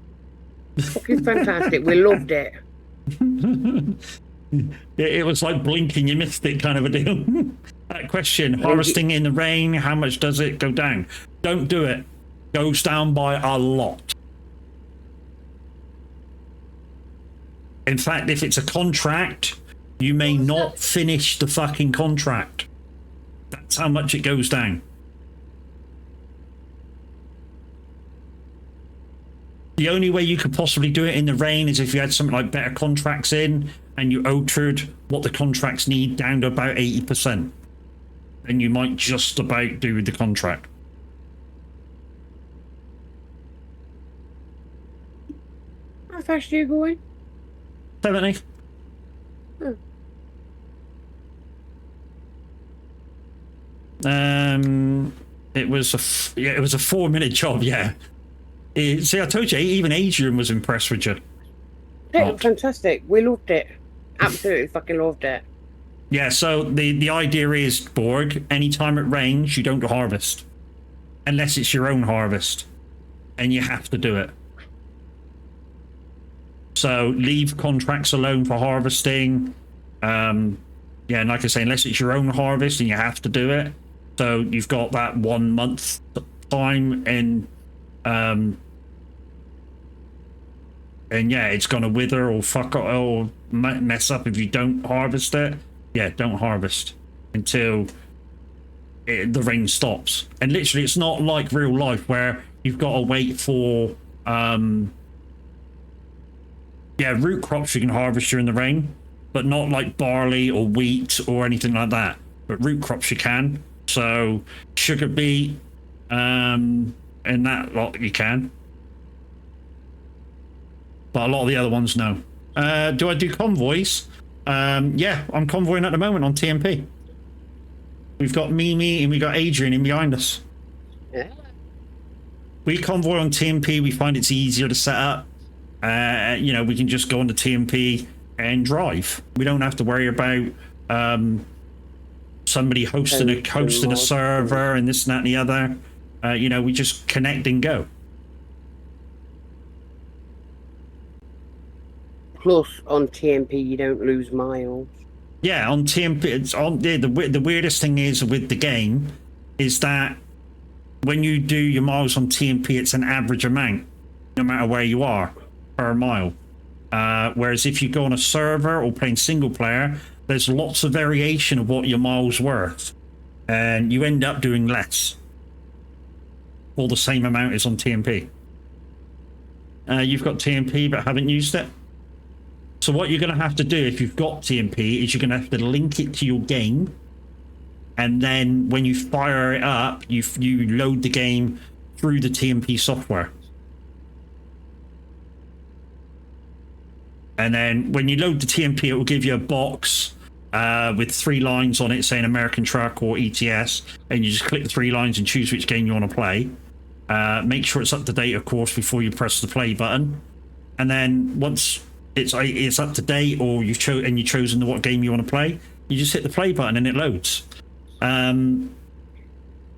C: Fucking fantastic. We loved it.
A: It was like blinking, you missed it kind of a deal. That question, harvesting in the rain, how much does it go down? Don't do it. Goes down by a lot. In fact, if it's a contract, you may not finish the fucking contract. That's how much it goes down. The only way you could possibly do it in the rain is if you had something like better contracts in and you altered what the contracts need down to about 80%. Then you might just about do with the contract.
C: How fast are you going?
A: 70. It was a 4-minute job, yeah. See, I told you, even Adrian was impressed with you.
C: Yeah, fantastic. We loved it. Absolutely fucking loved it.
A: Yeah, so the idea is, Borg, anytime it rains, you don't harvest. Unless it's your own harvest. And you have to do it. So leave contracts alone for harvesting. Yeah, and like I say, unless it's your own harvest and you have to do it. So you've got that 1 month time and yeah, it's gonna wither or fuck up or mess up if you don't harvest it. Yeah, don't harvest until the rain stops. And literally, it's not like real life where you've got to wait for root crops you can harvest during the rain, but not like barley or wheat or anything like that. But root crops you can. So sugar beet and that lot you can. But a lot of the other ones, no. Do I do convoys? Yeah, I'm convoying at the moment on TMP. We've got Mimi and we got Adrian in behind us.
C: Yeah.
A: We convoy on TMP. We find it's easier to set up. You know, we can just go on the TMP and drive. We don't have to worry about somebody hosting a server and this and that and the other. You know, we just connect and go.
C: Plus, on TMP, you don't lose miles.
A: Yeah, on TMP, it's on the weirdest thing is with the game is that when you do your miles on TMP, it's an average amount, no matter where you are per mile. Whereas if you go on a server or playing single player, there's lots of variation of what your miles worth, and you end up doing less for the same amount as on TMP. You've got TMP but haven't used it. So what you're going to have to do if you've got TMP is you're going to have to link it to your game, and then when you fire it up, you load the game through the TMP software. And then when you load the TMP, it will give you a box with 3 lines on it saying American Truck or ETS, and you just click the 3 lines and choose which game you want to play. Make sure it's up to date, of course, before you press the play button. And then once it's up to date, or you've chosen what game you want to play, you just hit the play button and it loads.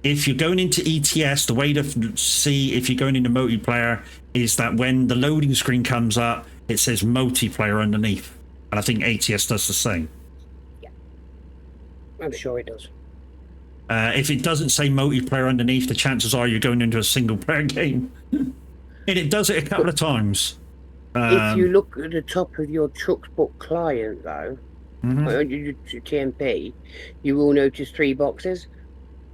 A: If you're going into ETS, the way to see if you're going into multiplayer is that when the loading screen comes up, it says multiplayer underneath. And I think ATS does the same.
C: Yeah, I'm sure it does.
A: If it doesn't say multiplayer underneath, the chances are you're going into a single player game. And it does it a couple of times.
C: If you look at the top of your TruckSbook client, though, or your TMP, you will notice 3 boxes: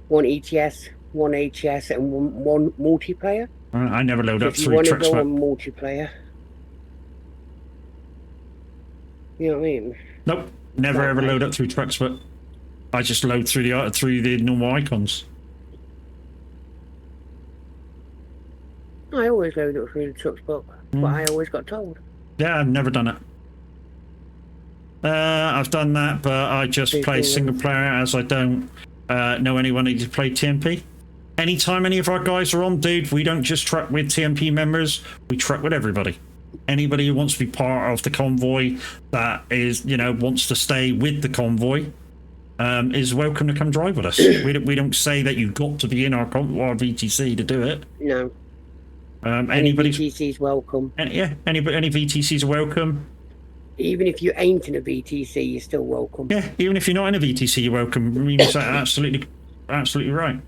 C: 1 ETS, 1 ATS, and one multiplayer.
A: I never load up
C: If you
A: through
C: want to go
A: TruckSbook.
C: on multiplayer, you know what I mean?
A: Nope, never ever load up through TruckSbook. I just load through the normal icons.
C: I always load it through the TruckSbook, but I always got told.
A: Yeah, I've never done it. I've done that, but I just play single player, as I don't know anyone who's played TMP. Anytime any of our guys are on, dude, we don't just truck with TMP members, we truck with everybody. Anybody who wants to be part of the convoy, that is, wants to stay with the convoy, is welcome to come drive with us. We don't say that you've got to be in our VTC to do it.
C: No.
A: Any
C: VTC's welcome.
A: Any VTCs are welcome.
C: Even if you ain't in a VTC, you're still welcome.
A: Yeah, even if you're not in a VTC, you're welcome. I mean, absolutely right.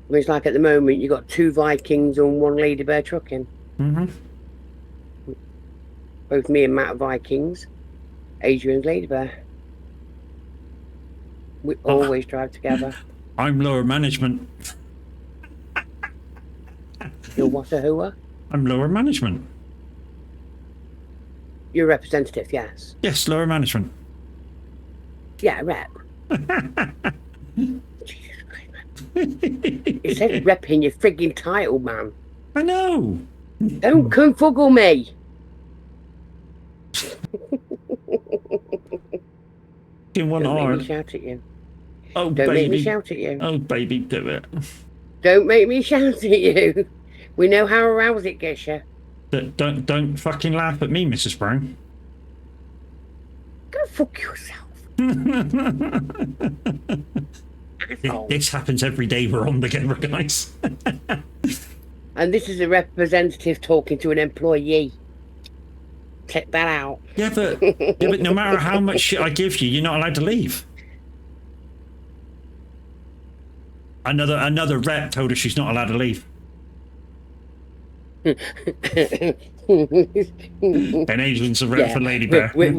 C: I mean, it's like at the moment, you got 2 Vikings and 1 Lady Bear trucking. Both me and Matt are Vikings. Adrian's Lady Bear. We always drive together.
A: I'm lower management.
C: You're what a hooer?
A: I'm lower management.
C: You're a representative, yes.
A: Yes, lower management.
C: Yeah, rep. Jesus Christ, man. It says rep in your frigging title, man.
A: I know.
C: Don't confuggle me.
A: In one
C: Don't
A: hour.
C: make me shout at you.
A: Oh,
C: Don't
A: baby.
C: make me shout at you.
A: Oh, baby, do it.
C: Don't make me shout at you. We know how aroused it gets you.
A: Don't fucking laugh at me, Mrs. Brown.
C: Go fuck yourself. Asshole.
A: This happens every day we're on together, guys.
C: And this is a representative talking to an employee. Check that out.
A: Yeah, but no matter how much shit I give you, you're not allowed to leave. Another rep told her she's not allowed to leave. And Adrian's a rep for Lady Bear.
C: We're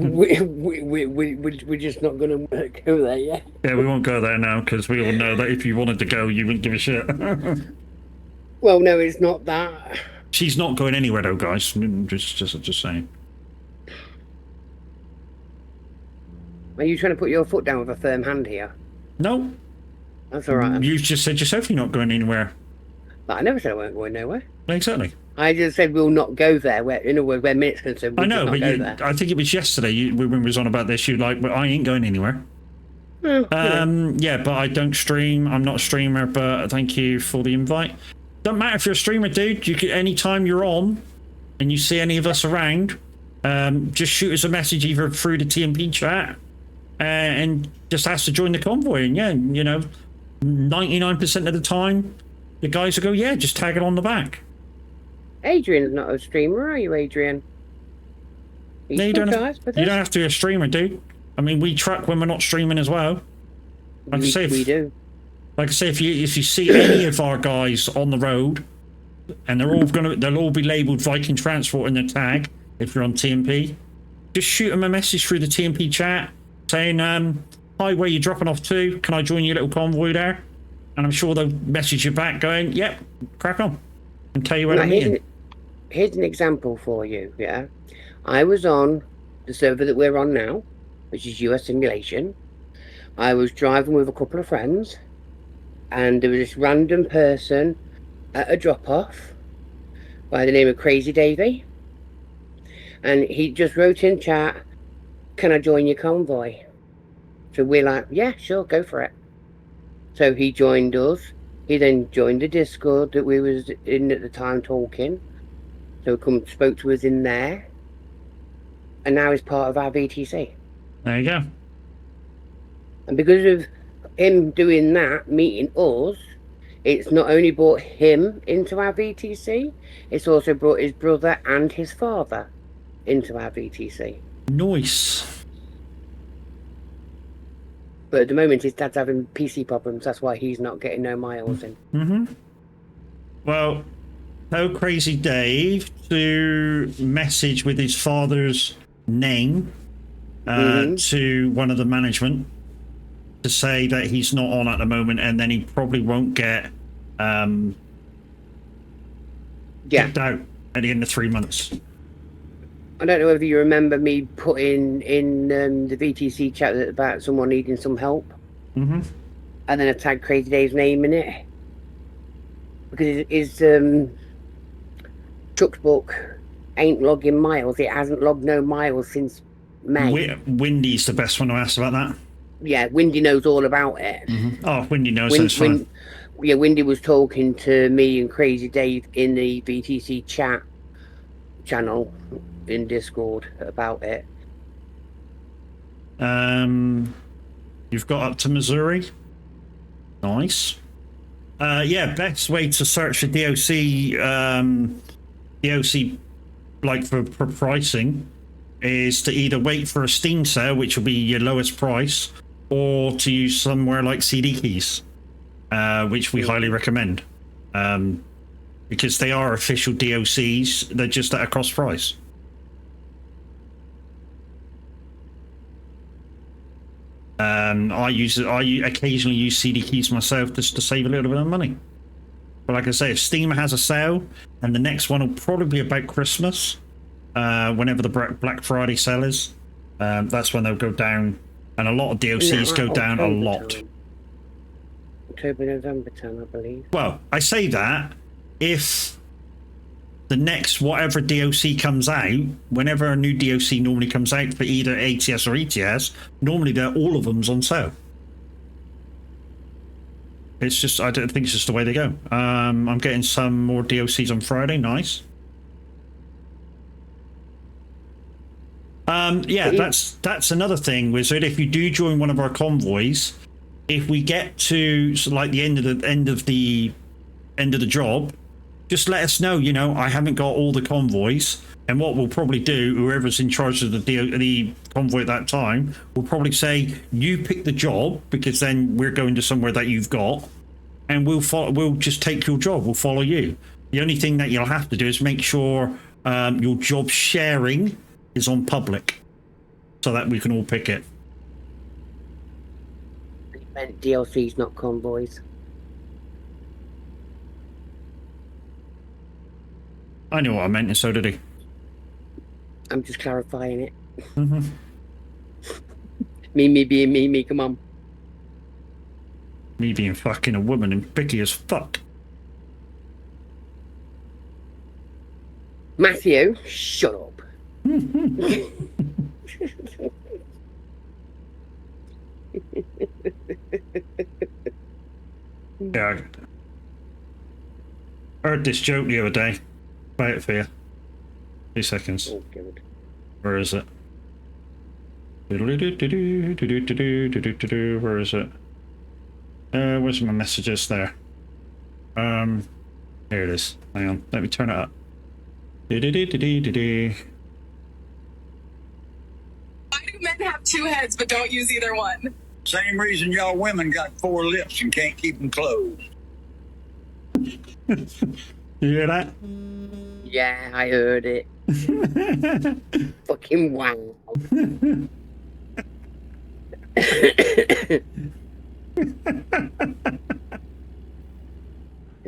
C: just not going to go there yet.
A: Yeah, we won't go there now, because we all know that if you wanted to go, you wouldn't give a shit.
C: Well, no, it's not that.
A: She's not going anywhere, though, guys. Just saying.
C: Are you trying to put your foot down with a firm hand here?
A: No.
C: That's all right.
A: You just said yourself you're not going anywhere.
C: But I never said I weren't going nowhere.
A: Exactly.
C: I just said we'll not go there. Where, in a word, where minutes concerned, we'll
A: I know,
C: just
A: but
C: not go there.
A: I think it was yesterday when we was on about this. You like, well, I ain't going anywhere. Yeah, but I don't stream. I'm not a streamer, but thank you for the invite. Don't matter if you're a streamer, dude. You can, anytime you're on and you see any of us around, just shoot us a message either through the TMP chat and just ask to join the convoy. And yeah, 99% of the time, the guys will go, yeah, just tag it on the back.
C: Adrian's not a streamer, are you, Adrian?
A: No, you don't have to be a streamer, dude. I mean, we truck when we're not streaming as well. Like
C: We do.
A: Like I say, if you see any of our guys on the road, and they'll all be labelled Viking Transport in their tag if you're on TMP, just shoot them a message through the TMP chat saying, "Hi, where you dropping off to? Can I join your little convoy there?" And I'm sure they'll message you back going, "Yep, crack on," and tell you where to meet.
C: Here's an example for you. Yeah, I was on the server that we're on now, which is US Simulation. I was driving with a couple of friends, and there was this random person at a drop-off by the name of Crazy Davey, and he just wrote in chat, "Can I join your convoy?" So we're like, yeah, sure, go for it. So he joined us. He then joined the Discord that we was in at the time talking. So he spoke to us in there. And now he's part of our VTC.
A: There you go.
C: And because of him doing that, meeting us, it's not only brought him into our VTC, it's also brought his brother and his father into our VTC.
A: Nice.
C: But at the moment, his dad's having PC problems. That's why he's not getting no miles in.
A: Mm-hmm. Well, tell Crazy Dave to message with his father's name to one of the management to say that he's not on at the moment, and then he probably won't get kicked out at the end of 3 months.
C: I don't know whether you remember me putting in the VTC chat about someone needing some help.
A: Mm-hmm.
C: And then I tagged Crazy Dave's name in it. Because his truck's book ain't logging miles. It hasn't logged no miles since May.
A: Windy's the best one to ask about that.
C: Yeah, Windy knows all about it.
A: Mm-hmm. Oh, Windy knows, that's fine.
C: Yeah, Windy was talking to me and Crazy Dave in the VTC chat channel in Discord about it.
A: You've got up to Missouri. Nice. Yeah, best way to search for DOC, like for pricing, is to either wait for a Steam sale, which will be your lowest price, or to use somewhere like CD Keys, which we highly recommend, because they are official DOCs. They're just at a cost price. I occasionally use CD Keys myself just to save a little bit of money. But like I say, if Steam has a sale, and the next one will probably be about Christmas, whenever the Black Friday sale is, that's when they'll go down, and a lot of DLCs go down a lot.
C: October, November time, I believe.
A: Well, I say that if the next whatever DLC comes out, whenever a new DLC normally comes out for either ATS or ETS, normally all of them's on sale. It's just, I don't think it's just the way they go. I'm getting some more DLCs on Friday. Nice. Yeah, that's another thing, Wizard. If you do join one of our convoys, if we get to like the end of the job, just let us know. You know, I haven't got all the convoys, and what we'll probably do, whoever's in charge of the convoy at that time, will probably say, you pick the job, because then we're going to somewhere that you've got, and we'll just take your job. We'll follow you. The only thing that you'll have to do is make sure your job sharing is on public, so that we can all pick it.
C: He meant DLCs, not convoys.
A: I knew what I meant, and so did he.
C: I'm just clarifying it.
A: Mm-hmm.
C: Me being me, come on.
A: Me being fucking a woman and picky as fuck.
C: Matthew, shut up.
A: Yeah, I heard this joke the other day. Play it for you. 2 seconds.
C: Oh, God.
A: Where is it? Where is it? Where's my messages there? Here it is. Hang on, let me turn it up.
D: Why do men have 2 heads but don't use either one?
E: Same reason y'all women got 4 lips and can't keep them closed.
A: You hear that?
C: Yeah, I heard it. Fucking wow.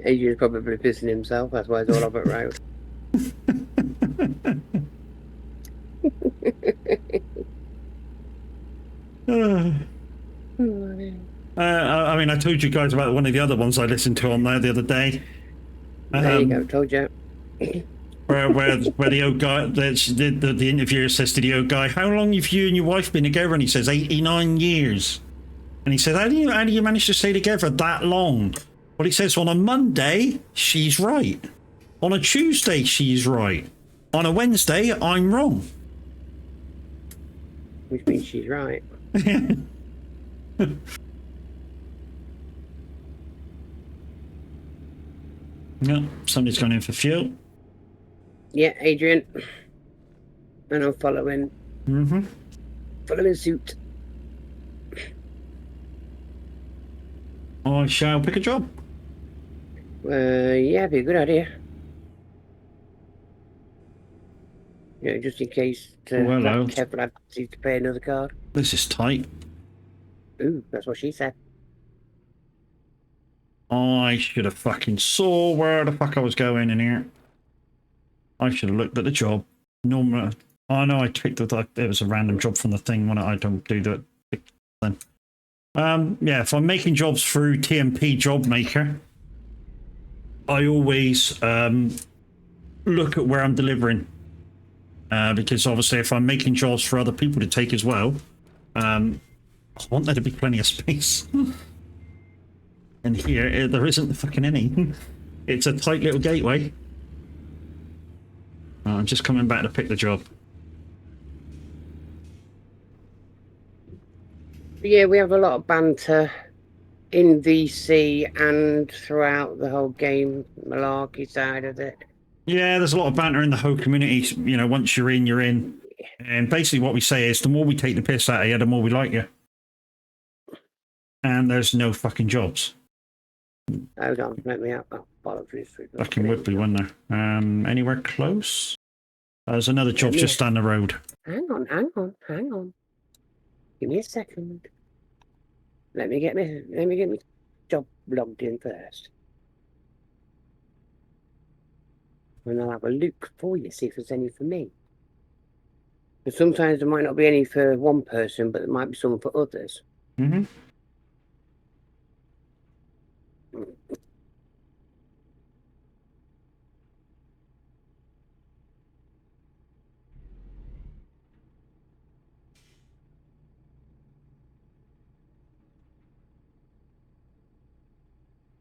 C: Adrian's probably pissing himself. That's why he's all over it road.
A: I mean, I told you guys about one of the other ones I listened to on there the other day.
C: There you go, told you.
A: where the old guy, the interviewer says to the old guy, "How long have you and your wife been together?" And he says, 89 years. And he said, how do you manage to stay together that long? Well, he says, on a Monday, she's right. On a Tuesday, she's right. On a Wednesday, I'm wrong.
C: Which means she's right.
A: Yeah, somebody's gone in for fuel.
C: Yeah, Adrian. And I'm following.
A: Mm-hmm.
C: Following suit.
A: I shall pick a job.
C: Yeah, be a good idea. Just in case
A: hello.
C: Kevin had to pay another card.
A: This is tight.
C: Ooh, that's what she said.
A: I should have fucking saw where the fuck I was going in here. I should have looked at the job. Normally, oh no, I picked it. It was a random job from the thing when I don't do that. Then, yeah, if I'm making jobs through TMP Job Maker, I always look at where I'm delivering. Because obviously, if I'm making jobs for other people to take as well, I want there to be plenty of space. And here, there isn't fucking any. It's a tight little gateway. I'm just coming back to pick the job.
C: Yeah, we have a lot of banter in VC and throughout the whole game, malarkey side of it.
A: Yeah, there's a lot of banter in the whole community. You know, once you're in, you're in. And basically what we say is the more we take the piss out of you, the more we like you. And there's no fucking jobs.
C: Hold on, let me out. Oh, bollocks.
A: Fucking would be, wouldn't there? Anywhere close? There's another job just down the road.
C: Hang on. Give me a second. Let me get my job logged in first. And I'll have a look for you, see if there's any for me. But sometimes there might not be any for one person, but there might be some for others.
A: Mm-hmm.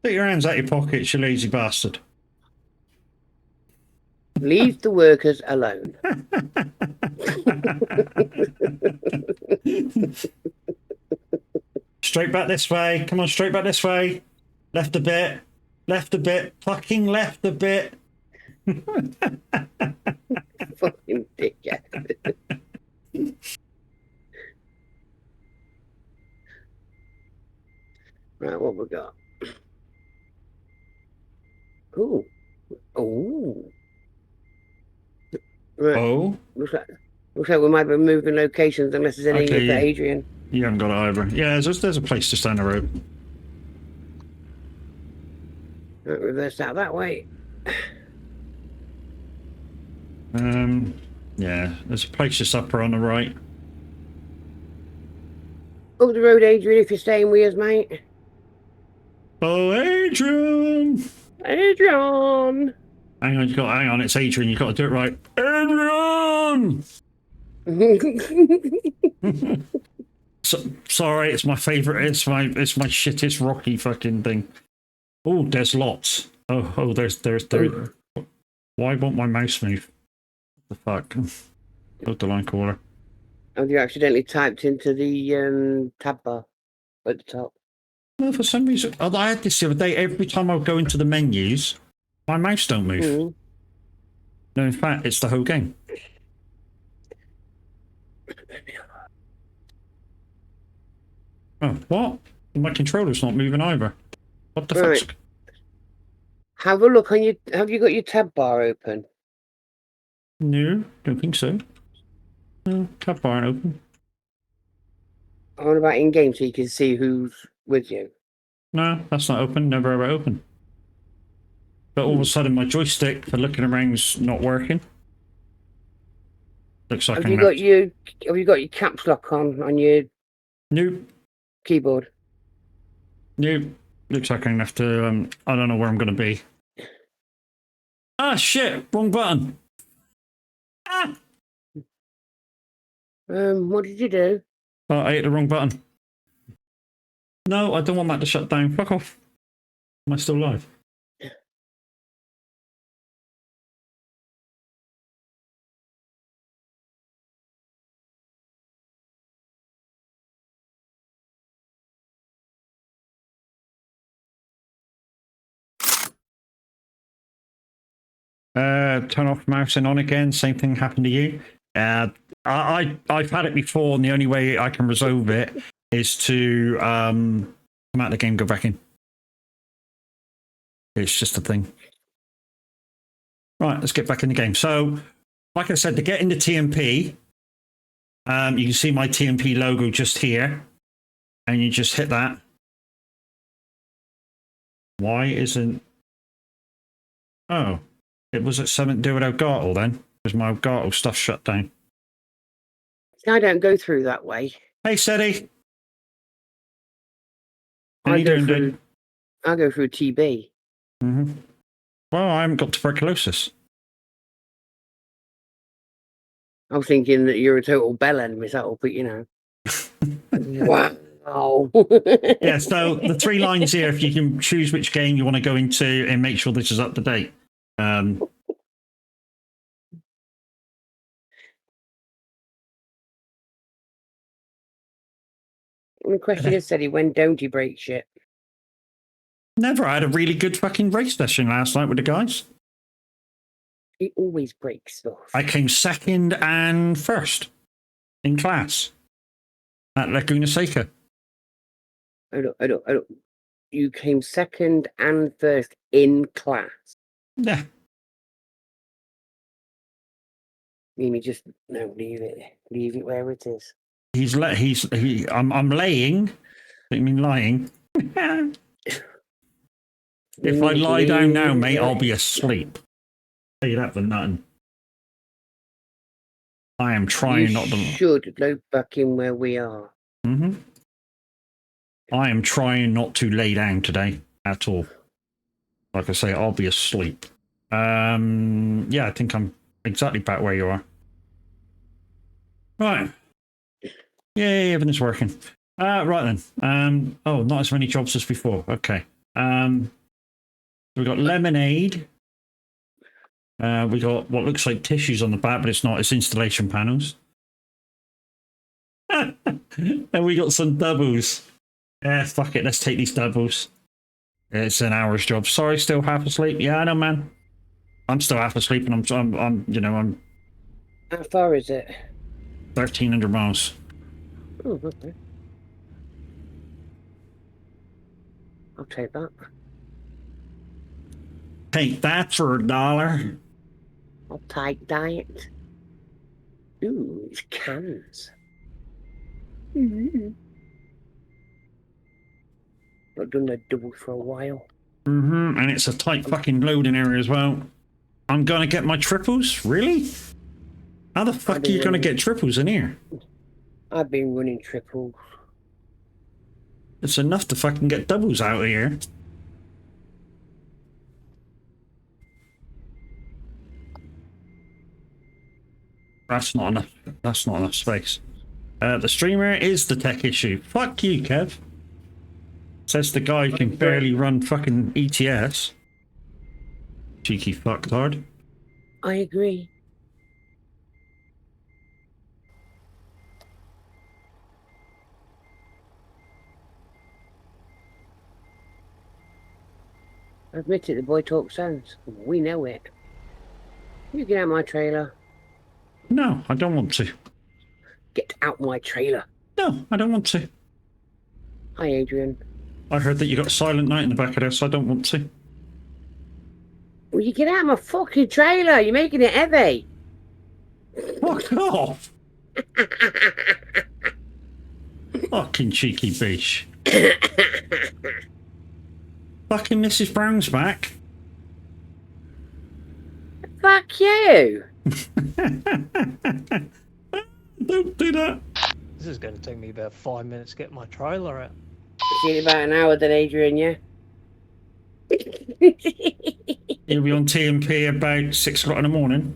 A: Take your hands out your pockets, you lazy bastard.
C: Leave the workers alone.
A: Straight back this way. Come on, straight back this way. Left a bit. Left a bit. Fucking left a bit.
C: Fucking dickhead. Right, what we got? Ooh. Ooh. Right.
A: Oh?
C: Looks like we might be moving locations unless there's anything
A: Okay,
C: for
A: yeah.
C: Adrian.
A: You haven't got it either. Yeah, there's a place just down the road.
C: Right, reverse out that way.
A: Yeah, there's a place just up on the right.
C: Up the road, Adrian, if you're staying with us, mate.
A: Oh, Adrian!
C: Adrian!
A: Hang on, it's Adrian, you've got to do it right. Adrian! Sorry, it's my favourite, it's my shittest Rocky fucking thing. Oh, there's lots. Oh, there's. Why won't my mouse move? What the fuck? Go to line caller.
C: Have you accidentally typed into the tab bar at the top?
A: No, for some reason, I had this the other day. Every time I go into the menus, my mouse don't move.
C: Mm.
A: No, in fact, it's the whole game. Oh, what? My controller's not moving either. What the
C: Right.
A: fuck?
C: Have a look on your. Have you got your tab bar open?
A: No, don't think so. No, tab bar ain't open.
C: I want about in game so you can see who's with you.
A: No, that's not open. Never ever open. But all of a sudden, my joystick for looking around's not working. Looks like
C: Have
A: I'm
C: you got your caps lock on your
A: Nope.
C: keyboard?
A: Nope. Looks like I'm gonna have to. I don't know where I'm gonna be. Ah, shit! Wrong button. Ah!
C: What did you do?
A: Oh, I hit the wrong button. No, I don't want that to shut down. Fuck off. Am I still live? Turn off mouse and on again. Same thing happened to you. I've had it before, and the only way I can resolve it is to come out of the game, go back in. It's just a thing. Right, let's get back in the game. So, like I said, to get into TMP, you can see my TMP logo just here, and you just hit that. Why isn't... Oh, it was at something to do with Elgato then, because my Elgato stuff shut down.
C: I don't go through that way.
A: Hey, Seti. How
C: I
A: you
C: go
A: doing,
C: through.
A: dude?
C: I go through TB.
A: Mm-hmm. Well, I haven't got tuberculosis.
C: I was thinking that you're a total bellend myself, but you know. Wow.
A: Yeah, so the 3 lines here, if you can choose which game you want to go into and make sure this is up to date.
C: The question is, Seti, when don't you break shit?
A: Never. I had a really good fucking race session last night with the guys.
C: He always breaks stuff.
A: I came 2nd and 1st in class at Laguna Seca.
C: I don't. You came 2nd and 1st in class.
A: Yeah.
C: Mimi, just no, leave it where it is.
A: I'm laying. I mean lying. If I lie down now, mate, I'll be asleep. Tell you that for nothing. I am trying not to.
C: Should load back in where we are.
A: Mm-hmm. I am trying not to lay down today at all. Like I say, I'll be asleep. Yeah, I think I'm exactly back where you are. Right. Yay, everything's working. Right then. Oh, not as many jobs as before. Okay. We got lemonade. We got what looks like tissues on the back, but it's not. It's installation panels. And we got some doubles. Yeah, fuck it. Let's take these doubles. It's an hour's job. Sorry, still half asleep. Yeah, I know, man. I'm still half asleep, and I'm.
C: How far is it?
A: 1,300 miles.
C: Oh, okay. I'll take that.
A: Take that for $1.
C: I'll take that. Ooh, it's cans. Not done the double for a while.
A: Mm-hmm. And it's a tight fucking loading area as well. I'm gonna get my triples? Really? How the fuck are you gonna get triples in here?
C: I've been running triples.
A: It's enough to fucking get doubles out of here. That's not enough. That's not enough space. The streamer is the tech issue. Fuck you, Kev. Says the guy who can barely run fucking ETS. Cheeky fucktard.
C: I agree. Admit it, the boy talks sense. We know it. You get out my trailer.
A: No, I don't want to.
C: Get out my trailer.
A: No, I don't want to.
C: Hi, Adrian.
A: I heard that you got Silent Night in the back of this. I don't want to.
C: Will you get out my fucking trailer? You're making it heavy.
A: Fuck off. Fucking cheeky bitch. Fucking Mrs. Brown's back.
C: Fuck you.
A: Don't do that.
B: This is going to take me about 5 minutes to get my trailer out.
C: See you in about an hour then, Adrian, yeah?
A: He'll be on TMP about 6 o'clock in the morning.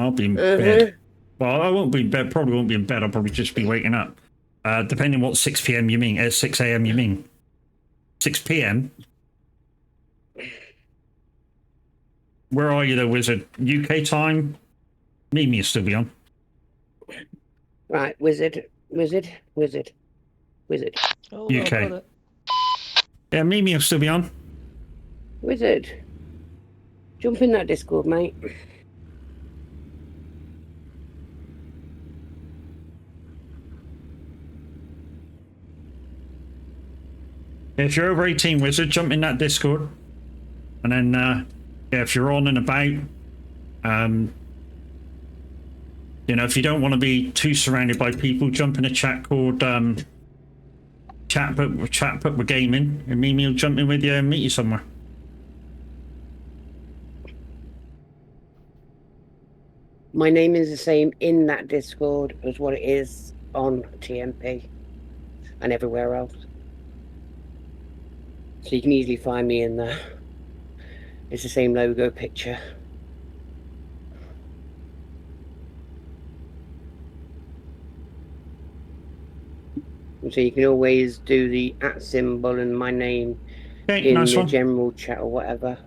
A: I'll be in bed. Well, I won't be in bed. Probably won't be in bed. I'll probably just be waking up. Depending what 6 p.m. you mean. 6 a.m. you mean. 6 p.m. Where are you, though, Wizard? UK time? Mimi will still be on.
C: Right, wizard.
B: Oh,
A: UK.
B: I got it.
A: Yeah, Mimi will still be on.
C: Wizard. Jump in that Discord, mate.
A: If you're over 18, Wizard, jump in that Discord. And then, yeah, if you're on and about, you know, if you don't want to be too surrounded by people, jump in a chat called Chat But We're Gaming, and Mimi will jump in with you and meet you somewhere.
C: My name is the same in that Discord as what it is on TMP and everywhere else. So you can easily find me in there. It's the same logo picture. So you can always do the @ symbol and my name
A: Okay,
C: in
A: nice
C: the
A: one.
C: general chat or whatever.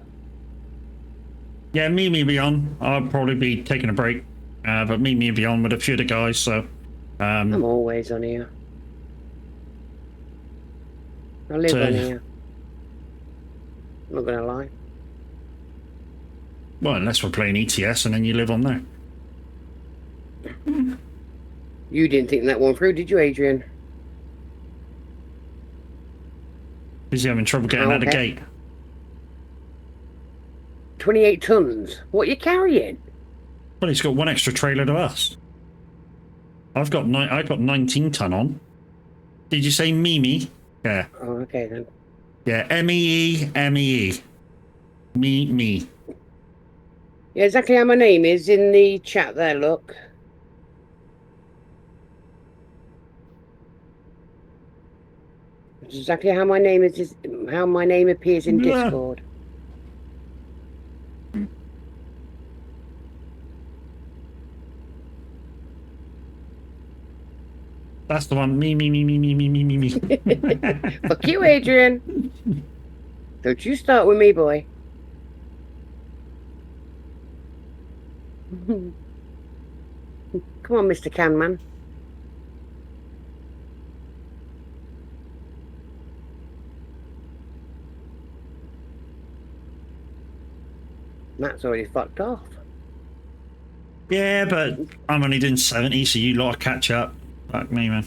A: Yeah, Mimi will be on. I'll probably be taking a break. But Mimi will be on with a few of the guys, so...
C: I'm always on here. I live
A: So-
C: on here. I'm not gonna lie.
A: well, unless we're playing ETS and then you live on there.
C: You didn't think that one through, did you, Adrian?
A: Is he having trouble getting out the
C: Okay.
A: gate?
C: 28 tons. What are you carrying?
A: Well, he's got one extra trailer to us. I've got 19 ton on. Did you say Mimi? Yeah.
C: Oh, okay then.
A: Yeah, M-E-E. Me.
C: Yeah, exactly how my name is in the chat there, look. It's exactly how my name is, how my name appears in
A: Yeah.
C: Discord.
A: That's the one. Me.
C: Fuck you, Adrian. Don't you start with me, boy. Come on, Mr. Canman. Matt's already fucked off.
A: Yeah, but I'm only doing 70, so you lot catch up. Fuck me, man.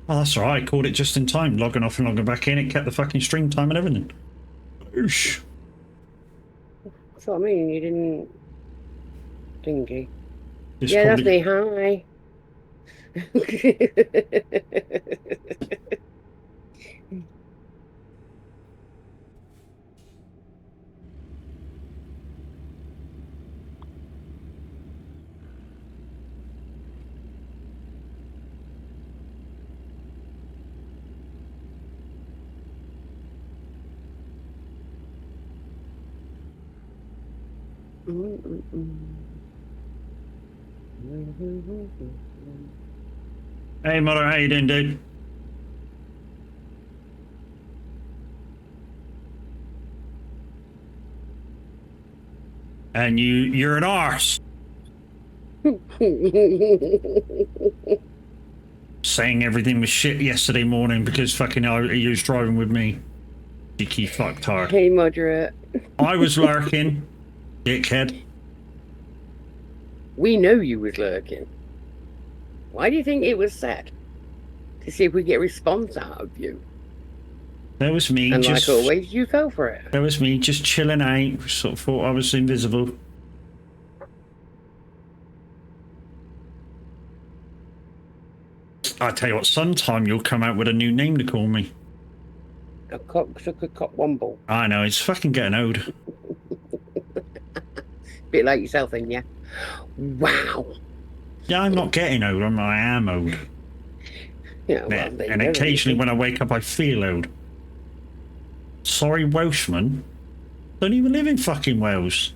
A: Oh, that's alright. I called it just in time. Logging off and logging back in. It kept the fucking stream time and everything. Oosh.
C: That's what I mean. You didn't. Dingy.
A: It's
C: Yeah,
A: probably-
C: that's me. Hi.
A: Hey, mother, how you doing, dude? And you're an arse. Saying everything was shit yesterday morning because fucking you was driving with me. Cheeky fucktard.
C: Hey, moderate.
A: I was lurking, dickhead.
C: We know you was lurking. Why do you think it was set? To see if we get a response out of you.
A: That was me.
C: And
A: just,
C: like always, you fell for it.
A: That was me just chilling out. Sort of thought I was invisible. I tell you what, sometime you'll come out with a new name to call me.
C: A cock took a cock womble.
A: I know, it's fucking getting old.
C: Bit like yourself then, yeah? Wow.
A: Yeah, I'm not getting old, I am old.
C: Yeah, well,
A: And occasionally when I wake up, I feel old. sorry, Welshmen don't even live in fucking Wales.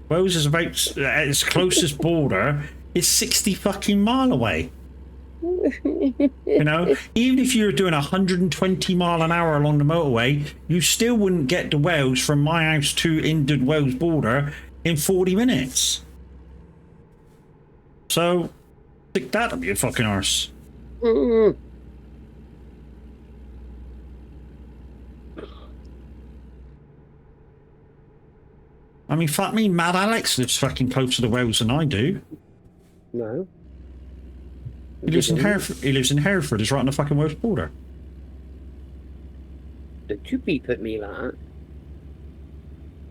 A: Wales is about its closest border is 60 fucking mile away. You know, even if you were doing 120 mile an hour along the motorway, you still wouldn't get to Wales from my house to England Wales border in 40 minutes. So, I think that'll be a fucking arse. I mean, fuck me, Mad Alex lives fucking closer to Wales than I do.
C: No.
A: He lives in Hereford. He lives in Hereford. He's right on the fucking Welsh border.
C: Don't you beep at me like that.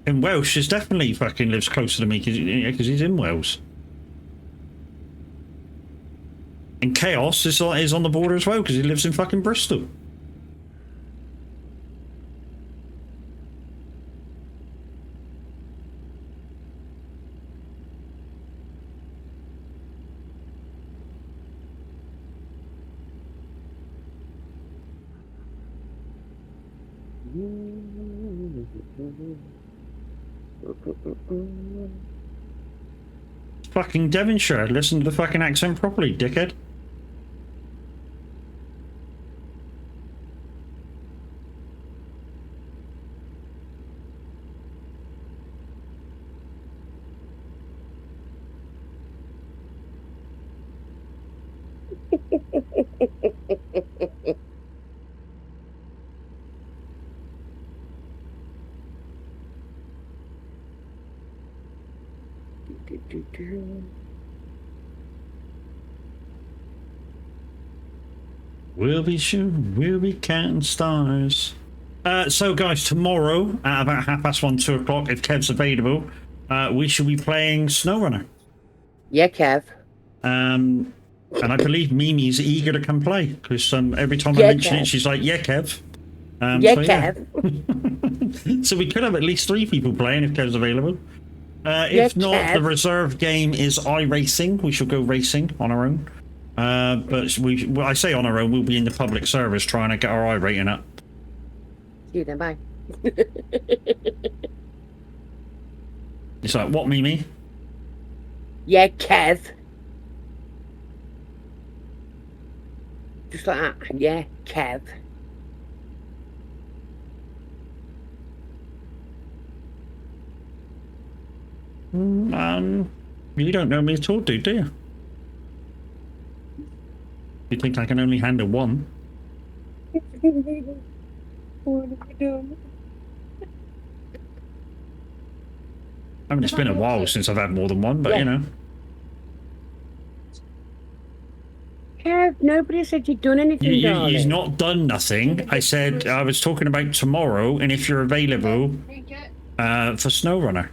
A: In Welsh, he definitely fucking lives closer to me because he's in Wales. And Chaos is on the border as well because he lives in fucking Bristol. Fucking Devonshire. Listen to the fucking accent properly, dickhead. We'll be counting stars. So guys, tomorrow at about 1:30, 2 o'clock, if Kev's available, we shall be playing SnowRunner.
C: Yeah, Kev.
A: And I believe Mimi's eager to come play because every time I
C: Yeah,
A: mention
C: Kev.
A: it, she's like, "Yeah, Kev."
C: Yeah,
A: so,
C: Kev.
A: So we could have at least 3 people playing if Kev's available. If
C: Yeah,
A: not,
C: Kev.
A: the reserve game is iRacing. We shall go racing on our own. But I say on our own, we'll be in the public service trying to get our I rating up.
C: See you then, bye.
A: It's like, what, Mimi?
C: Yeah, Kev. Just like that. Yeah, Kev.
A: You don't know me at all, dude, do you? You think I can only handle one?
C: What have we done?
A: I mean, it's been a while since I've had more than one, but
C: Yeah.
A: you know.
C: Kev, nobody said you'd done anything, darling.
A: You've not done nothing. I said I was talking about tomorrow, and if you're available for SnowRunner.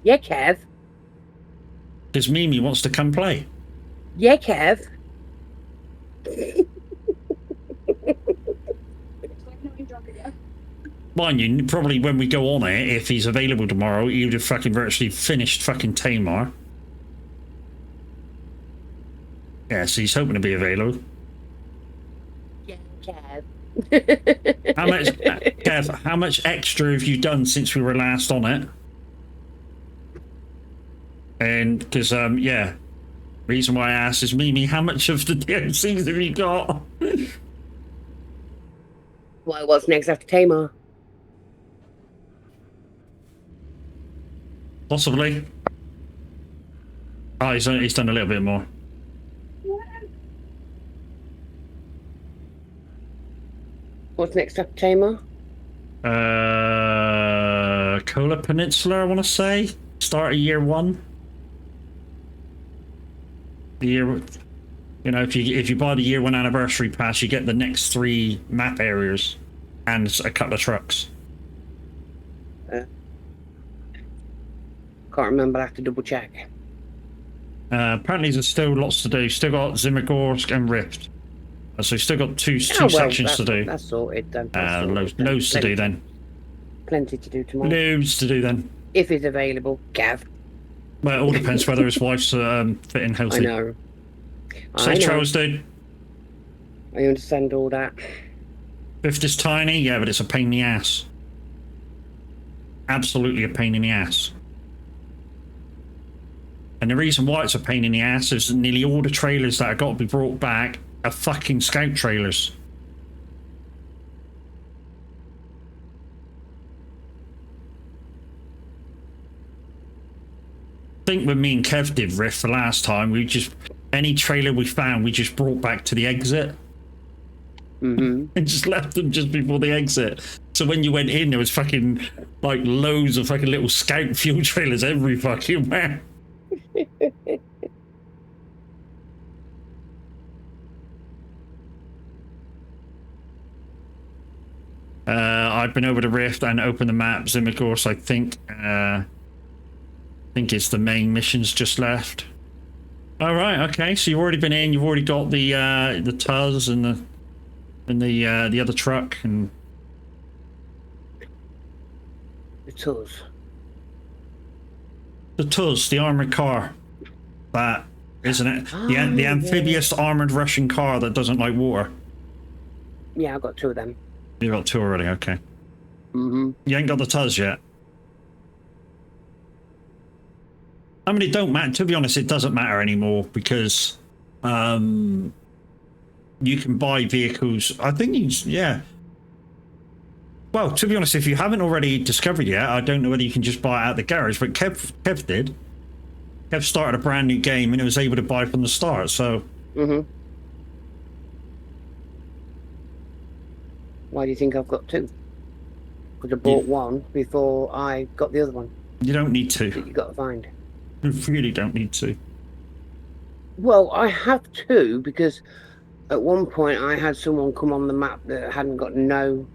C: Yeah, Kev.
A: Because Mimi wants to come play.
C: Yeah, Kev.
A: Mind you, probably when we go on it, if he's available tomorrow, he would have fucking virtually finished fucking Tamar. Yeah, so he's hoping to be available.
C: Yeah, Kev.
A: How much, Kev, how much extra have you done since we were last on it? And, because, yeah, reason why I asked is, Mimi, how much of the DLCs have you got?
C: Well, what's next after Tamar?
A: Possibly. Oh, he's done a little bit more.
C: What's next after Tamar?
A: Kola Peninsula, I want to say. Start of year 1. The year, you know, if you buy the year 1 anniversary pass, you get the next 3 map areas and a couple of trucks.
C: Can't remember. I have to double check.
A: Apparently, there's still lots to do. Still got Zimagorsk and Rift. So still got two sections to do.
C: That's sorted then. That's sorted then.
A: Loads to do then.
C: Plenty to do tomorrow.
A: Loads to do then.
C: If he's available, Gav.
A: Well, it all depends whether his wife's fit and healthy.
C: I know.
A: Safe travels, dude.
C: I understand all that.
A: Rift is tiny, yeah, but it's a pain in the ass. absolutely a pain in the ass. And the reason why it's a pain in the ass is nearly all the trailers that have got to be brought back are fucking scout trailers. I think when me and Kev did Rift the last time, we just, any trailer we found, we just brought back to the exit.
C: Mm-hmm.
A: And just left them just before the exit. So when you went in, there was fucking, like, loads of fucking little scout fuel trailers every fucking where. I've been over the Rift and opened the maps, and of course I think it's the main missions just left. All right, okay. So you've already been in. You've already got the Tuz and the other truck and
C: The Tuz.
A: The Tuz, the armored car. That isn't it? The amphibious armored Russian car that doesn't like water.
C: Yeah, I've got 2 of them.
A: You got 2 already. Okay.
C: Mm-hmm.
A: You ain't got the Tuz yet. I mean, it don't matter. To be honest, it doesn't matter anymore because you can buy vehicles. I think yeah. Well, to be honest, if you haven't already discovered yet, I don't know whether you can just buy it out the garage, but Kev did. Kev started a brand new game and it was able to buy from the start, so...
C: Mm-hmm. Why do you think I've got 2? Because I bought one before I got the other one.
A: You don't need to.
C: That you got to find.
A: You really don't need to.
C: Well, I have 2 because at one point I had someone come on the map that hadn't got no...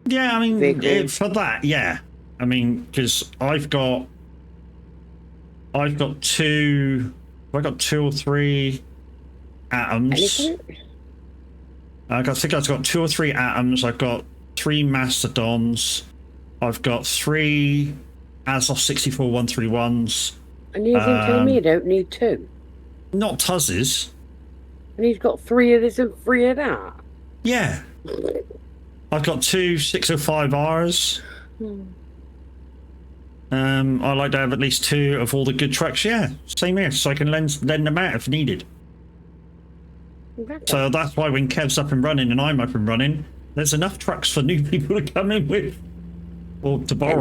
A: Yeah, I mean,
C: vehicles.
A: for that, yeah. I mean, because I've got 2... Have I got 2 or 3 atoms?
C: Anything?
A: I think I've got 2 or 3 atoms. I've got 3 mastodons. I've got 3 Azov 64 131s.
C: And you're telling me you don't need 2?
A: Not Tuzzes.
C: And he's got 3 of this and 3 of that?
A: Yeah. I've got 2 605Rs. I like to have at least 2 of all the good trucks. Yeah, same here, so I can lend them out if needed.
C: Exactly.
A: So that's why when Kev's up and running and I'm up and running, there's enough trucks for new people to come in with or to borrow.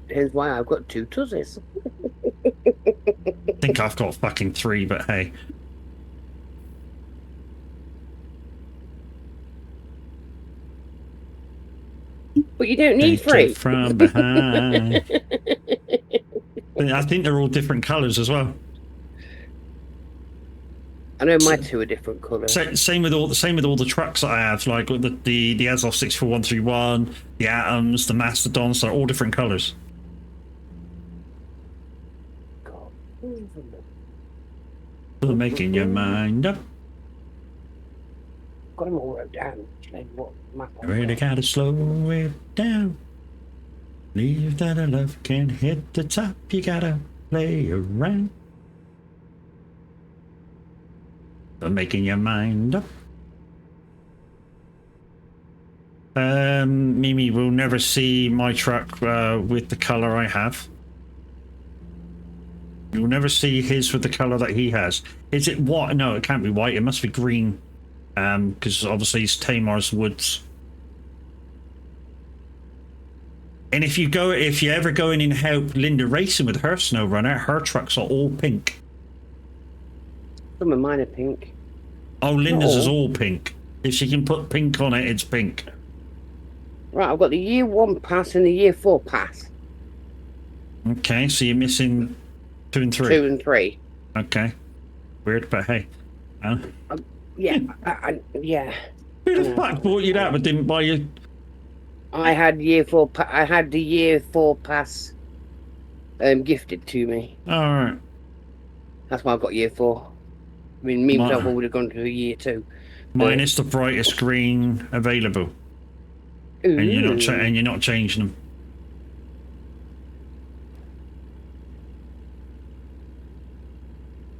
C: Here's why I've got 2 Tuzzes.
A: I think I've got fucking 3, but hey.
C: But you don't need
A: Take
C: 3.
A: it from behind. I think they're all different colours as well.
C: I know my 2 are different colours.
A: Same with all the trucks that I have, like the Azov 64131, the Atoms, the Mastodons. They're all different colours.
C: God.
A: For making your mind up.
C: Got them all wrote down. What map
A: You really gotta slow it down. Leave that love can hit the top. You gotta play around. For making your mind up. Mimi will never see my truck with the colour I have. You'll never see his with the colour that he has. Is it white? No, it can't be white. It must be green. Because obviously it's Tamar's Woods. And if you ever go in and help Linda racing with her snow runner, her trucks are all pink.
C: Some of mine are pink.
A: Oh, Linda's is all pink. If she can put pink on it, it's pink.
C: Right, I've got the year 1 pass and the year 4 pass.
A: Okay, so you're missing 2 and 3.
C: 2 and 3.
A: Okay. Weird, but hey.
C: Yeah, yeah.
A: Who the fuck bought you that but didn't buy you?
C: I had year 4. I had the year 4 pass gifted to me.
A: Alright.
C: That's why I've got year 4. I mean, me myself would have gone to a year 2.
A: Mine is the brightest green available.
C: Ooh.
A: And you're not changing them.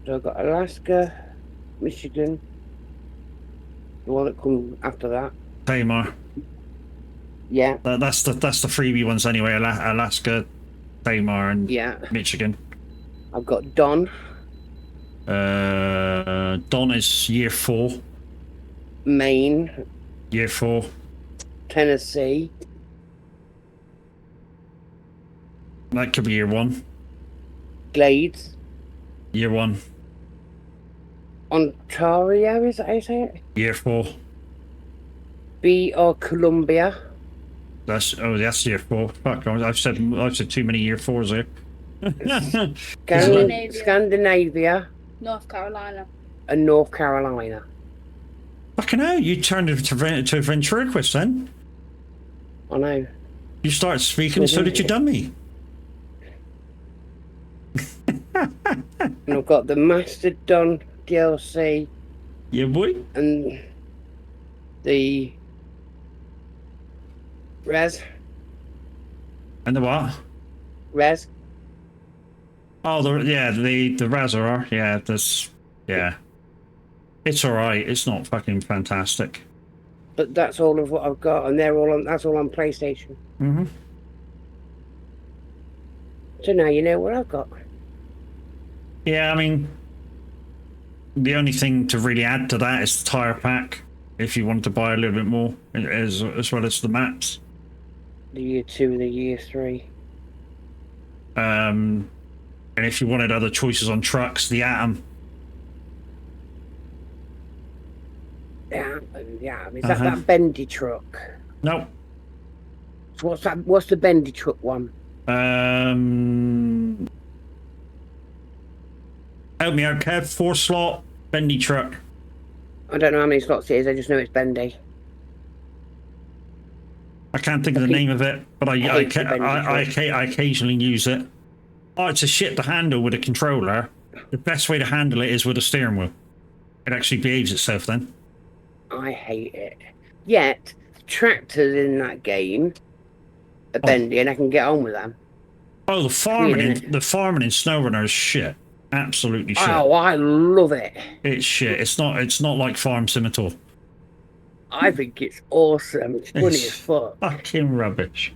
C: So I've got Alaska, Michigan, the one that comes after that.
A: Tamar.
C: Yeah,
A: That's the freebie ones anyway. Alaska, Tamar, and
C: yeah.
A: Michigan.
C: I've got Don,
A: Don is year 4.
C: Maine,
A: Year 4.
C: Tennessee,
A: That could be year 1.
C: Glades,
A: Year 1.
C: Ontario, is that how you say it?
A: Year 4.
C: B or Columbia,
A: That's year 4. Fuck, I've said too many year 4s here.
C: Scandinavia,
F: North Carolina.
C: and North Carolina.
A: Fucking hell, you turned to ventriloquist then.
C: I know.
A: You started speaking, and so did your dummy.
C: And I've got the Mastodon DLC
A: Yeah, boy.
C: and the Res.
A: And the what?
C: Res.
A: Oh, the Razor. Yeah, it's all right. It's not fucking fantastic.
C: But that's all of what I've got, and that's all on PlayStation.
A: Mm-hmm.
C: So now you know what I've got.
A: Yeah, I mean, the only thing to really add to that is the tire pack. If you wanted to buy a little bit more, as well as the maps.
C: The year 2 and the year 3.
A: And if you wanted other choices on trucks, the Atom.
C: Yeah. Is that bendy truck?
A: No.
C: So what's that? What's the bendy truck one?
A: Help me out, Kev. 4-slot bendy truck.
C: I don't know how many slots it is. I just know it's bendy.
A: I can't think of the name of it, but I occasionally use it. Oh, it's a shit to handle with a controller. The best way to handle it is with a steering wheel. It actually behaves itself then.
C: I hate it. Yet tractors in that game are bendy, and I can get on with them.
A: Oh, the farming in SnowRunner is shit. Absolutely shit.
C: Oh, I love it.
A: It's shit. It's not like Farm Simulator.
C: I think it's awesome. It's funny as fuck.
A: Fucking rubbish.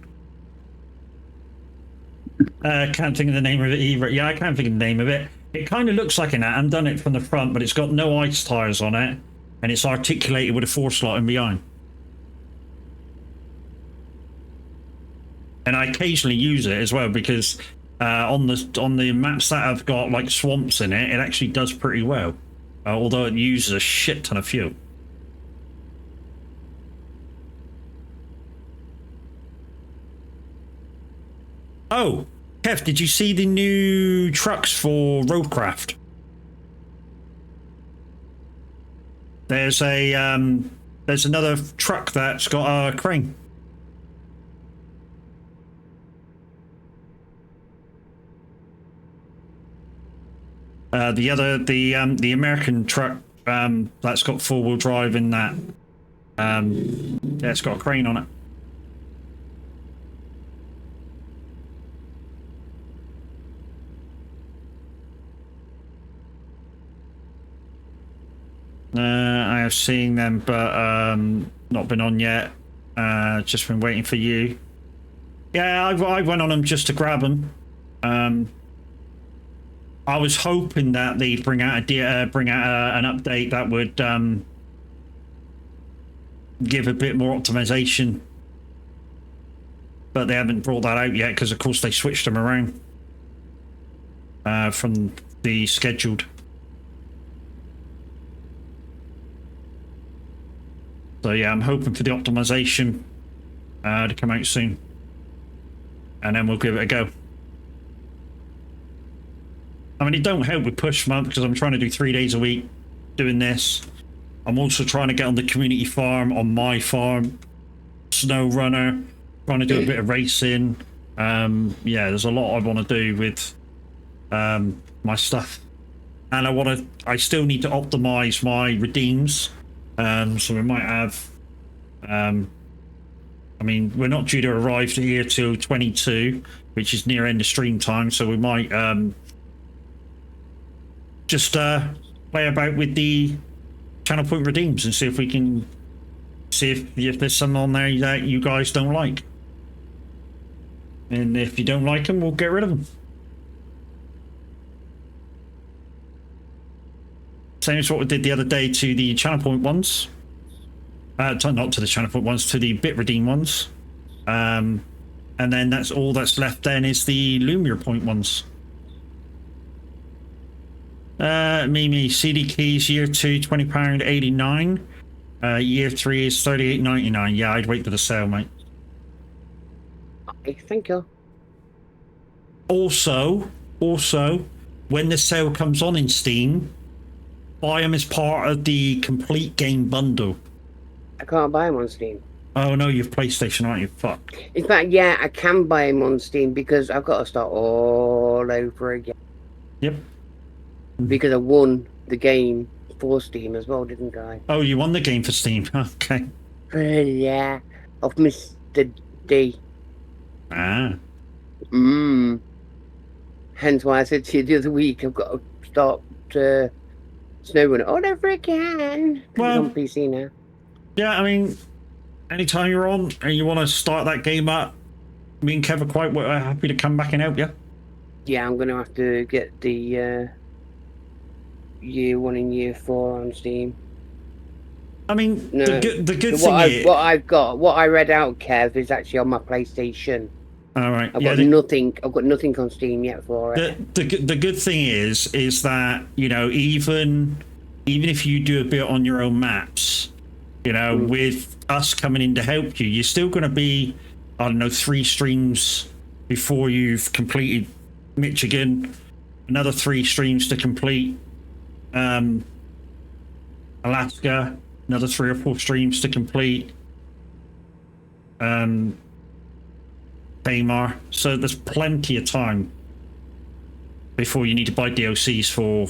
A: Can't think of the name of it either. Yeah, I can't think of the name of it. It kind of looks like an Atom, done it from the front, but it's got no ice tires on it, and it's articulated with a 4-slot in behind. And I occasionally use it as well because on the maps that have got like swamps in it, it actually does pretty well, although it uses a shit ton of fuel. Oh, Kev, did you see the new trucks for Roadcraft? There's another truck that's got a crane. The American truck that's got 4-wheel drive in that. Yeah, it's got a crane on it. I have seen them, but not been on yet. Just been waiting for you. Yeah, I went on them just to grab them. I was hoping that they'd bring out an update that would give a bit more optimization, but they haven't brought that out yet because, of course, they switched them around from the scheduled. So yeah, I'm hoping for the optimization to come out soon, and then we'll give it a go. I mean, it don't help with push month because I'm trying to do 3 days a week doing this. I'm also trying to get on the community farm, on my farm, SnowRunner, trying to do a bit of racing. Yeah, there's a lot I want to do with my stuff, and I still need to optimize my redeems. So we might have, I mean, we're not due to arrive here till 22, which is near end of stream time. So we might just play about with the channel point redeems and see if we can See if there's some on there that you guys don't like. And if you don't like them, we'll get rid of them. Same as what we did the other day to the channel point ones. Not to the channel point ones, to the bit redeem ones. And then that's all that's left then is the Lumiere point ones. Mimi, CD keys, year 2, £20.89. Year 3 is £38.99. Yeah, I'd wait for the sale, mate.
C: Okay, thank you.
A: Also, when the sale comes on in Steam, buy them as part of the complete game bundle.
C: I can't buy them on Steam.
A: Oh no, you've PlayStation, aren't you? Fuck.
C: In fact, yeah, I can buy them on Steam because I've got to start all over again.
A: Yep.
C: Because I won the game for Steam as well, didn't I?
A: Oh, you won the game for Steam. Okay.
C: Yeah, of Mr. D.
A: Ah.
C: Hence why I said to you the other week, I've got to start snowrunning all over again.
A: Well,
C: It's on PC now.
A: Yeah, I mean, anytime you're on and you want to start that game up, me and Kev are quite happy to come back and help you.
C: Yeah, I'm going to have to get the year 1 and year 4 on Steam.
A: I mean,
C: No.
A: the good
C: So
A: thing is...
C: what I read out, Kev, is actually on my PlayStation.
A: All right.
C: I've got nothing on Steam yet for it.
A: The good thing is that, you know, even if you do a bit on your own maps, you know, with us coming in to help you, you're still going to be, I don't know, 3 streams before you've completed Michigan, another 3 streams to complete Alaska, another 3 or 4 streams to complete Tamar. So there's plenty of time before you need to buy DLCs for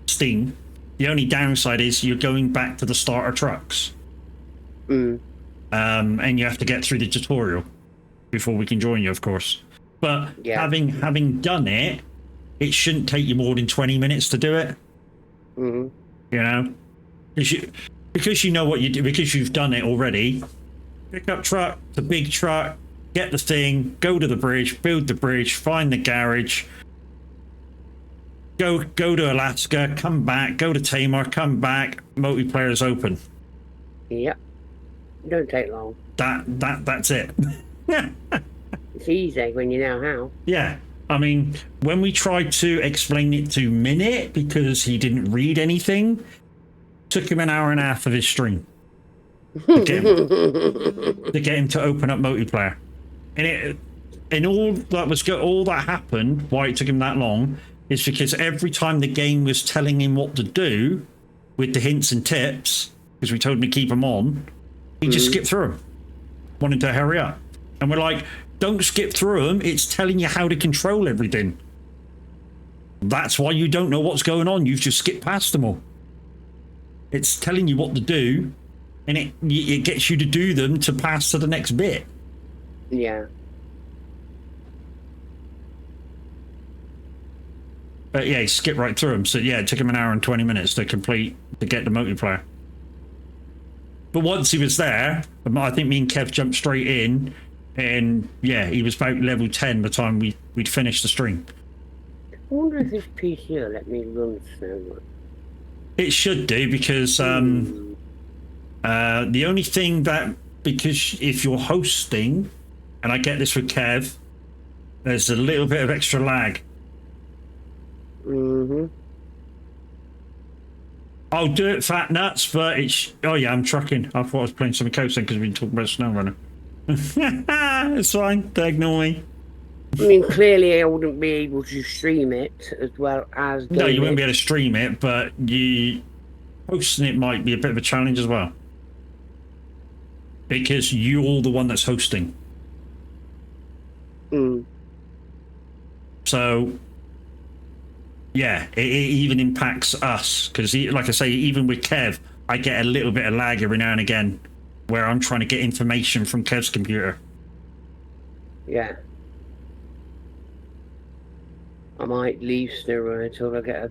A: Steam. The only downside is you're going back to the starter trucks. And you have to get through the tutorial before we can join you, of course. But
C: Yeah.
A: having done it, it shouldn't take you more than 20 minutes to do it. You know? Because you know what you do, because you've done it already. Pick up truck, the big truck, get the thing, go to the bridge, build the bridge, find the garage, go to Alaska, come back, go to Tamar, come back, multiplayer's open.
C: Yep. Don't take long.
A: That's it.
C: It's easy when you know how.
A: Yeah. I mean, when we tried to explain it to Minute because he didn't read anything, took him an hour and a half of his stream. To get him to open up multiplayer, and all that happened. Why it took him that long is because every time the game was telling him what to do with the hints and tips, because we told him to keep them on, he just skipped through them, wanting to hurry up. And we're like, don't skip through them. It's telling you how to control everything. That's why you don't know what's going on. You've just skipped past them all. It's telling you what to do. And it gets you to do them to pass to the next bit.
C: Yeah.
A: But yeah, he skipped right through them. So yeah, it took him an hour and 20 minutes to get the multiplayer. But once he was there, I think me and Kev jumped straight in. And yeah, he was about level 10 by the time we'd finished the stream.
C: I wonder if this PC will let me run Snowrun.
A: It should do, because... the only thing that, because if you're hosting, and I get this with Kev, there's a little bit of extra lag. I'll do it, fat nuts, but it's... Oh yeah, I'm trucking. I thought I was playing something else then because we've been talking about SnowRunner. It's fine, don't ignore me.
C: I mean, clearly I wouldn't be able to stream it as well as...
A: No, you wouldn't be able to stream it, but hosting it might be a bit of a challenge as well. Because you're the one that's hosting. So, yeah, it even impacts us. Because, like I say, even with Kev, I get a little bit of lag every now and again where I'm trying to get information from Kev's computer.
C: Yeah. I might leave SnowRunner until I get a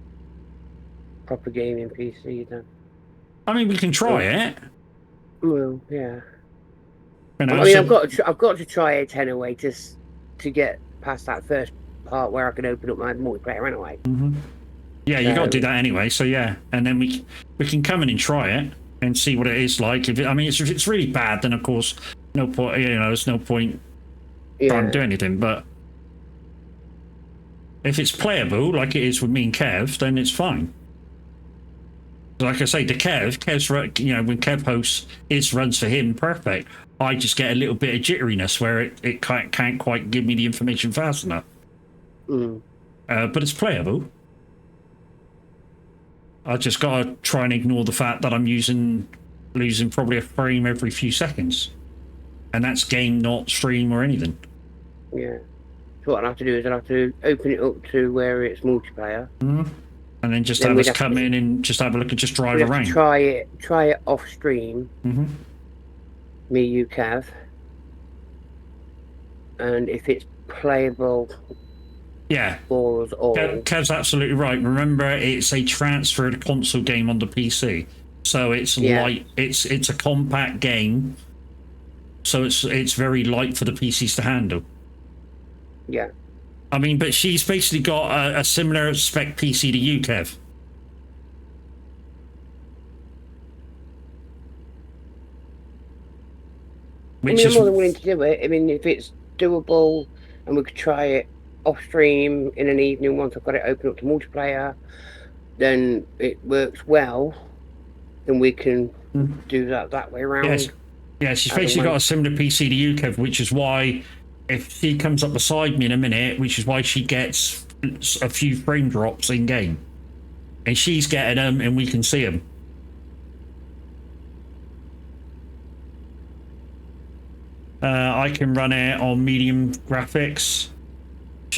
C: proper gaming PC then.
A: I mean, we can try it.
C: Well, yeah.
A: You know,
C: I mean,
A: so-
C: I've got to try it anyway, just to get past that first part where I can open up my multiplayer anyway.
A: Yeah, you got to do
C: So-
A: that anyway. So yeah, and then we can come in and try it and see what it is like. If it's really bad, then of course no point. You know, there's no point trying to do anything. But if it's playable like it is with me and Kev, then it's fine. Like I say, to Kev's you know, when Kev hosts, it runs for him perfect. I just get a little bit of jitteriness where it can't quite give me the information fast enough. But it's playable. I just gotta try and ignore the fact that I'm losing probably a frame every few seconds, and that's game, not stream or anything.
C: Yeah. So what I have to do is I have to open it up to where it's multiplayer.
A: And then just
C: Then
A: have
C: we'd
A: us
C: have
A: come
C: to-
A: in and just have a look and just drive
C: We have
A: around.
C: to try it off stream. Me, you, Cav. And if it's playable
A: Yeah.
C: for us all.
A: Kev's absolutely right. Remember, it's a transferred console game on the PC, so it's light. It's a compact game, so it's very light for the PCs to handle.
C: Yeah.
A: I mean, but she's basically got a similar spec PC to you, Kev.
C: I mean, I'm more than willing to do it. I mean, if it's doable and we could try it off stream in an evening once I've got it open up to multiplayer, then it works well, then we can do that way around.
A: Yes. Yeah, she's
C: Either
A: basically
C: way.
A: got a similar PC to you, Kev, which is why if she comes up beside me in a minute, which is why she gets a few frame drops in game. And she's getting them and we can see them. I can run it on medium graphics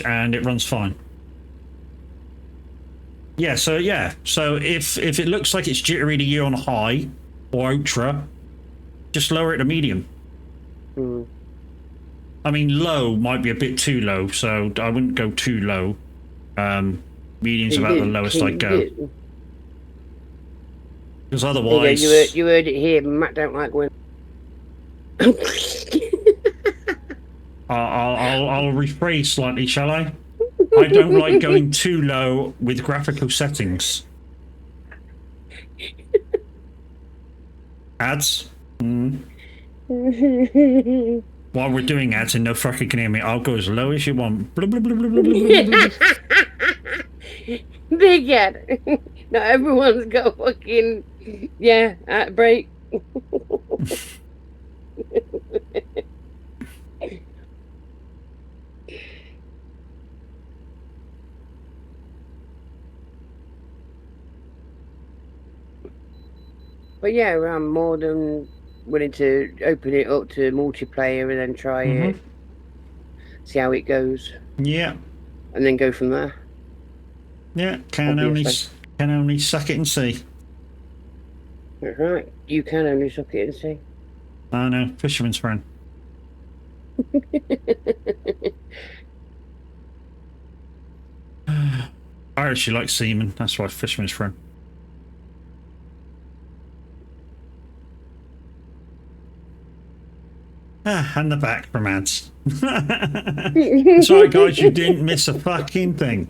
A: and it runs fine. Yeah, so if it looks like it's jittery to you on high or ultra, just lower it to medium. I mean, low might be a bit too low, so I wouldn't go too low. Medium's about the lowest I'd go. Because otherwise...
C: You heard it here, Matt don't like women.
A: I'll rephrase slightly, shall I? I don't like going too low with graphical settings. Ads? While we're doing ads and no fucker can hear me, I'll go as low as you want. Blah, blah, blah, blah, blah, blah, blah, blah.
C: Big ad. Not everyone's got fucking break. But yeah, I'm more than willing to open it up to multiplayer and then try it, see how it goes,
A: Yeah,
C: and then go from there.
A: yeah. Can only suck it and see.
C: That's right. You can only suck it and see.
A: I know, fisherman's friend. Irish, you like seamen. That's why fisherman's friend. And the back from ads. It's alright, guys, you didn't miss a fucking thing.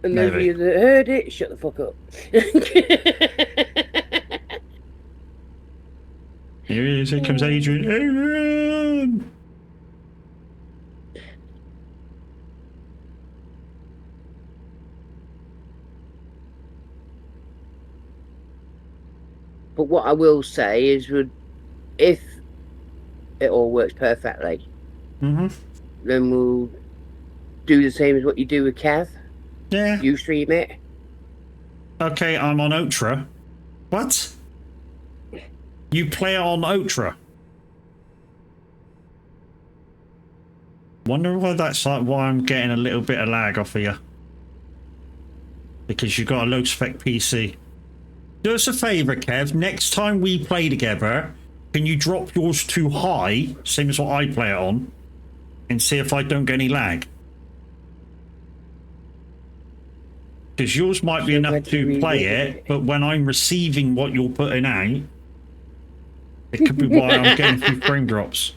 C: And those of
A: Maybe.
C: you that heard it, shut the fuck up.
A: Here he is, here comes Adrian. Adrian!
C: But what I will say is, if it all works perfectly, then we'll do the same as what you do with Kev.
A: Yeah.
C: You stream it.
A: Okay, I'm on Ultra. What? You play on Ultra? Wonder why that's like why I'm getting a little bit of lag off of you. Because you've got a low spec PC. Do us a favour, Kev. Next time we play together, can you drop yours too high, same as what I play it on, and see if I don't get any lag? Because yours might be
C: So
A: enough
C: where do
A: to
C: we
A: play
C: read
A: it,
C: it?
A: but when I'm receiving what you're putting out, it could be why I'm getting a few frame drops.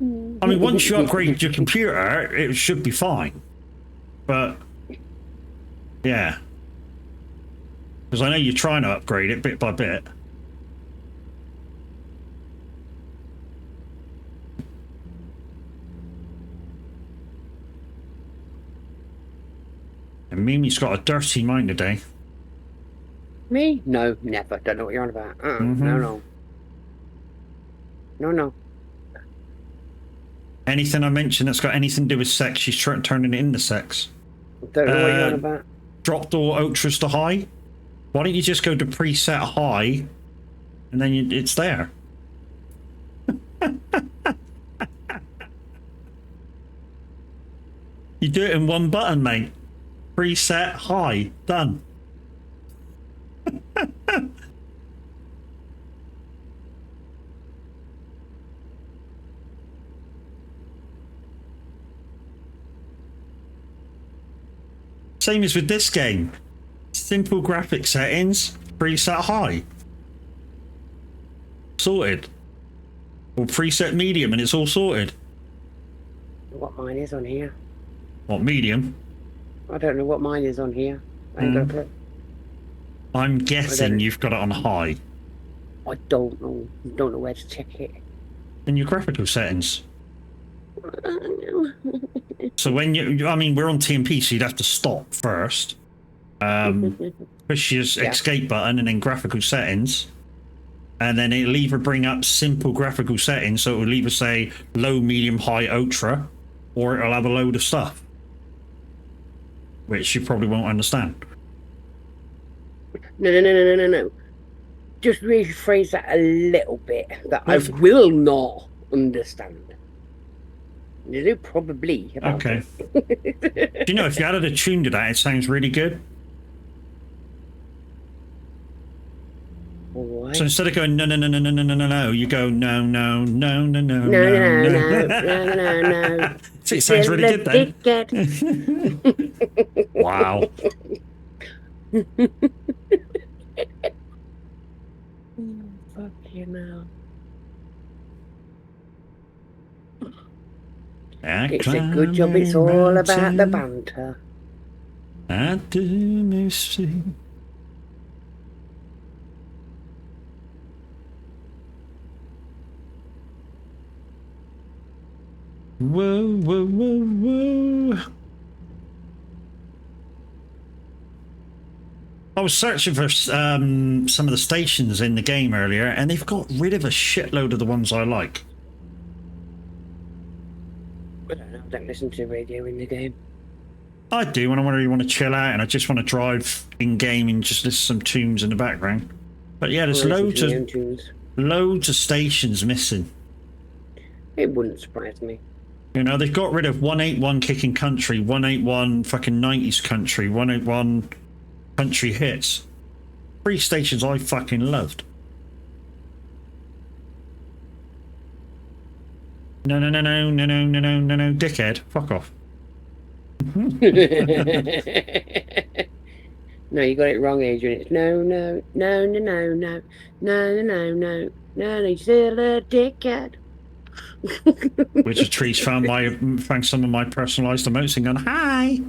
A: I mean, once you upgrade your computer, it should be fine. But, yeah. Because I know you're trying to upgrade it bit by bit. And Mimi's got a dirty mind today.
C: Me? No, never. Don't know what you're on about. No. No.
A: Anything I mention that's got anything to do with sex, she's turning it into sex.
C: Don't know what you're on about.
A: Dropped all ultras to high. Why don't you just go to preset high, and then it's there? You do it in one button, mate. Preset high. Done. Same as with this game. Simple graphic settings, preset high. Sorted. Or preset medium and it's all sorted.
C: What mine is on here?
A: What, medium?
C: I don't know what mine is on here. I ain't got a clue.
A: I'm guessing you've got it on high.
C: I don't know. Don't know where to check it.
A: In your graphical settings. So when I mean, we're on TMP, so you'd have to stop first. Push your escape button and then graphical settings. And then it'll either bring up simple graphical settings, so it will either say low, medium, high, ultra, or it'll have a load of stuff. Which you probably won't understand.
C: No. Just rephrase that a little bit. That I will not understand. You do probably.
A: Okay. Do you know, if you added a tune to that, it sounds really good.
C: What?
A: So instead of going no, you go no.
C: No.
A: So it sounds really good then. Wow.
C: Fuck you now. It's a good job it's all about the banter.
A: I do miss you. Whoa. I was searching for some of the stations in the game earlier, and they've got rid of a shitload of the ones I like.
C: I don't listen to radio in the game.
A: I do when I really want to chill out and I just want to drive in game and just listen to some tunes in the background. But yeah, there's loads of stations missing.
C: It wouldn't surprise me.
A: You know, they've got rid of 181 Kicking Country, 181 fucking 90s Country, 181 Country Hits. 3 stations I fucking loved. No, dickhead. Fuck off.
C: No, you got it wrong, Adrian. It's no, you're still a dickhead.
A: Which is trees found some of my personalised emotes and gone, hi.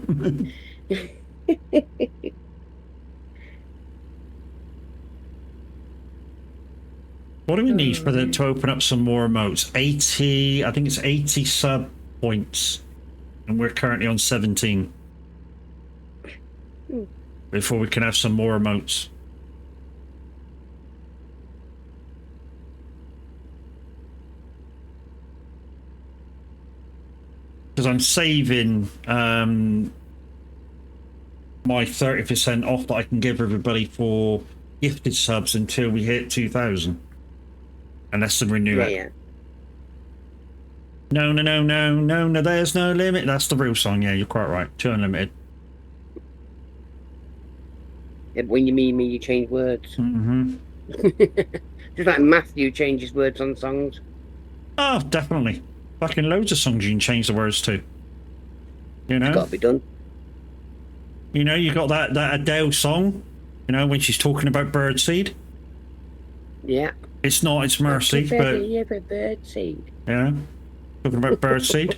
A: What do we need for to open up some more emotes? 80, I think it's 80 sub points. And we're currently on 17. Before we can have some more emotes. Because I'm saving my 30% off that I can give everybody for gifted subs until we hit 2,000. Unless they renew it.
C: Yeah.
A: No, there's no limit. That's the real song. Yeah, you're quite right. 2 Unlimited.
C: Yeah, when you mean me, you change words.
A: Mm-hmm.
C: Just like Matthew changes words on songs.
A: Oh, definitely. Fucking loads of songs you can change the words to. You
C: It's
A: know?
C: got to be done.
A: You know, you got that Adele song, you know, when she's talking about birdseed.
C: Yeah.
A: It's not, it's Mercy, but,
C: Every bird seed.
A: yeah, talking about birdseed.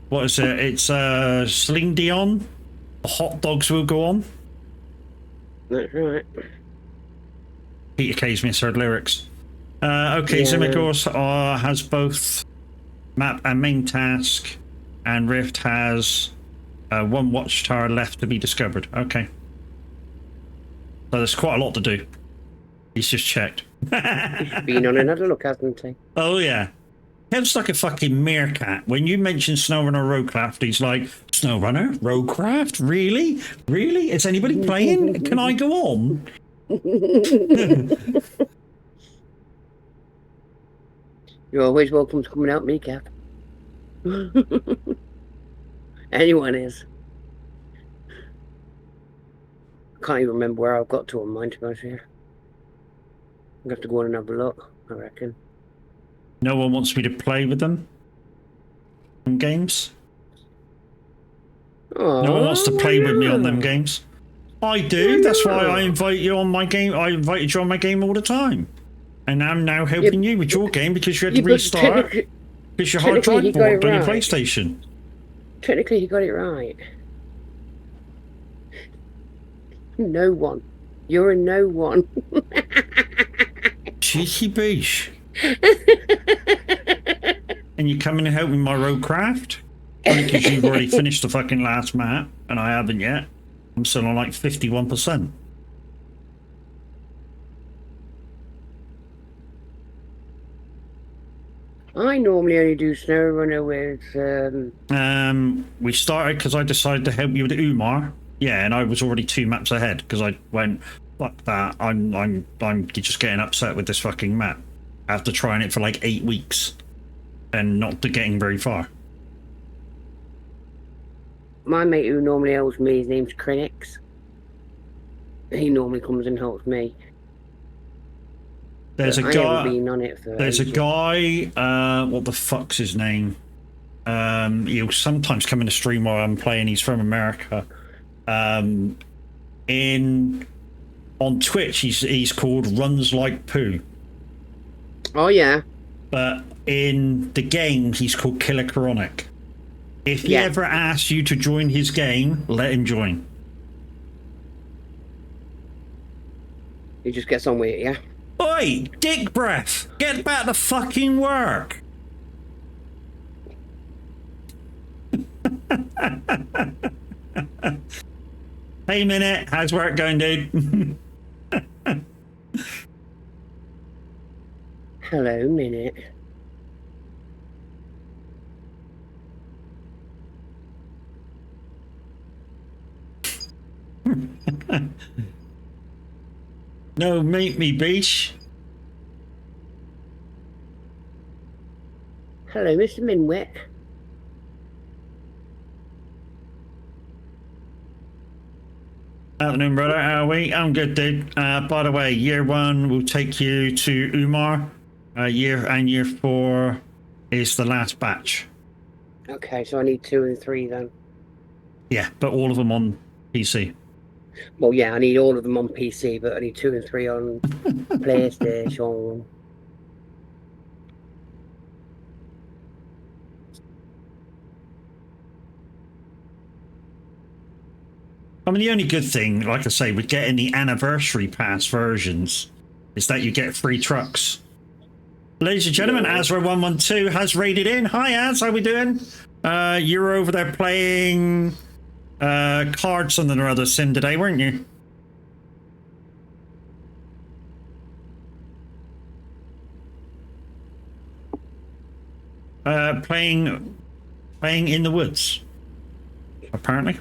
A: What is it? It's Celine Dion. The hot dogs will go on.
C: That's right.
A: Peter K's misheard lyrics. Okay,
C: Yeah,
A: Zimigos has both map and main task, and Rift has one watchtower left to be discovered. Okay. So there's quite a lot to do. He's just checked.
C: He's been on another look, hasn't he?
A: Oh, yeah. Kev's like a fucking meerkat. When you mention SnowRunner Roadcraft, he's like, SnowRunner? Roadcraft? Really? Really? Is anybody playing? Can I go on?
C: You're always welcome to come and help me, Kev. Anyone is. I can't even remember where I've got to on mine, to be honest with you. I'm going to have to go on and have a look, I reckon.
A: No one wants me to play with them in games.
C: Oh,
A: No one wants to play with me on them games. I do. That's why I invite you on my game. I invited you on my game all the time. And I'm now helping you with your game because you had to restart because your hard drive broke on your PlayStation.
C: Technically, he got it right. No one. You're a no one.
A: Cheeky beach. And you come in and help me with my roadcraft? Only because you've already finished the fucking last map and I haven't yet. I'm still on like 51%.
C: I normally only do SnowRunner with
A: We started because I decided to help you with Umar. Yeah, and I was already 2 maps ahead because I went, fuck that. I'm just getting upset with this fucking map after trying it for like 8 weeks and not getting very far.
C: my mate who normally helps me. His name's Crinix. He normally comes and helps me.
A: There's
C: But
A: a
C: I
A: guy.
C: haven't been on it for
A: There's a
C: ages.
A: guy. What the fuck's his name? He'll sometimes come in the stream while I'm playing. He's from America. On Twitch, he's called Runs Like Poo.
C: Oh yeah.
A: But in the game, he's called Killer Chronic. If he
C: Yeah.
A: ever asks you to join his game, let him join.
C: He just gets on with it, yeah.
A: Oi, dick breath! Get back to fucking work! Hey, Minute, how's work going, dude?
C: Hello, Minute.
A: No, meet me, beach.
C: Hello, Mr. Minwit.
A: Afternoon, brother. How are we? I'm good, dude. By the way, year 1 will take you to Umar. Year 4 is the last batch.
C: Okay, so I need 2 and 3 then.
A: Yeah, but all of them on PC.
C: Well, yeah, I need all of them on PC, but I need 2 and 3 on PlayStation.
A: I mean, the only good thing, like I say, with getting the anniversary pass versions is that you get free trucks. Ladies and gentlemen, Azra112 has raided in. Hi, Az, how we doing? You were over there playing cards something or other sim today, weren't you? Playing in the woods, apparently.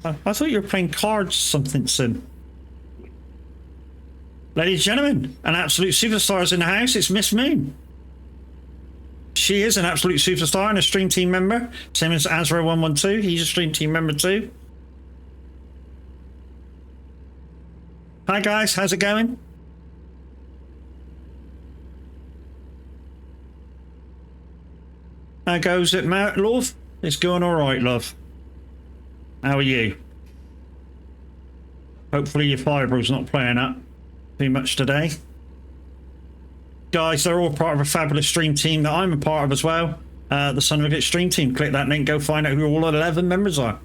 A: I thought you were playing cards something sim. Ladies and gentlemen, an absolute superstar is in the house. It's Miss Moon. She is an absolute superstar and a stream team member. Same as Azra112. He's a stream team member too. Hi guys, how's it going? How goes it, Matt, love? It's going all right, love. How are you? Hopefully your fibrill's not playing up too much today. Guys, they're all part of a fabulous stream team that I'm a part of as well. The Son of a Bitch stream team. Click that link, go find out who all 11 members are.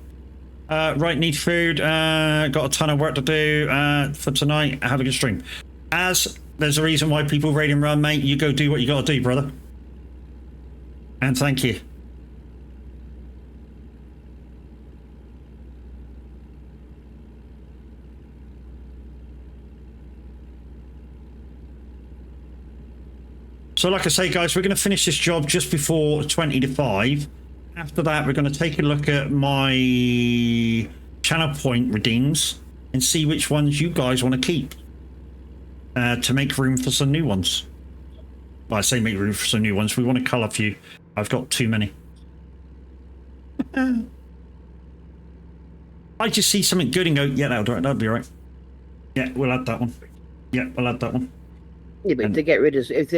A: Right, need food. Got a ton of work to do for tonight. Have a good stream. As there's a reason why people raid and run, mate. You go do what you got to do, brother. And thank you. So like I say, guys, we're going to finish this job just before 20 to 5. After that, we're going to take a look at my channel point redeems and see which ones you guys want to keep to make room for some new ones. Well, I say make room for some new ones. We want to cull a few. I've got too many. I just see something good and go, yeah, that'll be all right. Yeah, we'll add that one. Yeah, we'll add that one.
C: Yeah, but if they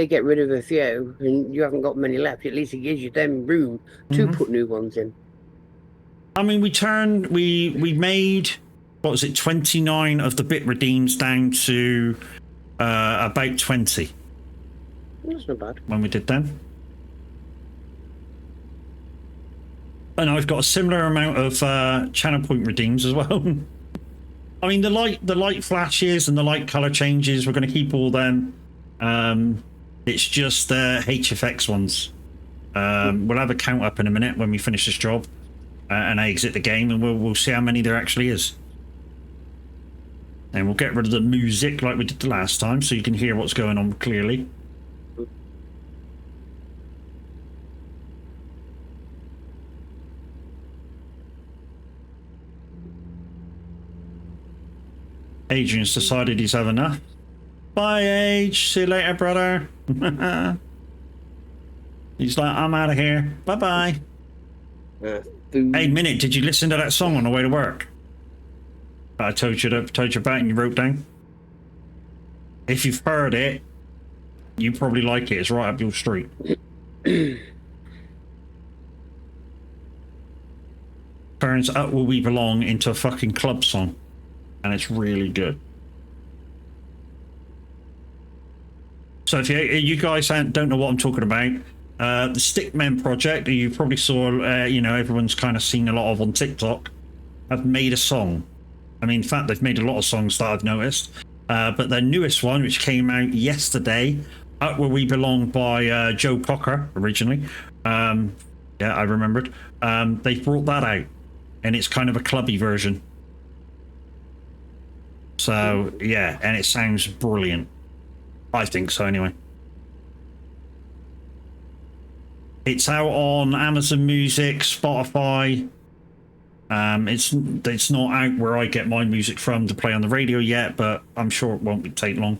C: get rid of a few and you haven't got many left, at least it gives you them room to put new ones in.
A: I mean, we made, what was it, 29 of the bit redeems down to about 20.
C: That's not bad.
A: When we did them. And I've got a similar amount of channel point redeems as well. I mean, the light flashes and the light color changes, we're going to keep all them. It's just the HFX ones. We'll have a count up in a minute when we finish this job and I exit the game, and we'll see how many there actually is. And we'll get rid of the music like we did the last time, so you can hear what's going on clearly. Adrian's decided he's had enough. Bye, Age. See you later, brother. He's like, I'm out of here. Bye-bye. Hey, Minute, did you listen to that song on the way to work? I told you about and you wrote down. If you've heard it, you probably like it. It's right up your street. Turns Up Where We Belong into a fucking club song. And it's really good. So if you guys don't know what I'm talking about, the Stickmen project, you probably saw, everyone's kind of seen a lot of on TikTok, have made a song. I mean, in fact, they've made a lot of songs that I've noticed. But their newest one, which came out yesterday, Up Where We Belong by Joe Cocker, originally. Yeah, I remembered. They brought that out, and it's kind of a clubby version. So, yeah, and it sounds brilliant. I think so, anyway. It's out on Amazon Music, Spotify. It's not out where I get my music from to play on the radio yet, but I'm sure it won't take long.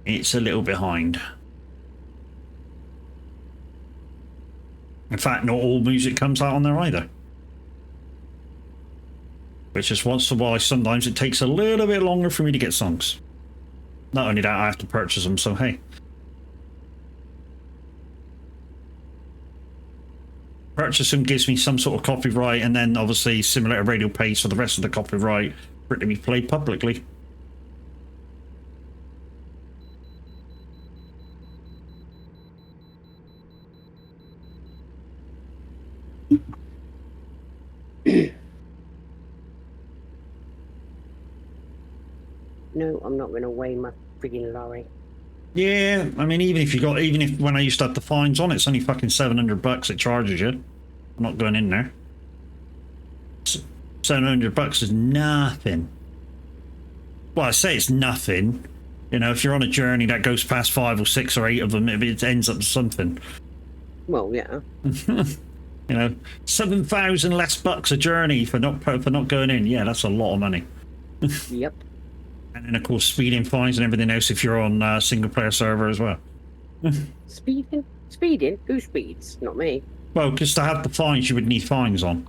A: It's a little behind. In fact, not all music comes out on there either. Which is once in a while, sometimes it takes a little bit longer for me to get songs. Not only that, I have to purchase them, so hey. Purchase them gives me some sort of copyright, and then obviously Simulator Radio pays for the rest of the copyright for it to be played publicly.
C: No, I'm not going to weigh my frigging lorry.
A: Yeah, I mean, even if when I used to have the fines on it, it's only fucking $700 it charges you. I'm not going in there. $700 is nothing. Well, I say it's nothing. You know, if you're on a journey that goes past 5 or 6 or 8 of them, it ends up something.
C: Well, yeah.
A: You know, 7,000 less bucks a journey for not going in. Yeah, that's a lot of money.
C: Yep.
A: And then, of course, speeding fines and everything else if you're on a single-player server as well.
C: Speeding? Speeding? Who speeds? Not me.
A: Well, because to have the fines, you would need fines on.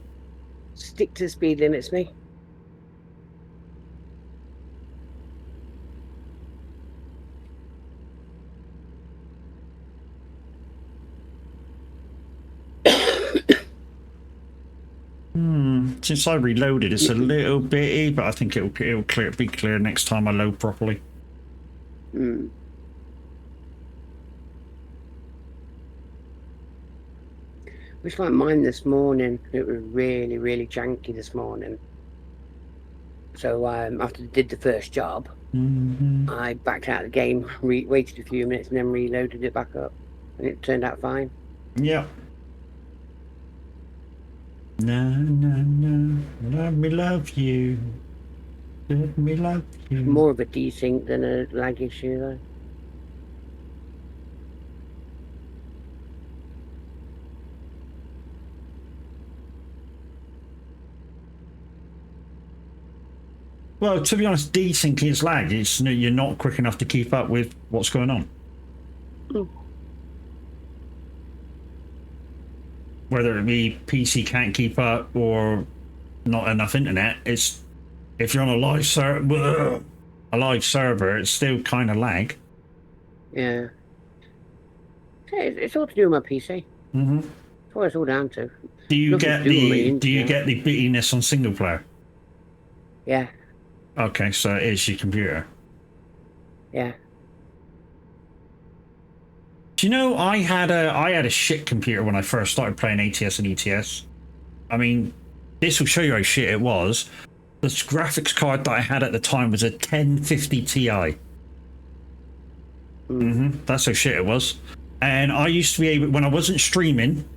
C: Stick to speed limits, me.
A: Since I reloaded, it's a little bitty, but I think it'll be clear next time I load properly.
C: Hmm. It's like mine this morning. It was really, really janky this morning. So after I did the first job, I backed out of the game, waited a few minutes, and then reloaded it back up, and it turned out fine.
A: Yeah. No, let me love you. Let me love you.
C: More of a desync than a lag issue, though.
A: Well, to be honest, desync is lag. It's you're not quick enough to keep up with what's going on.
C: Mm.
A: Whether it be PC can't keep up or not enough internet, it's if you're on a live server, it's still kind of lag.
C: Yeah. It's all to do with my PC.
A: Mm-hmm.
C: That's what it's all down to.
A: Do you
C: Nothing
A: get
C: to do with my
A: the
C: internet.
A: bittiness on single player?
C: Yeah.
A: Okay, so it is your computer.
C: Yeah.
A: Do you know I had a shit computer when I first started playing ATS and ETS? I mean, this will show you how shit it was. The graphics card that I had at the time was a 1050 Ti. That's how shit it was. And I used to be able, when I wasn't streaming,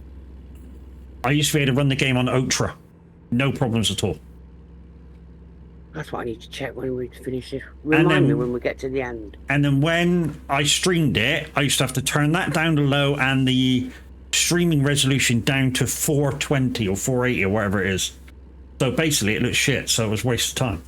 A: I used to be able to run the game on Ultra. No problems at all.
C: That's what I need to check when we finish this. Remind me when we get to the end.
A: And then when I streamed it, I used to have to turn that down to low and the streaming resolution down to 420 or 480 or whatever it is. So basically it looked shit, so it was a waste of time.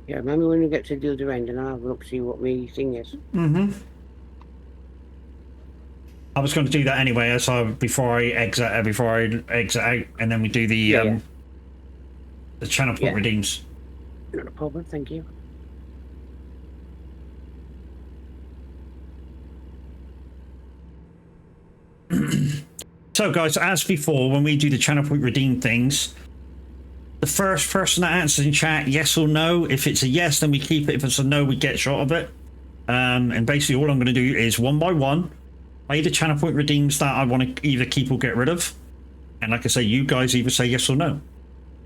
C: Yeah, remember when we get to the other end and I'll have a look, see what my thing is.
A: I was going to do that anyway, before I exit out, and then we do the channel point redeems.
C: Not a problem, thank you.
A: So guys, as before, when we do the channel point redeem things, the first person that answers in chat, yes or no. If it's a yes, then we keep it. If it's a no, we get shot of it. And basically all I'm going to do is one by one play the channel point redeems that I want to either keep or get rid of. And like I say, you guys either say yes or no.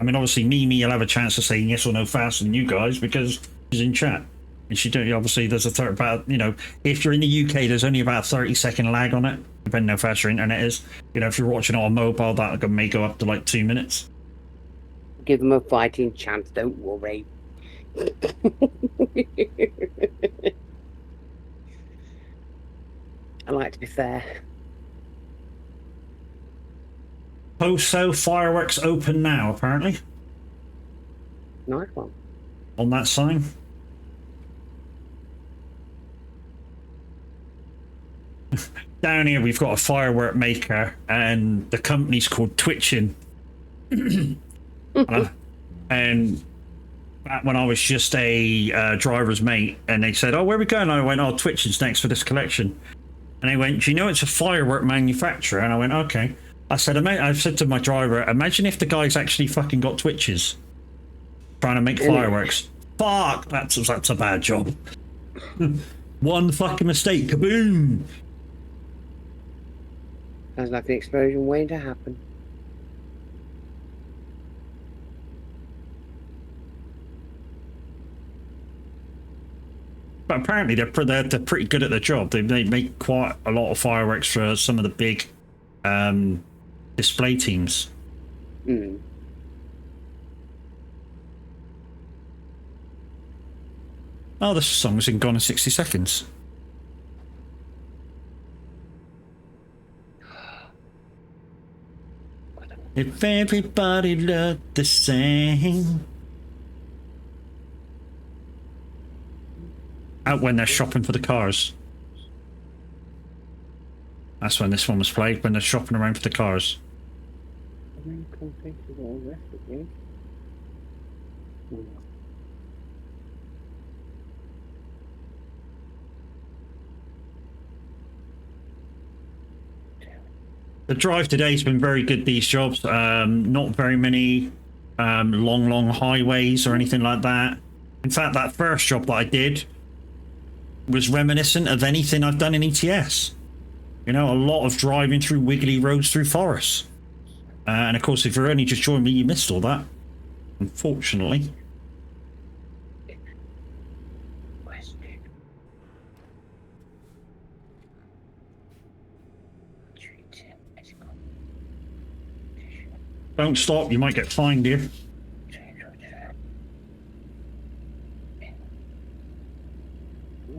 A: I mean, obviously Mimi will have a chance of saying yes or no faster than you guys because she's in chat. And she don't, obviously there's a third about, you know, if you're in the UK, there's only about 30-second lag on it, depending how fast your internet is. You know, if you're watching it on mobile, that may go up to like 2 minutes.
C: Give them a fighting chance, don't worry. I like to be fair.
A: Poso fireworks open now, apparently.
C: Nice one.
A: On that sign. Down here we've got a firework maker and the company's called Twitchin. And back when I was just a driver's mate and they said, oh, where are we going? I went, oh, Twitchin's next for this collection. And they went, do you know it's a firework manufacturer? And I went, okay. I said to my driver, imagine if the guy's actually fucking got Twitches trying to make fireworks. Fuck, that's a bad job. One fucking mistake, kaboom.
C: Sounds like an explosion waiting to happen.
A: But apparently they're pretty good at their job. They make quite a lot of fireworks for some of the big display teams.
C: Mm.
A: Oh, this song's been gone in 60 seconds. If everybody looked the same. Out when they're shopping for the cars. That's when this one was played, when they're shopping around for the cars. The drive today's been very good, these jobs. Not very many long highways or anything like that. In fact, that first job that I did was reminiscent of anything I've done in ETS. You know, a lot of driving through wiggly roads through forests. And of course, if you're only just joined me, you missed all that. Unfortunately. Don't stop, you might get fined here.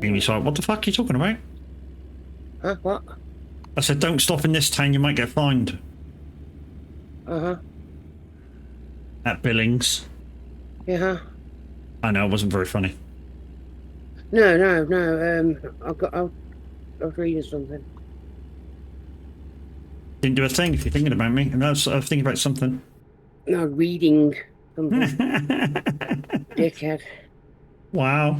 A: Amy's like, what the fuck are you talking about?
C: Huh? What?
A: I said, don't stop in this town, you might get fined.
C: Uh-huh.
A: At Billings.
C: Yeah.
A: I know, it wasn't very funny.
C: No. I was reading something.
A: Didn't do a thing if you're thinking about me. And I was thinking about something.
C: No, reading something. Dickhead.
A: Wow.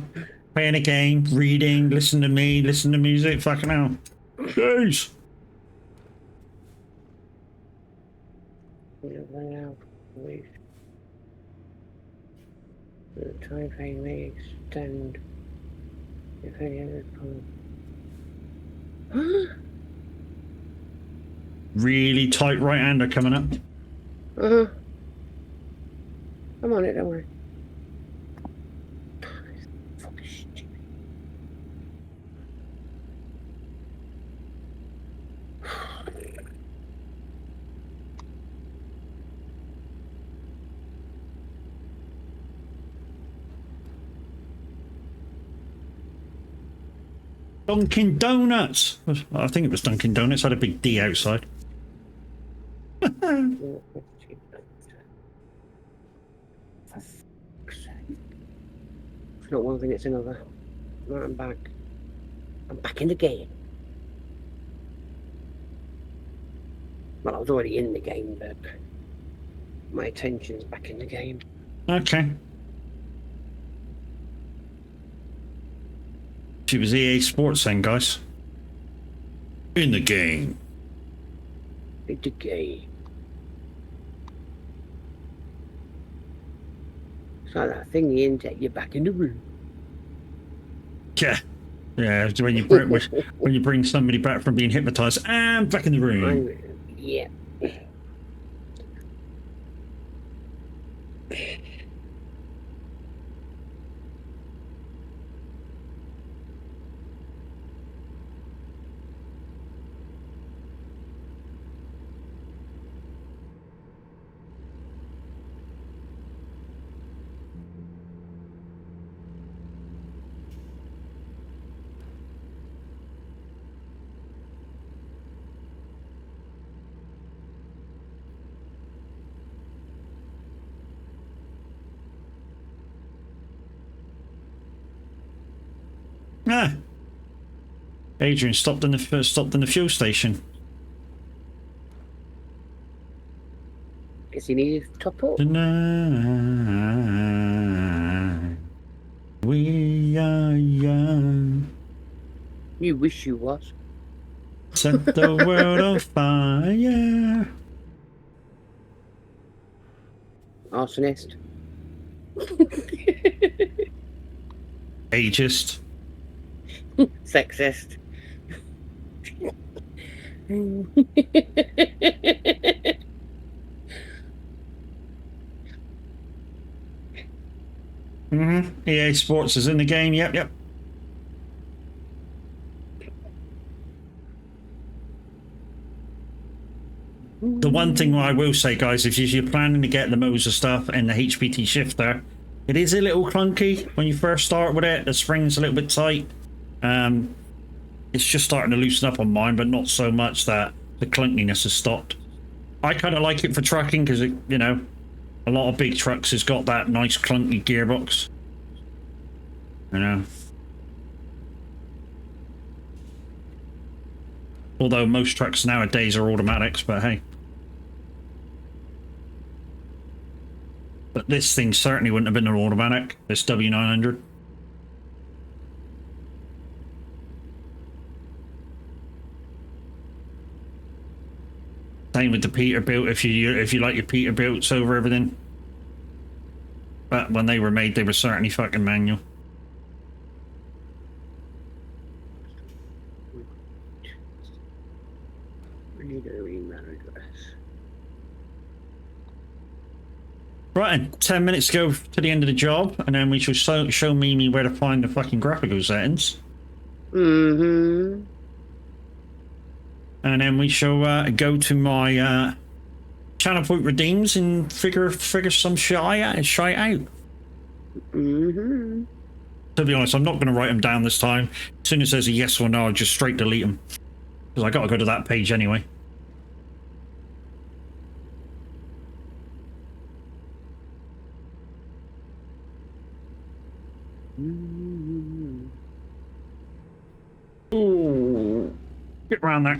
A: Playing a game, reading, listen to me, listen to music, fucking hell. Jeez.
C: The time frame may extend if any other
A: Really tight right-hander coming up.
C: Uh-huh. I'm on it, don't worry. Fucking stupid.
A: Dunkin' Donuts. I think it was Dunkin' Donuts. Had a big D outside.
C: It's not one thing, it's another. Right, I'm back. I'm back in the game. Well, I was already in the game, but my attention's back in the game.
A: Okay. It was EA Sports then, guys. In the game.
C: In the game. It's like that thing, the intake, you're back in the room.
A: Yeah. Yeah, it's when you bring somebody back from being hypnotized and back in the room.
C: Yeah.
A: Ah. Adrian stopped in the fuel station.
C: Guess he needed to top up.
A: Tonight we are young.
C: You wish you was.
A: Set the world on fire.
C: Arsonist.
A: Ageist.
C: Sexist.
A: EA Sports is in the game. Yep. The one thing I will say, guys, if you're planning to get the Moser stuff and the HPT shifter, it is a little clunky when you first start with it. The spring's a little bit tight. It's just starting to loosen up on mine, but not so much that the clunkiness has stopped. I kind of like it for trucking because, you know, a lot of big trucks has got that nice clunky gearbox. You know. Although most trucks nowadays are automatics, but hey. But this thing certainly wouldn't have been an automatic, this W900. playing with the Peterbilt if you like your Peterbilts over everything. But when they were made, they were certainly fucking manual.
C: We need an email address.
A: Right, and 10 minutes to go to the end of the job, and then we shall show Mimi where to find the fucking graphical settings.
C: Mm-hmm.
A: And then we shall go to my channel point redeems and figure some shit out.
C: Mm-hmm.
A: To be honest, I'm not going to write them down this time. As soon as there's a yes or no, I'll just straight delete them. Because I got to go to that page anyway.
C: Mm-hmm.
A: Ooh. Get round there.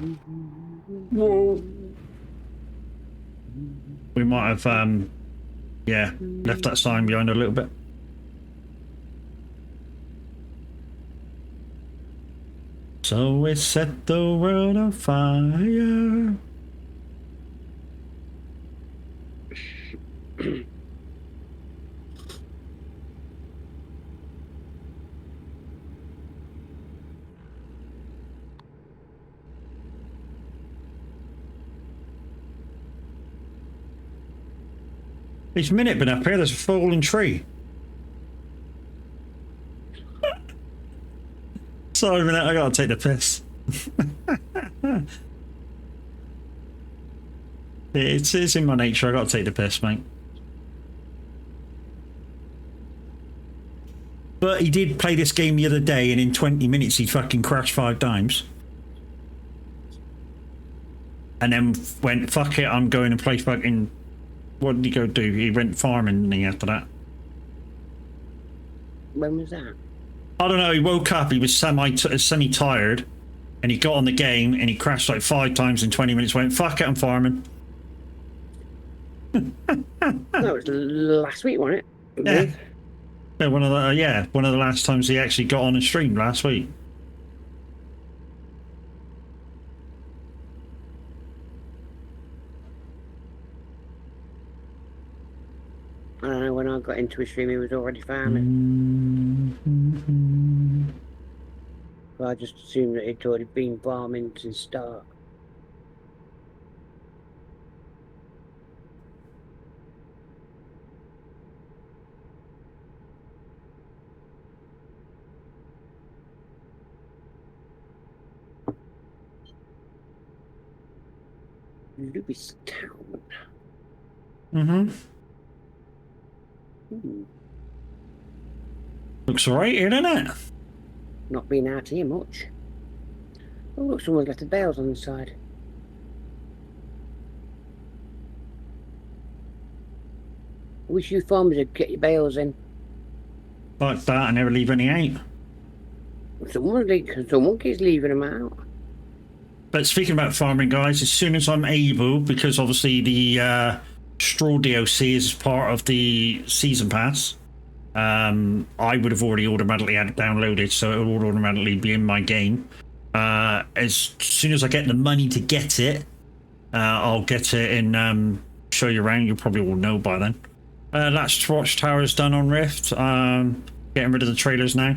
A: Whoa. We might have, yeah, left that sign behind a little bit. So we set the world on fire. It's minute been up here, there's a fallen tree. Sorry a minute, I gotta take the piss. It's in my nature, I gotta take the piss, mate. But he did play this game the other day, and in 20 minutes he fucking crashed 5 times. And then went, fuck it, I'm going to play fucking... What did he go do? He went farming, didn't he, after that?
C: When was that?
A: I don't know, he woke up, he was semi-tired, and he got on the game, and he crashed like 5 times in 20 minutes, went, fuck it, I'm farming.
C: No, it was last week, wasn't it?
A: Yeah. Yeah, one of the last times he actually got on and streamed last week.
C: I don't know, when I got into his stream, he was already farming. So I just assumed that he'd already been farming to start. Lewis Town.
A: Mm-hmm. Looks alright here, doesn't it?
C: Not been out here much. Oh, look, someone's left the bales on the side. I wish you farmers would get your bales in.
A: Like that, I never leave any out.
C: Someone keeps leaving them out.
A: But speaking about farming, guys, as soon as I'm able, because obviously the Straw DLC is part of the Season Pass, I would have already automatically had it downloaded, so it will automatically be in my game. As soon as I get the money to get it, I'll get it and show you around. You probably all know by then. Last Watchtower's done on Rift. Getting rid of the trailers now.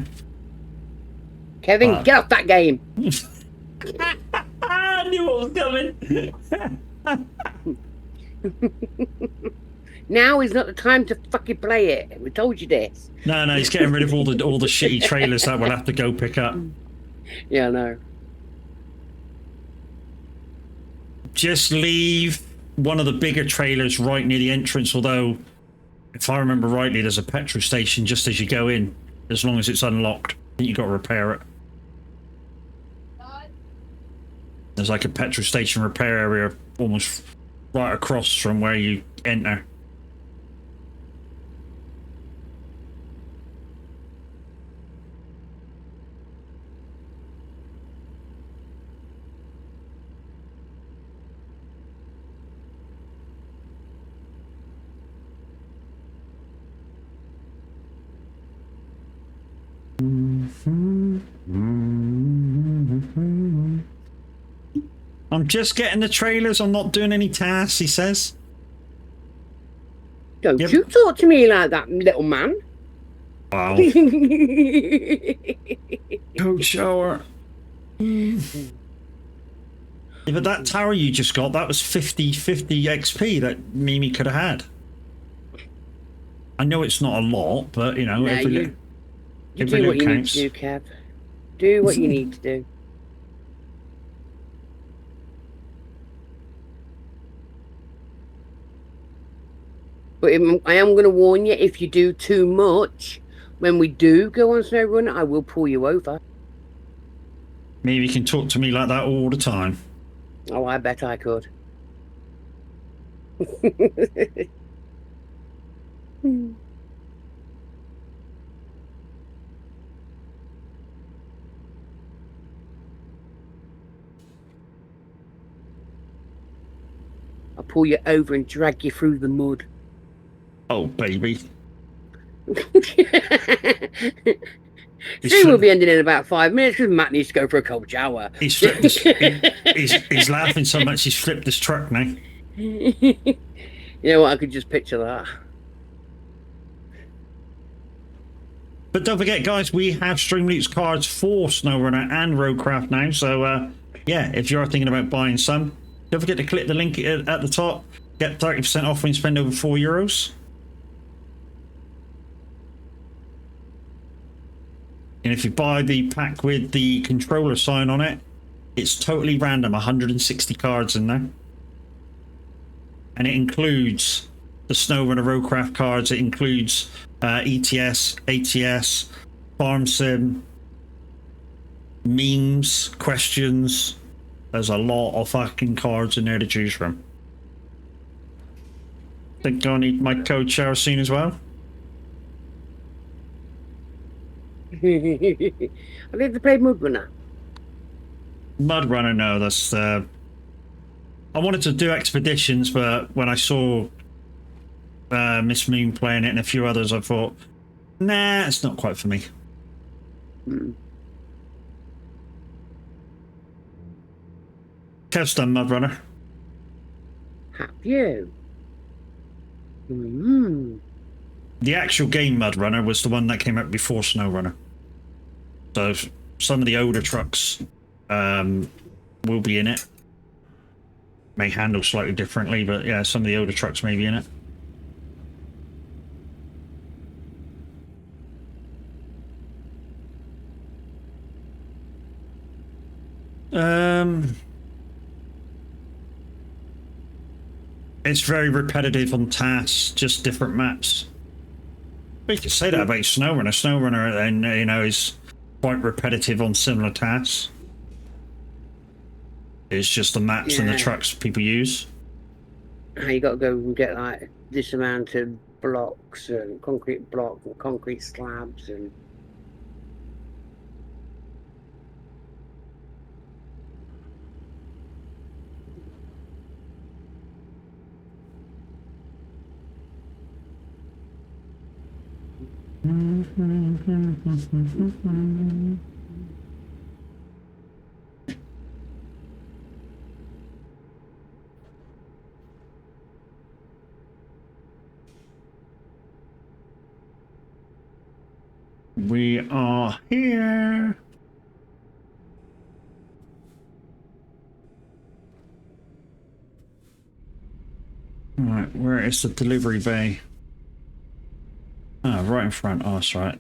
C: Kevin, get off that game!
A: I knew what was coming.
C: Now is not the time to fucking play it. We told you this.
A: No, he's getting rid of all the shitty trailers that we'll have to go pick up.
C: Yeah, I know.
A: Just leave one of the bigger trailers right near the entrance, although if I remember rightly, there's a petrol station just as you go in, as long as it's unlocked. I think you've got to repair it. There's like a petrol station repair area almost right across from where you enter. I'm just getting the trailers. I'm not doing any tasks, he says.
C: Don't
A: Yep.
C: you talk to me like that, little man.
A: Wow. Cold shower. Yeah, but that tower you just got, that was 50 XP that Mimi could have had. I know it's not a lot, but you know,
C: No,
A: every
C: you
A: every
C: do what
A: loot
C: you
A: counts.
C: need to do, Kev. Do what you need to do. But I am going to warn you, if you do too much, when we do go on snow run, I will pull you over.
A: Maybe you can talk to me like that all the time.
C: Oh, I bet I could. I'll pull you over and drag you through the mud.
A: Oh, baby.
C: Soon we'll be ending in about 5 minutes because Matt needs to go for a cold shower.
A: He's flipped his, he's laughing so much he's flipped his truck now.
C: You know what? I could just picture that.
A: But don't forget, guys, we have Streamloots cards for SnowRunner and Roadcraft now. So, yeah, if you are thinking about buying some, don't forget to click the link at the top. Get 30% off when you spend over €4. And if you buy the pack with the controller sign on it, it's totally random, 160 cards in there. And it includes the SnowRunner Roadcraft cards, it includes ETS, ATS, Farm Sim, memes, questions. There's a lot of fucking cards in there to choose from. Think I need my code shower soon as well.
C: Have you ever played Mud Runner?
A: Mud Runner, no, that's I wanted to do expeditions, but when I saw Miss Moon playing it and a few others, I thought, nah, it's not quite for me. Kev's done Mud Runner.
C: Have you?
A: The actual game Mud Runner was the one that came out before Snow Runner. So some of the older trucks will be in it. May handle slightly differently, but yeah, some of the older trucks may be in it. It's very repetitive on tasks, just different maps. But you could say that about SnowRunner. SnowRunner, and you know, is quite repetitive on similar tasks. It's just the maps and the trucks people use.
C: You got to go and get like this amount of blocks and concrete blocks and concrete slabs and.
A: We are here. Right, where is the delivery bay? Oh, right in front. Oh, that's right.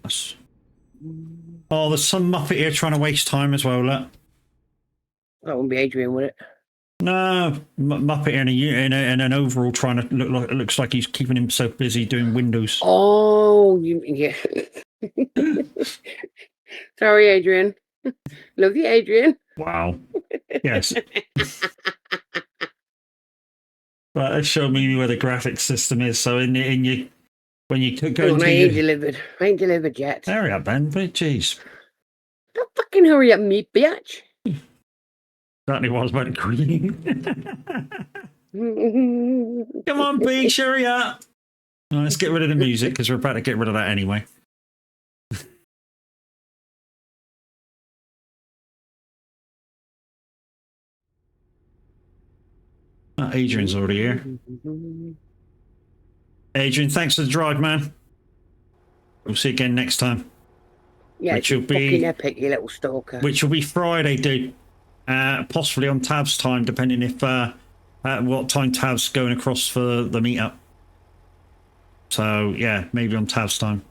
A: Oh, there's some Muppet here trying to waste time as well, look.
C: That wouldn't be Adrian, would it?
A: No, Muppet in an overall trying to look like, it looks like he's keeping himself busy doing windows.
C: Oh, yeah. Sorry, Adrian. Love you, Adrian.
A: Wow. Yes. But they show me where the graphics system is. So in you, when you go
C: I ain't delivered. I ain't delivered yet.
A: Hurry up, Ben. But jeez.
C: Don't fucking hurry up, me bitch.
A: Certainly was about green. Come on, B, hurry up. Well, let's get rid of the music because we're about to get rid of that anyway. Adrian's already here. Adrian, thanks for the drive, man. We'll see you again next time.
C: Yeah,
A: Which
C: it's
A: will be-
C: fucking epic, you little stalker.
A: Which will be Friday, dude. Possibly on Tab's time, depending if what time Tab's going across for the meetup. So yeah, maybe on Tab's time.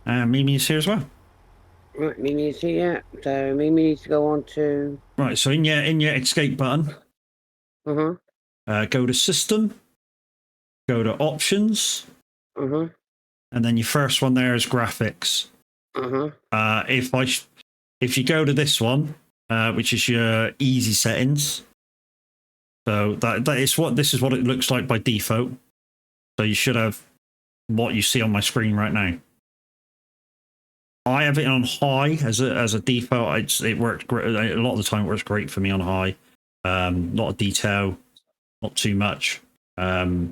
A: Mimi's here as well.
C: Right, Mimi's here. So Mimi needs to go on to.
A: Right, so in your escape button,
C: Uh huh.
A: go to System, go to Options,
C: Uh huh.
A: and then your first one there is Graphics.
C: Uh huh.
A: If you go to this one, which is your easy settings, so this is what it looks like by default. So you should have what you see on my screen right now. I have it on high as a default. It worked great. A lot of the time it works great for me on high. A lot of detail, not too much. I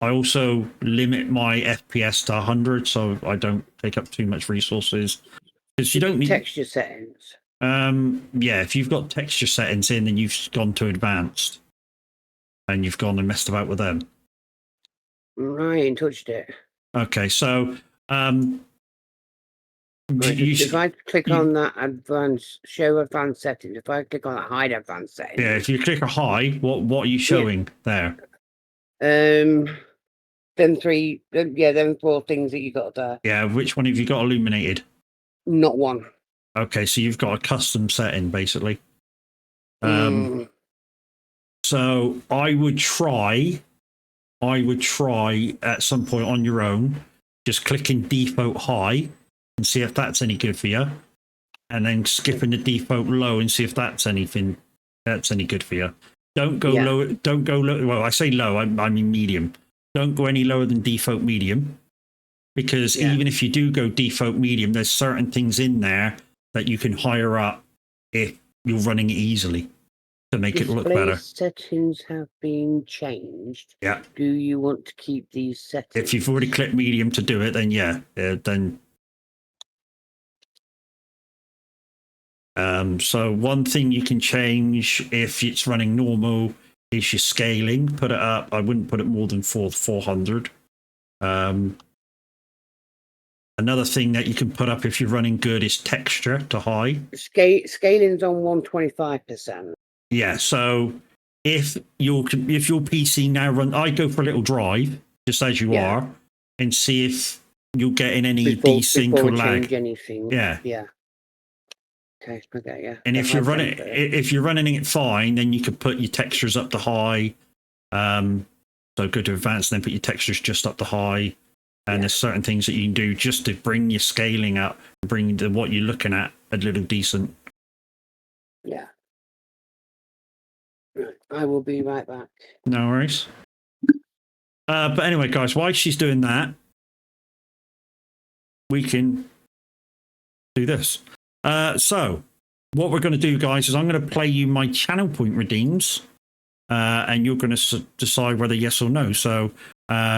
A: also limit my FPS to 100 so I don't take up too much resources. Because you don't need
C: texture settings.
A: Yeah, if you've got texture settings in, then you've gone to advanced, and you've gone and messed about with them.
C: Right, and touched it.
A: Okay, so
C: Right, if I click on that show advanced settings, if I click on that hide advanced settings.
A: Yeah, if you click a high, what are you showing there?
C: Them four things that you got there.
A: Yeah, which one have you got illuminated?
C: Not one.
A: Okay, so you've got a custom setting basically. So I would try at some point on your own, just clicking default high and see if that's any good for you, and then skipping the default low and see if that's any good for you. Don't go low. Don't go low. Well, I say low. I mean medium. Don't go any lower than default medium, because even if you do go default medium, there's certain things in there that you can higher up if you're running it easily to make it look better.
C: Settings have been changed.
A: Yeah.
C: Do you want to keep these settings?
A: If you've already clicked medium to do it, then yeah, then. So one thing you can change if it's running normal is your scaling. Put it up. I wouldn't put it more than 400. Another thing that you can put up if you're running good is texture to high.
C: Scaling's on 125%.
A: Yeah. So if your PC now I go for a little drive just as you are, and see if you're getting any desync or lag.
C: Anything.
A: Yeah.
C: Yeah. Okay, yeah.
A: And if you're running it fine, then you could put your textures up to high. So go to advanced, and then put your textures just up to high. And there's certain things that you can do just to bring your scaling up, bring what you're looking at a little decent.
C: Yeah. I will be right back.
A: No worries. But anyway, guys, while she's doing that, we can do this. So what we're going to do, guys, is I'm going to play you my channel point redeems, and you're going to decide whether yes or no. So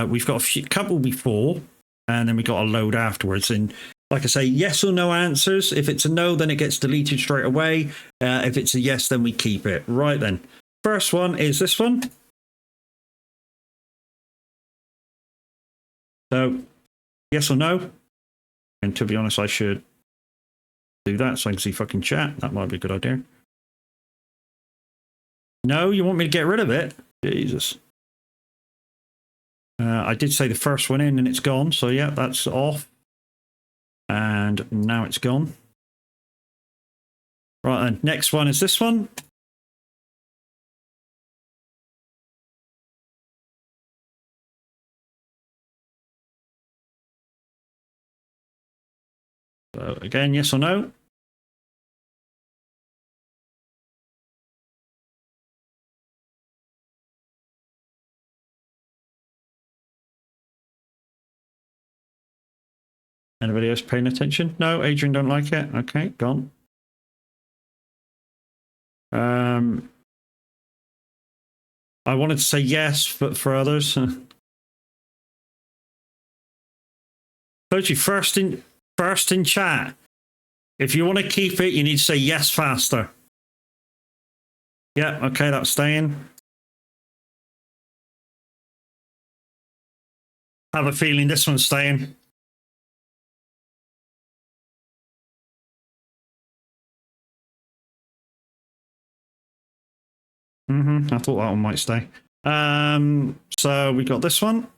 A: we've got a couple before, and then we got a load afterwards. And like I say, yes or no answers. If it's a no, then it gets deleted straight away. If it's a yes, then we keep it. Right then. First one is this one. So yes or no. And to be honest, I should do that so I can see fucking chat. That might be a good idea. No, you want me to get rid of it? Jesus. I did say the first one in and it's gone. So yeah, that's off. And now it's gone. Right then, next one is this one. So again, yes or no? Anybody else paying attention? No, Adrian don't like it. Okay, gone. I wanted to say yes, but for others. Told you first in chat. If you want to keep it, you need to say yes faster. Yeah, okay, that's staying. Have a feeling this one's staying. I thought that one might stay. So we got this one.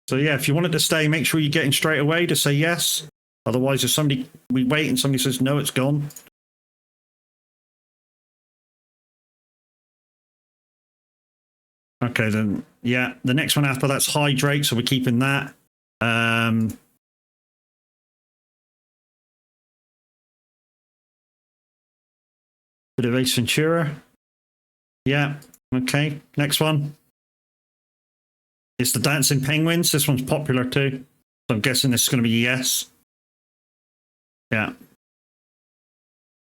A: So yeah, if you want it to stay, make sure you're getting straight away to say yes. Otherwise, if we wait and somebody says no, it's gone. Okay, then yeah, the next one after that's hydrate, so we're keeping that. Bit of Ace Ventura. Yeah. Okay. Next one. It's the Dancing Penguins. This one's popular too. So I'm guessing this is going to be yes. Yeah.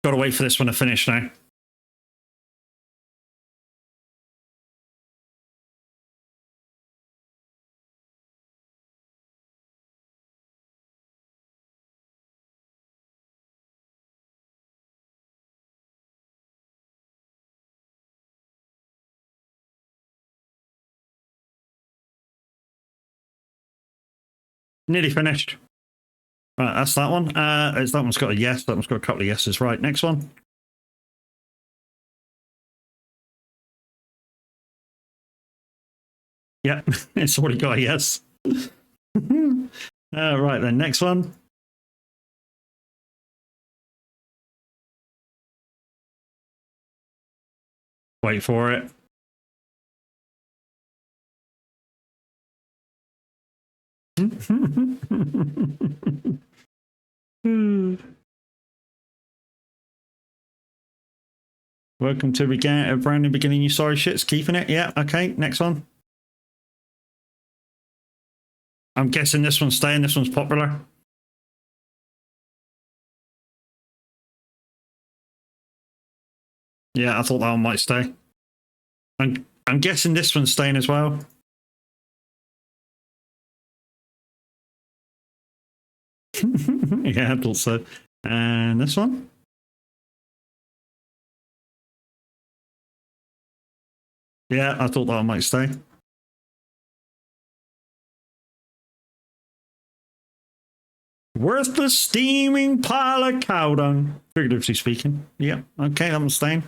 A: Got to wait for this one to finish now. Nearly finished. Right, that's that one. That one's got a yes. That one's got a couple of yeses. Right, next one. Yeah, it's already got a yes. Right, then next one. Wait for it. Welcome to a brand new beginning. You sorry shits. Keeping it. Yeah. Okay. Next one. I'm guessing this one's staying. This one's popular. Yeah, I thought that one might stay. I'm guessing this one's staying as well. Yeah, I thought so. And this one. Yeah, I thought that one might stay. Worthless steaming pile of cow dung. Figuratively speaking. Yeah, okay, that one's staying.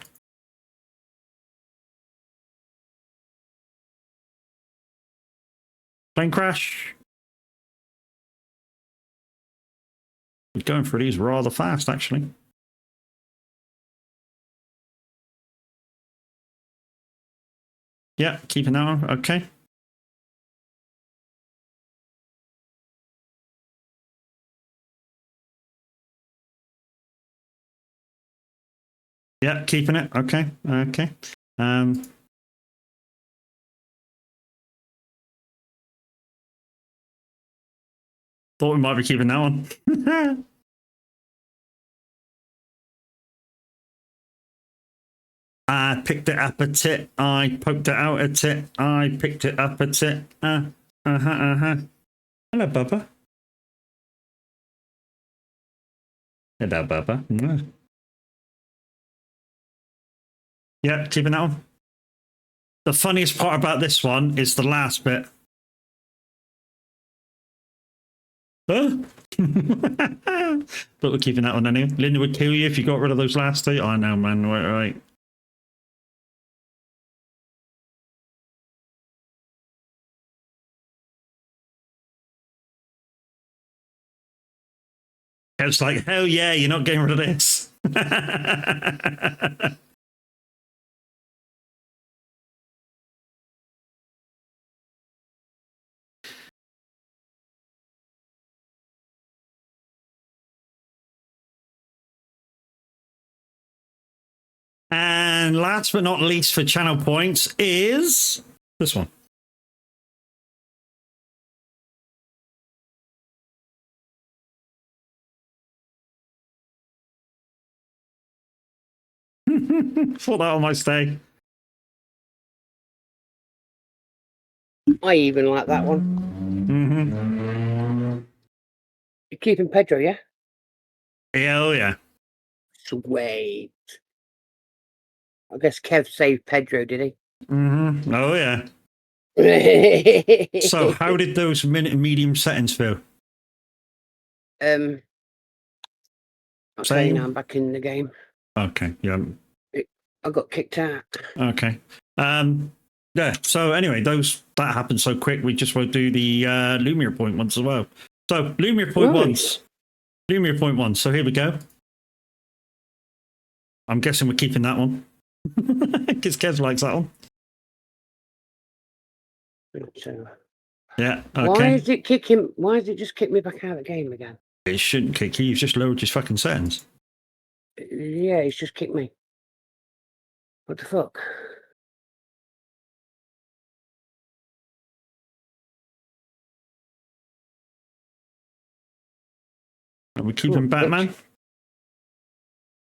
A: Plane crash. We're going for these rather fast, actually. Yeah, keeping that one. Okay. Yeah, keeping it. Okay. Okay. Thought we might be keeping that one. I picked it up a tit. I poked it out a tit. I picked it up a tit. Hello, Bubba. Hello, Bubba. Yeah, keeping that one. The funniest part about this one is the last bit. Huh? But we're keeping that one anyway. Linda would kill you if you got rid of those last two. I know, man. Right. It's like, hell yeah, you're not getting rid of this. And last but not least for channel points is this one. Thought that one might stay.
C: I even like that one. You're keeping Pedro, yeah?
A: Hell yeah.
C: Sweet. I guess Kev saved Pedro, did he?
A: Mm-hmm. Oh yeah. So how did those medium settings feel?
C: I'll tell you
A: Same?
C: now, I'm back in the game.
A: Okay, yeah.
C: I got kicked out.
A: Okay. Yeah, so anyway, that happened so quick, we just want to do the Lumiere point ones as well. So Lumiere point ones. Lumiere point one. So here we go. I'm guessing we're keeping that one. Because Kev likes that one.
C: So,
A: Yeah,
C: why
A: okay.
C: is it kicking? Why does it just kick me back out of the game again?
A: It shouldn't kick you, you've just lowered his fucking settings.
C: Yeah, it's just kicked me. What the fuck?
A: Are we keeping Batman?
C: Bitch.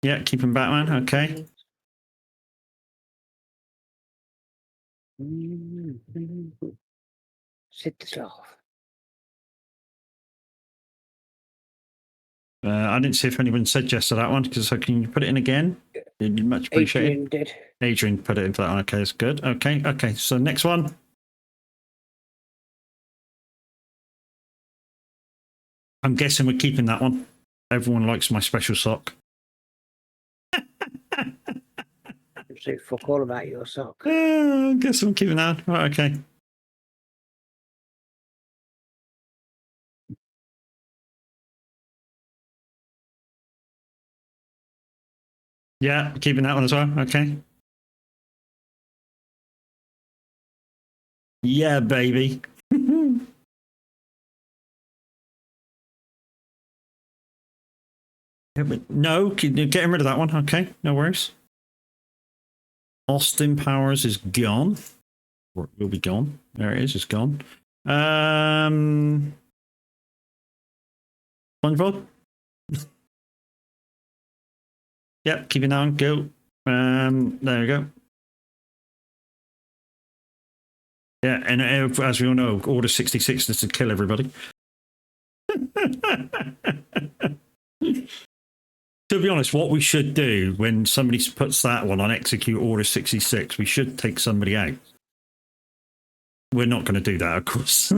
A: Yeah, keeping Batman, okay.
C: Sit this off.
A: I didn't see if anyone said yes to that one, because so can you put it in again? It'd be much appreciated.
C: Adrian did.
A: Adrian put it into that one. Okay, that's good. Okay. So next one. I'm guessing we're keeping that one. Everyone likes my special sock.
C: So fuck all about your sock.
A: I guess I'm keeping that one. Right, okay. Yeah, keeping that one as well. Okay. Yeah, baby. No, getting rid of that one. Okay, no worries. Austin Powers is gone. Or will be gone. There it is. It's gone. SpongeBob. Yep, keeping that on. Go. There we go. Yeah, and as we all know, Order 66 is to kill everybody. To be honest, what we should do when somebody puts that one on execute Order 66, we should take somebody out. We're not going to do that, of course.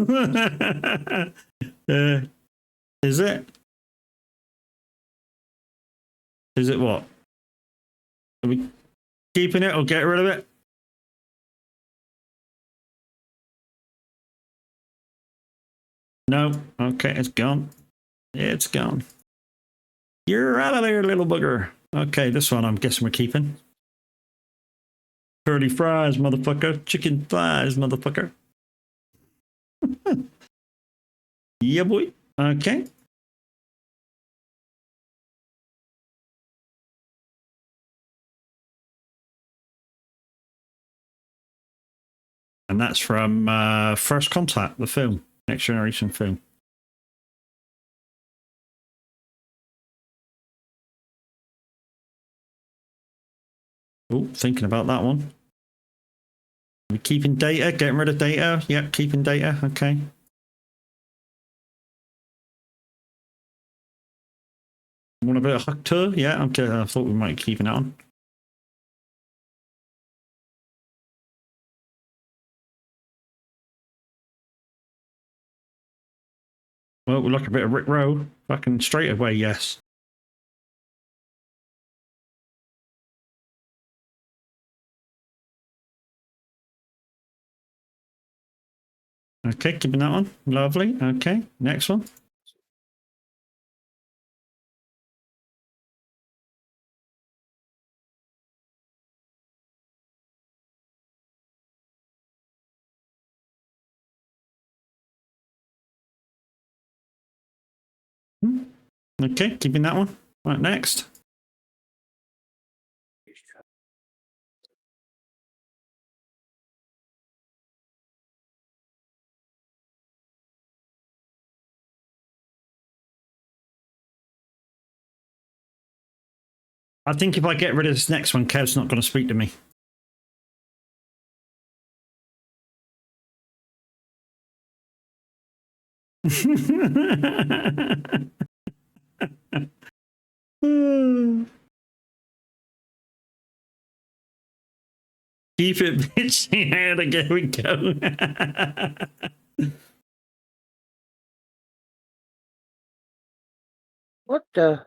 A: Is it? Is it what? Are we keeping it or get rid of it? No. Okay, it's gone. It's gone. You're out of there, little bugger. Okay, this one I'm guessing we're keeping. Curly fries, motherfucker. Chicken thighs, motherfucker. Yeah, boy. Okay. And that's from First Contact, the film, Next Generation film. Oh, thinking about that one. Are we keeping data? Getting rid of data? Yep, keeping data. Okay. Want a bit of Huckter? Yeah, okay. I thought we might be keeping that on. Well, we like a bit of Rick Rowe. Fucking straight away, yes. Okay, keeping that one. Lovely. Okay, next one. Okay, keeping that one. Right, next. I think if I get rid of this next one, Kev's not going to speak to me. Keep it bitchy. There we go.
C: What the?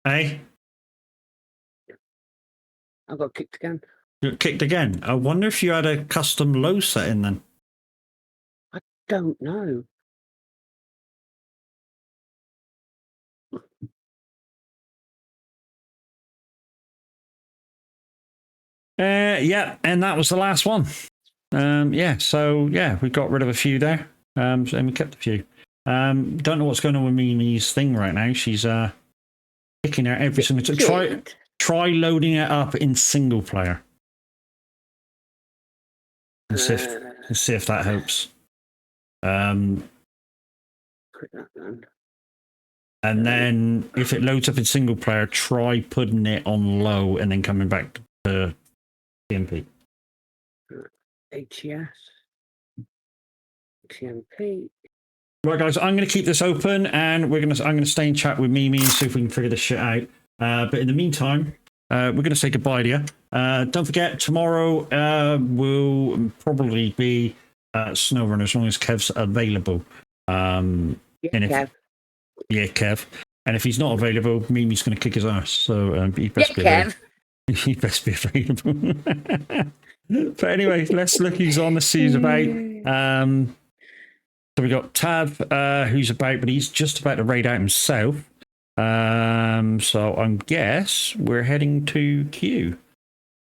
A: Hey,
C: I got kicked again.
A: you got kicked again. I wonder if you had a custom low setting then.
C: Don't know.
A: Yeah, and that was the last one. Yeah, so yeah, we got rid of a few there. And we kept a few. Don't know what's going on with Mimi's thing right now. She's kicking out every single time. Try loading it up in single player. And see if that helps.
C: Quit that then.
A: And then if it loads up in single player, try putting it on low and then coming back to TMP.
C: ATS. TMP.
A: Right, guys, I'm going to keep this open, and I'm going to stay in chat with Mimi and see if we can figure this shit out. But in the meantime, we're going to say goodbye to you. Don't forget, tomorrow will probably be SnowRunner as long as Kev's available.
C: Yeah, Kev.
A: Yeah, Kev. And if he's not available, Mimi's going to kick his ass. So he best be
C: Kev.
A: he best be available. But anyway, let's look who's on the see who's about. So we got Tav, who's about, but he's just about to raid out himself. So I guess we're heading to Q.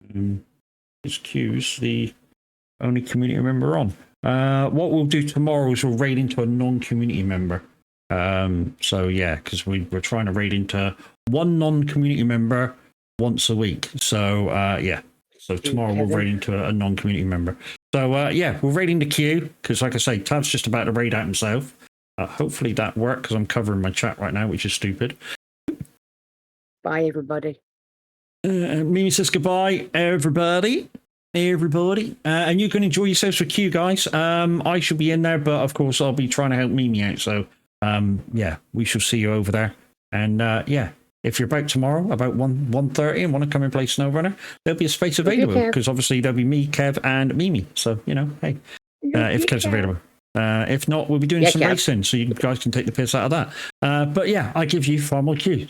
A: Because Q's the only community member on. What we'll do tomorrow is we'll raid into a non-community member. So yeah, because we're trying to raid into one non-community member once a week. So yeah. So tomorrow we'll raid into a non-community member. So yeah, we're raiding the queue because, like I say, Tav's just about to raid out himself. Hopefully that worked because I'm covering my chat right now, which is stupid.
C: Bye, everybody.
A: Mimi says goodbye, everybody. And you can enjoy yourselves for Q, guys. I should be in there, but of course I'll be trying to help Mimi out. So yeah, we shall see you over there. And yeah. If you're about tomorrow, about 1:30 and want to come and play SnowRunner, there'll be a space available because obviously there'll be me, Kev, and Mimi. So, you know, hey, if Kev's available. If not, we'll be doing some racing so you guys can take the piss out of that. But yeah, I give you far more Q.